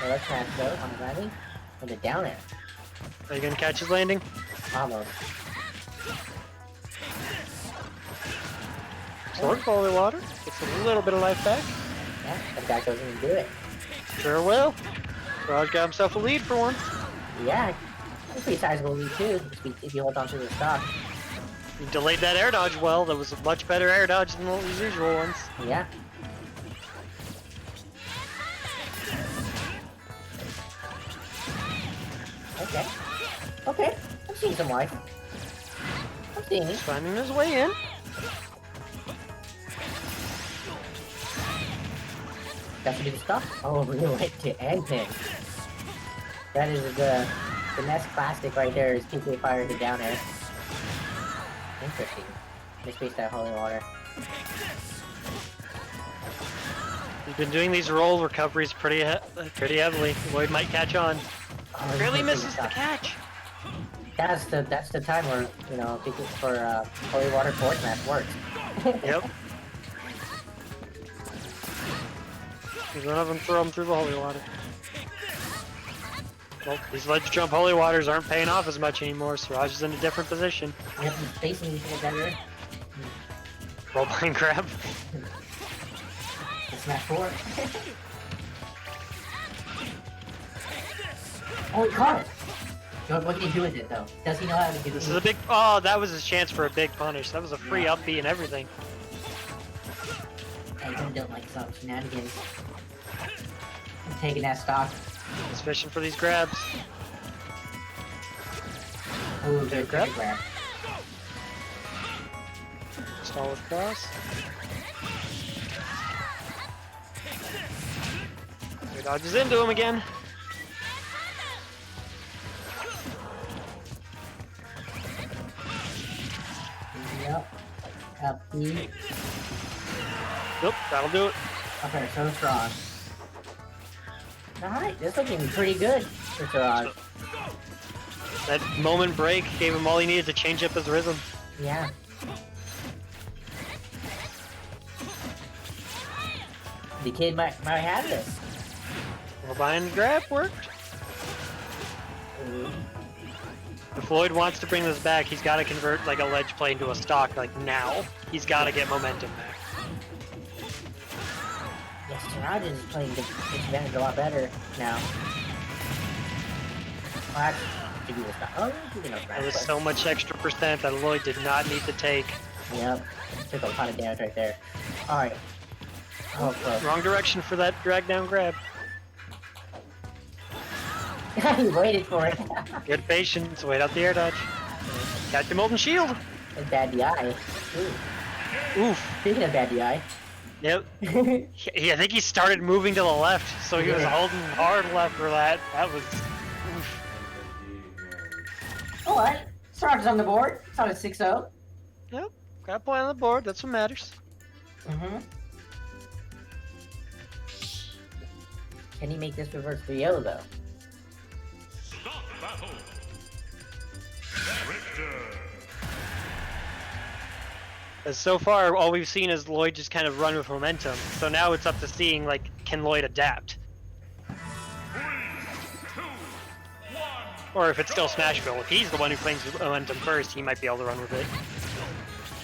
So let's pass though on the landing. With a down air. Are you gonna catch his landing? Almost. Sword holy water. Gets a little bit of life back. Yeah, but that doesn't even do it. Sure will. Raj got himself a lead for once. Yeah, it's a pretty sizable lead too, if you hold on to the stock. He delayed that air dodge well. That was a much better air dodge than the usual ones. Yeah. Okay. Okay. I'm seeing some life. I'm seeing it. He's finding his way in. That should be the stuff. Oh, we went to ending. That is the next classic right there is PK Fire to down air. Interesting. Misspaced that holy water. He's been doing these roll recoveries pretty heavily. Lloyd might catch on. Oh, Barely he misses the stuff. catch. That's the time where, you know, for holy water forward smash works. Yep. He's one of them throw him through the holy water. Well, these ledge jump holy waters aren't paying off as much anymore. Siraj is in a different position. Yep, he's facing each other better. Roll blind grab. Smash forward. Oh, he caught it! What can he do with it, though? Does he know how to do This is a big. Oh, that was his chance for a big punish. That was a free up B and everything. I don't like some shenanigans. I'm taking that stock. He's fishing for these grabs. Ooh, there's a grab? grab. Stall with cross. He dodges into him again. Yep. Up B. Nope, that'll do it. Okay, so strong. Alright, this looking pretty good for Siraj. That moment break gave him all he needed to change up his rhythm. Yeah. The kid might have this. Well, bind grab worked. Ooh. If Lloyd wants to bring this back, he's got to convert like a ledge play into a stock like now. He's got to get momentum back. Yes, Siraj is playing the advantage a lot better now. Oh, actually, give you the stock. Oh, you can There was so much extra percent that Lloyd did not need to take. Yep. Took a lot of damage right there. Alright. Oh, close. Wrong direction for that drag down grab. He waited for it. Good patience, wait out the air dodge. Catch the molten shield. And bad DI. Ooh. Oof. Speaking of bad DI. Yep. I think he started moving to the left, so he was holding hard left for that. That was. Oof. Alright. Siraj is on the board. It's on a 6-0. Yep. Got a point on the board. That's what matters. Mm-hmm. Can he make this reverse 3-0 though? Stop battle. Victor. As so far, all we've seen is Lloyd just kind of run with momentum. So now it's up to seeing, like, can Lloyd adapt? 3, 2, 1. Or if it's still Smashville. If he's the one who claims momentum first, he might be able to run with it.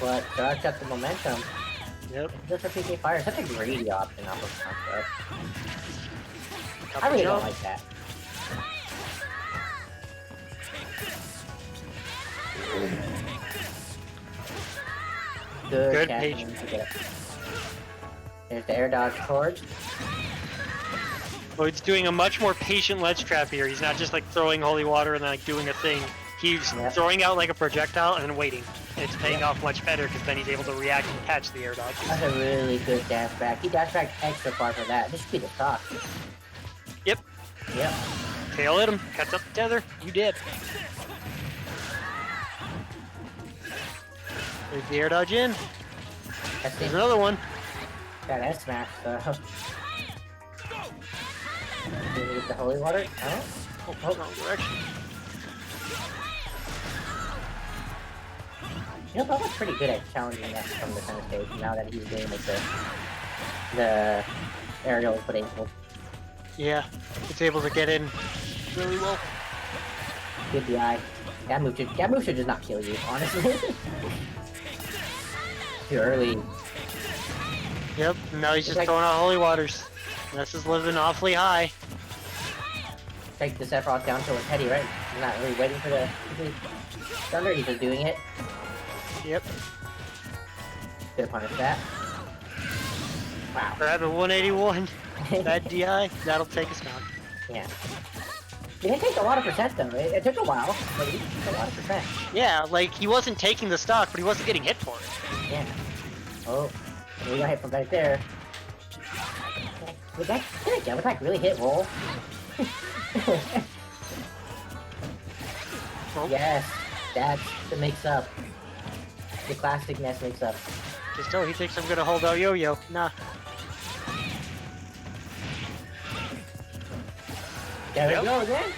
But Siraj got the momentum. Yep. Just for PK Fire, such a greedy option off of concept. Up I really jump. don't like that. Good catch. patience. To get it. There's the air dodge forward. Lloyd's doing a much more patient ledge trap here. He's not just like throwing holy water and then like doing a thing. He's Yep. throwing out like a projectile and then waiting. And it's paying off much better because then he's able to react and catch the air dodge. That's a really good dash back. He dash back extra far for that. This should be the stock. Yep. Yep. Tail hit him. Cuts up the tether. You did. There's the air dodge in. That's There's it. another one. Got S smash, so. Did we get the holy water? Oh. Oh, wrong direction. You know, Bubba's pretty good at challenging that from the center stage now that he's doing like the aerial but ankle. Yeah. It's able to get in really well. Good DI. That move should just not kill you, honestly. Too early. Yep. Now he's It's just like- throwing out holy waters. This is living awfully high. Take the Sephiroth down to his heady, right? He's not really waiting for the thunder, he's just doing it. Yep. Good punish that. Wow. Grab a 181. That DI, that'll take us down. Yeah. It didn't take a lot of percent though. It took a while, but he took a lot of percent. Yeah, like he wasn't taking the stock, but he wasn't getting hit for it. Yeah. Oh, we got hit from back there. Did that jump attack really hit roll? Oh, Yes, that's the mix-up. The classic Ness mix-up. just he thinks I'm gonna hold out yo-yo. Nah. There Yep. we go again.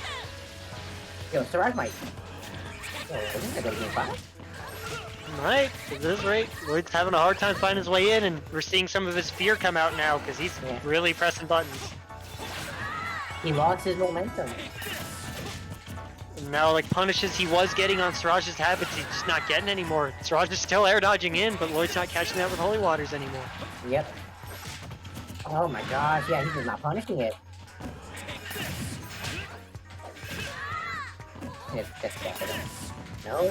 Yo, Siraj might. Yo, isn't that gonna game 5? Right, at this rate, Lloyd's having a hard time finding his way in, and we're seeing some of his fear come out now because he's Yeah. really pressing buttons. He lost his momentum. And now, like, punishes he was getting on Siraj's habits, he's just not getting anymore. Siraj is still air dodging in, but Lloyd's not catching that with holy waters anymore. Yep. Oh my gosh, yeah, he's just not punishing it. That's definitely. No.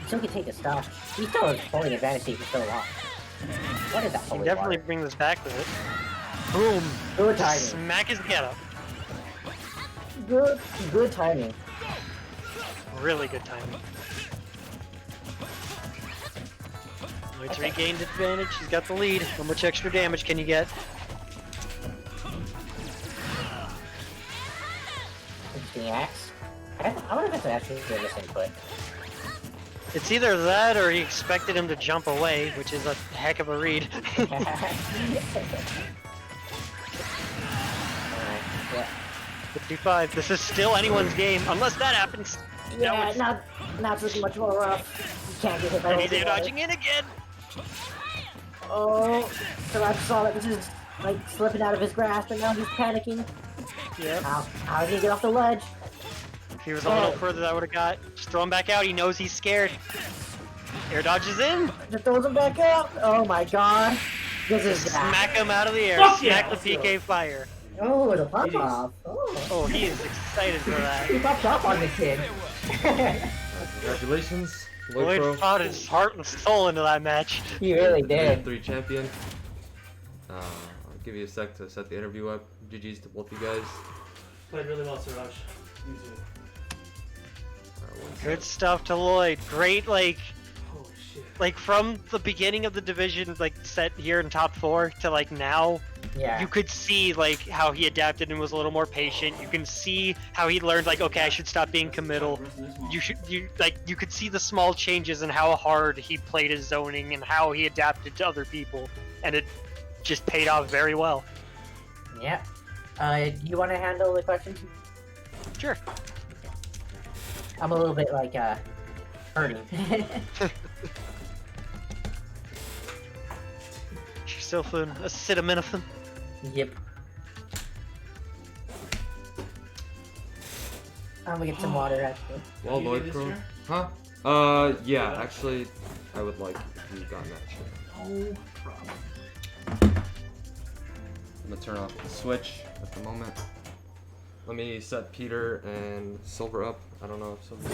Still can take a stop. He still is holding advantage for so long. What is that He holy definitely water? bring this back with it. Boom! Good timing. Smack his get up. Good timing. Really good timing. Lloyd's regained advantage, he's got the lead. How much extra damage can you get? Interesting axe. I wonder if that's actually a misinput. It's either that or he expected him to jump away, which is a heck of a read. Yeah. 55. This is still anyone's game, unless that happens. No, Yeah, it's- not looking much more rough. You can't get hit by and he's holy air water. dodging in again. Oh, so I saw that this is like slipping out of his grasp, and now he's panicking. Yep. How did he get off the ledge? If he was a little further, that would have got. Just throw him back out. He knows he's scared. Air dodges in. Just throws him back out. Oh my god. This is bad. Smack him out of the air. Fuck yeah, Smack let's the go. PK fire. Oh, the pop off. Oh. Oh, he is excited for that. He popped off on the kid. Congratulations, Lloyd Lloydqrow, fought his heart and soul into that match. He really did. 3 champion. I'll give you a sec to set the interview up. GG's to both you guys. Played really well, Siraj. Alright, one Good stuff to Lloyd. Great, like, Holy like from the beginning of the division, like set here in top 4 to like now, Yeah. you could see like how he adapted and was a little more patient. You can see how he learned like, okay, I should stop being committal. You could see the small changes in how hard he played his zoning and how he adapted to other people, and it just paid off very well. Yep. You want to handle the questions? Sure. I'm a little bit like hurting. Yourself an acetaminophen. Yep. I'm gonna get some water actually. Well, You do this Lloydqrow. year? Huh? Yeah, actually, I would like if you got that chair. No problem. I'm gonna turn off the switch at the moment. Let me set Peter and Silver up. I don't know if Silver.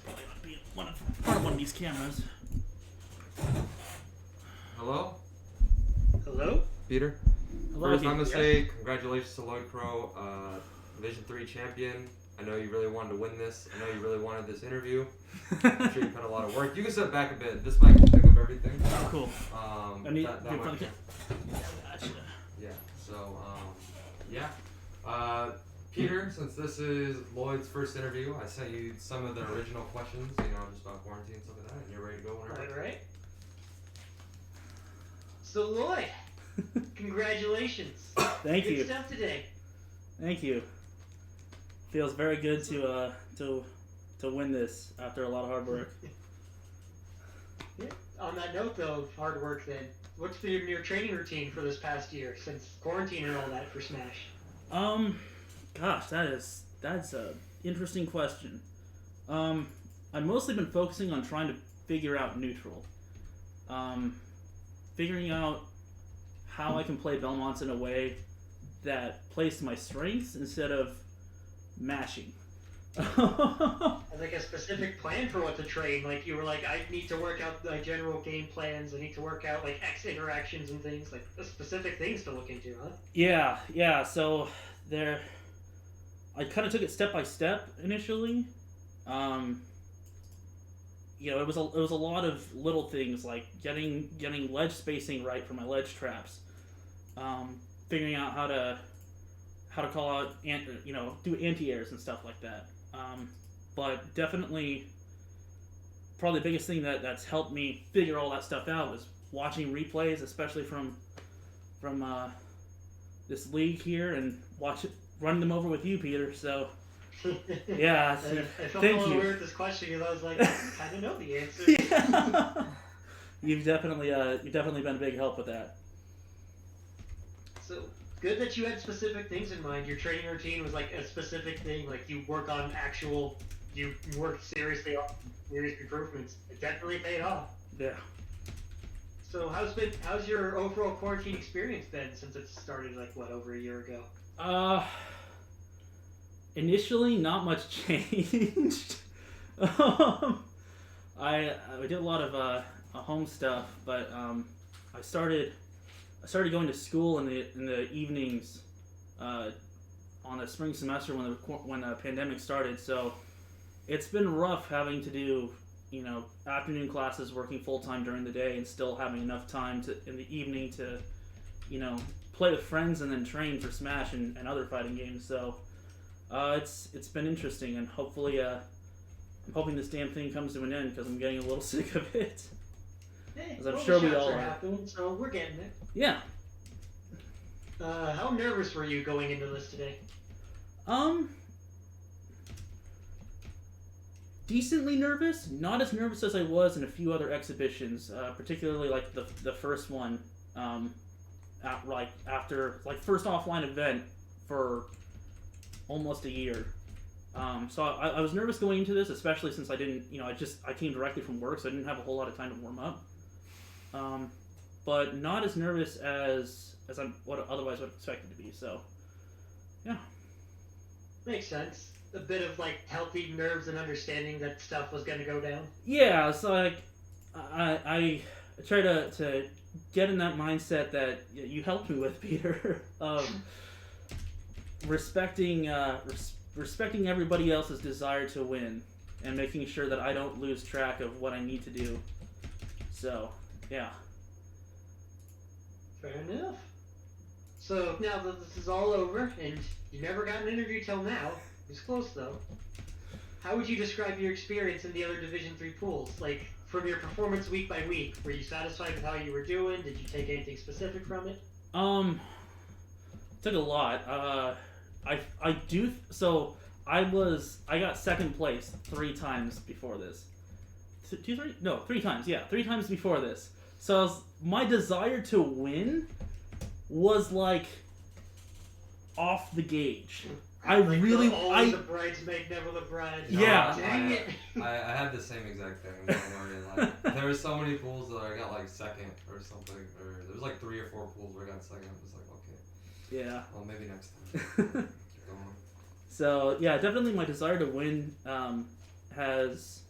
Probably not be in front of one of these cameras. Hello, Hello? Peter. Hello, First, I'm Peter. gonna say congratulations to Lloydqrow, Division 3 champion. I know you really wanted to win this. I know you really wanted this interview. I'm sure you put a lot of work. You can sit back a bit. This mic will pick up everything. Oh, cool. I need that get in mic front of the can. Gotcha. Yeah. So, yeah. Peter, since this is Lloyd's first interview, I sent you some of the original questions, just about quarantine and stuff like that, and you're ready to go whenever. Alright. So Lloyd, congratulations. Thank you. Good stuff today. Thank you. Feels very good to win this after a lot of hard work. Yeah. On that note though, hard work then, what's been your training routine for this past year since quarantine and all that for Smash? Gosh, that's a interesting question. I've mostly been focusing on trying to figure out neutral. Figuring out how I can play Belmonts in a way that plays to my strengths instead of mashing. Like a specific plan for what to train, like you were like, I need to work out the general game plans, I need to work out like X interactions and things, like specific things to look into, huh? Yeah, so I kind of took it step by step initially. It was a lot of little things like getting ledge spacing right for my ledge traps, figuring out how to call out do anti-airs and stuff like that. But definitely, probably the biggest thing that's helped me figure all that stuff out was watching replays, especially from this league here, and running them over with you, Peter. So yeah, I felt thank a little you. weird with this question because I was like, I kind of know the answer. Yeah. You've definitely been a big help with that. So good that you had specific things in mind. Your training routine was like a specific thing. Like you work seriously on serious improvements. It definitely paid off. Yeah. So how's your overall quarantine experience been since it started like over a year ago? Initially, not much changed. I did a lot of home stuff, but I started going to school in the evenings on the spring semester when the pandemic started. So it's been rough having to do afternoon classes, working full time during the day, and still having enough time in the evening to play with friends and then train for Smash and other fighting games. So it's been interesting, and hopefully I'm hoping this damn thing comes to an end because I'm getting a little sick of it. As I'm sure we all are. Happening, so we're getting it. Yeah. How nervous were you going into this today? Decently nervous. Not as nervous as I was in a few other exhibitions, particularly like the first one, after first offline event for almost a year. So I was nervous going into this, especially since I didn't, I came directly from work, so I didn't have a whole lot of time to warm up. But not as nervous as I otherwise would expect it to be. So, yeah. Makes sense. A bit of healthy nerves and understanding that stuff was going to go down. Yeah, it's like I try to get in that mindset that you helped me with, Peter, of respecting respecting everybody else's desire to win and making sure that I don't lose track of what I need to do. So, yeah. Fair enough. So now that this is all over, and you never got an interview till now, it was close though. How would you describe your experience in the other Division 3 pools? Like, from your performance week by week, were you satisfied with how you were doing? Did you take anything specific from it? Took a lot. I got second place 3 times before this. 2, 3? No, 3 times. Yeah, 3 times before this. So my desire to win was like off the gauge. Always a bridesmaid, never the bride. Yeah. Dang it. I had the same exact thing. Don't worry. Like, there were so many pools that I got like second or something, or there was like 3 or 4 pools where I got second. It was like, okay. Yeah. Well, maybe next time. Keep going. So yeah, definitely my desire to win has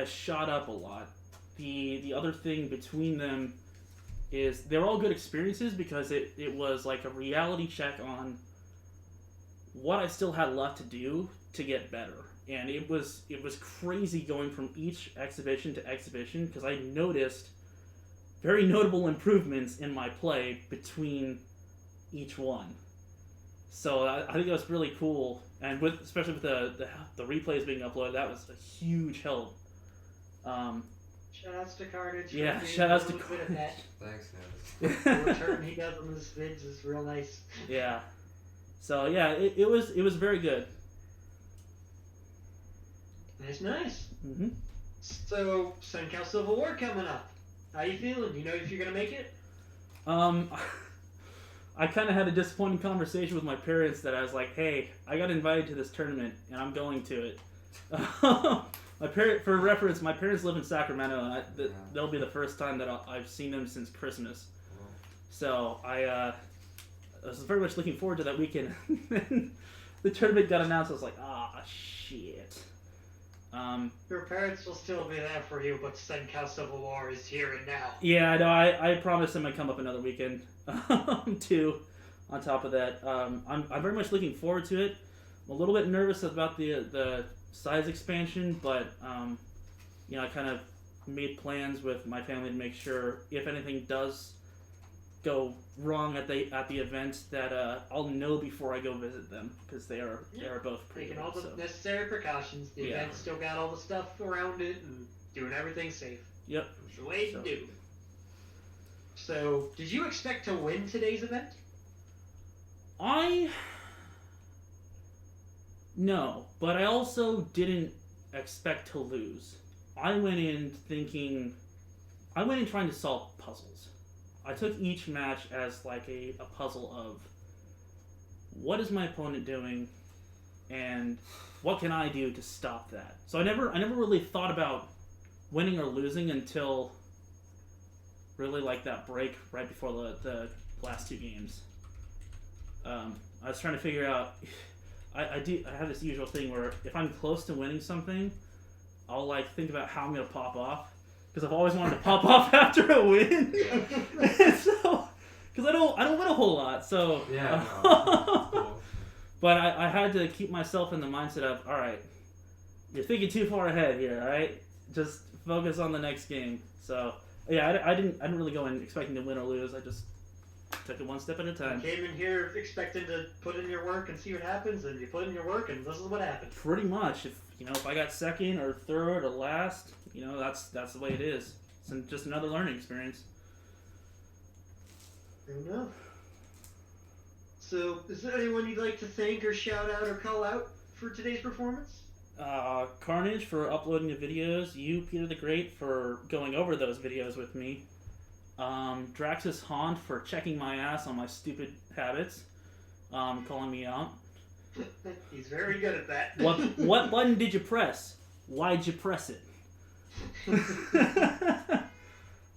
shot up a lot. The other thing between them is they're all good experiences because it was like a reality check on what I still had left to do to get better. And it was crazy going from each exhibition to exhibition because I noticed very notable improvements in my play between each one. So I think that was really cool, and especially with the replays being uploaded, that was a huge help. Shoutouts to Carnage. Yeah, shoutouts to Carnage. Thanks, guys. The return he does on his vids is real nice. Yeah. So yeah, it was very good. Nice. Mm-hmm. So CenCal Civil War coming up. How you feeling? You know if you're gonna make it? I kind of had a disappointing conversation with my parents that I was like, hey, I got invited to this tournament and I'm going to it. For reference, my parents live in Sacramento, and that'll be the first time that I've seen them since Christmas. So I was very much looking forward to that weekend. The tournament got announced. I was like, shit. Your parents will still be there for you, but CenCal Civil War is here and now. Yeah, no, I promised them I'd come up another weekend too. On top of that, I'm very much looking forward to it. I'm a little bit nervous about the size expansion, but I kind of made plans with my family to make sure if anything does go wrong at the event that I'll know before I go visit them because they are both pretty Taking good, all the necessary precautions. The event's still got all the stuff around it and doing everything safe. Yep. It's the way to do. So, did you expect to win today's event? No, but I also didn't expect to lose. I went in trying to solve puzzles. I took each match as like a puzzle of what is my opponent doing and what can I do to stop that. So I never really thought about winning or losing until really like that break right before the last 2 games. I was trying to figure out. I have this usual thing where if I'm close to winning something, I'll like think about how I'm gonna pop off because I've always wanted to pop off after a win. So because I don't win a whole lot, so Yeah. Cool. But I had to keep myself in the mindset of, all right, you're thinking too far ahead here, all right? Just focus on the next game. So yeah, I didn't really go in expecting to win or lose. I just took it one step at a time. You came in here expecting to put in your work and see what happens, and you put in your work, and this is what happened. Pretty much. If I got second or third or last, that's the way it is. It's just another learning experience. Fair enough. So, is there anyone you'd like to thank or shout out or call out for today's performance? Carnage for uploading the videos. You, Peter the Great, for going over those videos with me. Draxus Haunt for checking my ass on my stupid habits, calling me out. He's very good at that. What button did you press? Why'd you press it? Real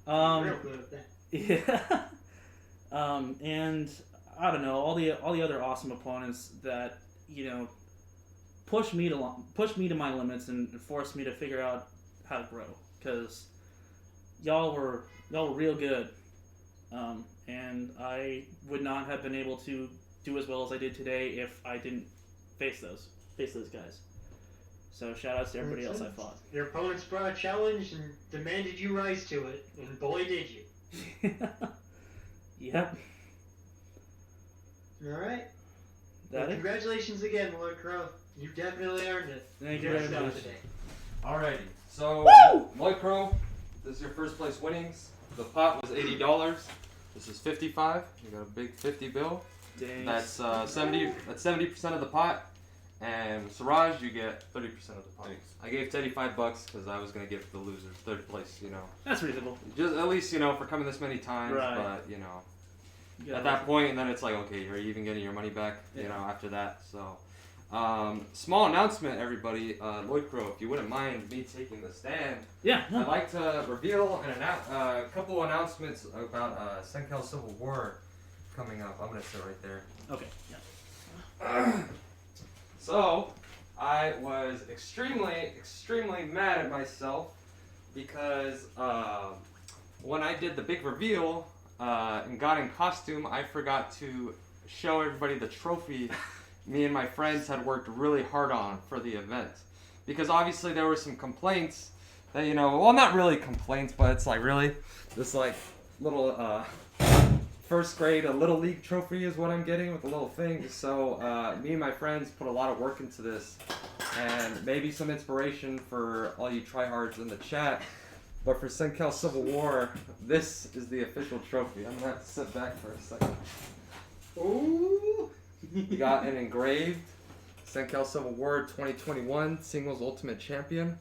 good at that. Yeah. And I don't know, all the other awesome opponents that push me to my limits and force me to figure out how to grow. Because y'all were real good, and I would not have been able to do as well as I did today if I didn't face those guys. So shout outs to everybody else I fought. Your opponents brought a challenge and demanded you rise to it, and boy did you. Yep. All right. That it? Congratulations again, Lloydqrow. You definitely earned it. Thank you Good very stuff much. today. Alrighty, so Lloydqrow, this is your first place winnings. The pot was $80. This is 55. You got a big 50 bill. Dang. That's 70. That's 70% of the pot. And Siraj, you get 30% of the pot. I gave Teddy $5 because I was gonna give the loser third place. You know, That's reasonable. just at least for coming this many times. Right. But You at got that point, and then it's like, okay, you're even getting your money back. After that. So, small announcement, everybody. Lloydqrow, if you wouldn't mind me taking the stand. Yeah. I'd like to reveal a couple announcements about CenCal Civil War coming up. I'm going to sit right there. Okay. Yeah. So, I was extremely mad at myself because when I did the big reveal and got in costume, I forgot to show everybody the trophy me and my friends had worked really hard on for the event. Because obviously there were some complaints that, well, not really complaints, but it's like, really? This like little first grade, a little league trophy is what I'm getting with a little thing. So me and my friends put a lot of work into this, and maybe some inspiration for all you tryhards in the chat. But for CenCal Civil War, this is the official trophy. I'm gonna have to sit back for a second. Ooh! You got an engraved CenCal Civil War 2021 Singles Ultimate Champion.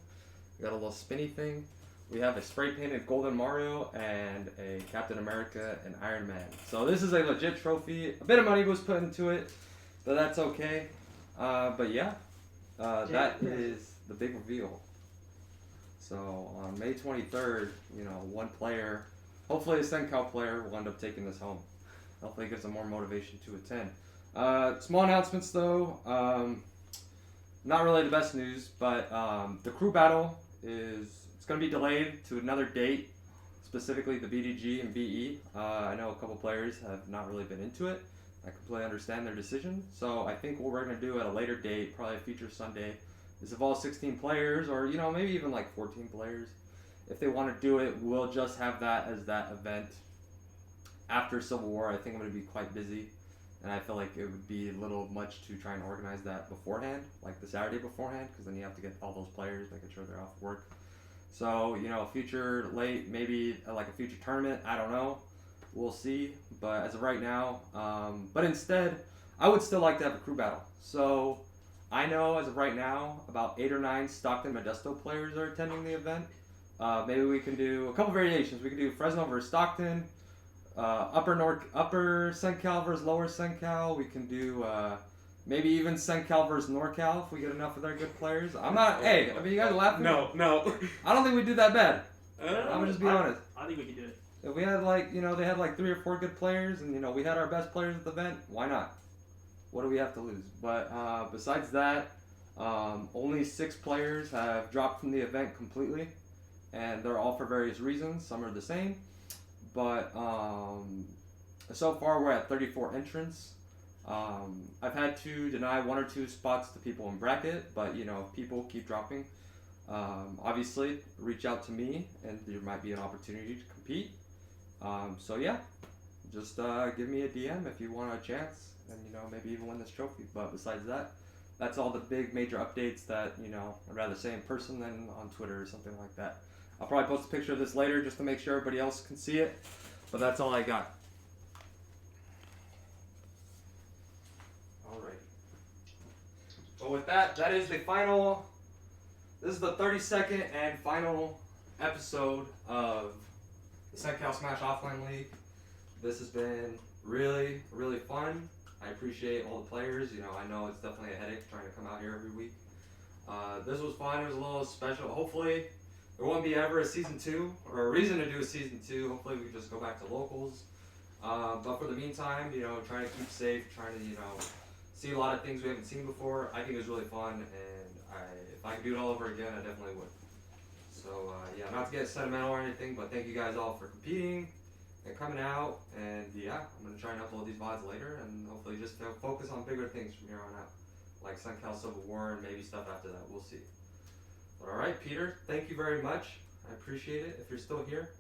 We got a little spinny thing. We have a spray painted Golden Mario and a Captain America and Iron Man. So this is a legit trophy. A bit of money was put into it, but that's okay. But yeah, that is the big reveal. So on May 23rd, one player, hopefully a CenCal player, will end up taking this home. Hopefully it gives them more motivation to attend. Small announcements though. Not really the best news, but the crew battle it's going to be delayed to another date, specifically the BDG and BE. I know a couple players have not really been into it. I completely understand their decision. So I think what we're going to do at a later date, probably a future Sunday, is if all 16 players, or maybe even like 14 players, if they want to do it, we'll just have that as that event after Civil War. I think I'm going to be quite busy, and I feel like it would be a little much to try and organize that beforehand, like the Saturday beforehand, because then you have to get all those players, making sure they're off work. So, future late, maybe like a future tournament, I don't know. We'll see. But as of right now, but instead, I would still like to have a crew battle. So, I know as of right now, about 8 or 9 Stockton Modesto players are attending the event. Maybe we can do a couple variations. We can do Fresno versus Stockton, upper CenCal versus lower CenCal. We can do maybe even CenCal versus NorCal if we get enough of their good players. I'm not. Hey, you guys are laughing. No. I don't think we did that bad. I'm gonna just be honest. I think we could do it. If we had they had like 3 or 4 good players, and we had our best players at the event. Why not? What do we have to lose? But besides that, only 6 players have dropped from the event completely, and they're all for various reasons. Some are the same, but so far we're at 34 entrants. I've had to deny 1 or 2 spots to people in bracket, but if people keep dropping, obviously reach out to me, and there might be an opportunity to compete. So yeah, just give me a DM if you want a chance, and maybe even win this trophy. But besides that, that's all the big major updates that I'd rather say in person than on Twitter or something like that. I'll probably post a picture of this later just to make sure everybody else can see it, but that's all I got. Alright. Well, with that is the final. This is the 32nd and final episode of the CenCal Smash Offline League. This has been really fun. I appreciate all the players. I know it's definitely a headache trying to come out here every week. This was fun. It was a little special. Hopefully, there won't be ever a season 2 or a reason to do a season 2. Hopefully, we can just go back to locals. But for the meantime, trying to keep safe, trying to see a lot of things we haven't seen before. I think it was really fun, and if I could do it all over again, I definitely would. So yeah, not to get sentimental or anything, but thank you guys all for competing and coming out. And yeah, I'm gonna try and upload these VODs later, and hopefully just focus on bigger things from here on out, like CenCal Civil War and maybe stuff after that. We'll see. But all right, Peter, thank you very much. I appreciate it. If you're still here.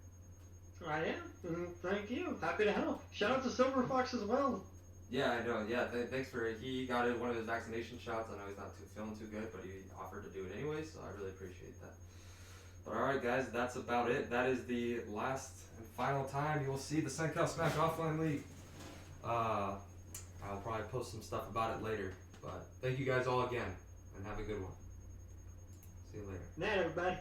I am. Thank you. Happy to help. Shout out to Silver Fox as well. Yeah, I know. Yeah, thanks for he got one of his vaccination shots. I know he's not feeling too good, but he offered to do it anyway, so I really appreciate that. But all right, guys, that's about it. That is the last and final time you will see the CenCal Smash Offline League. I'll probably post some stuff about it later, but thank you guys all again, and have a good one. See you later. Night, everybody.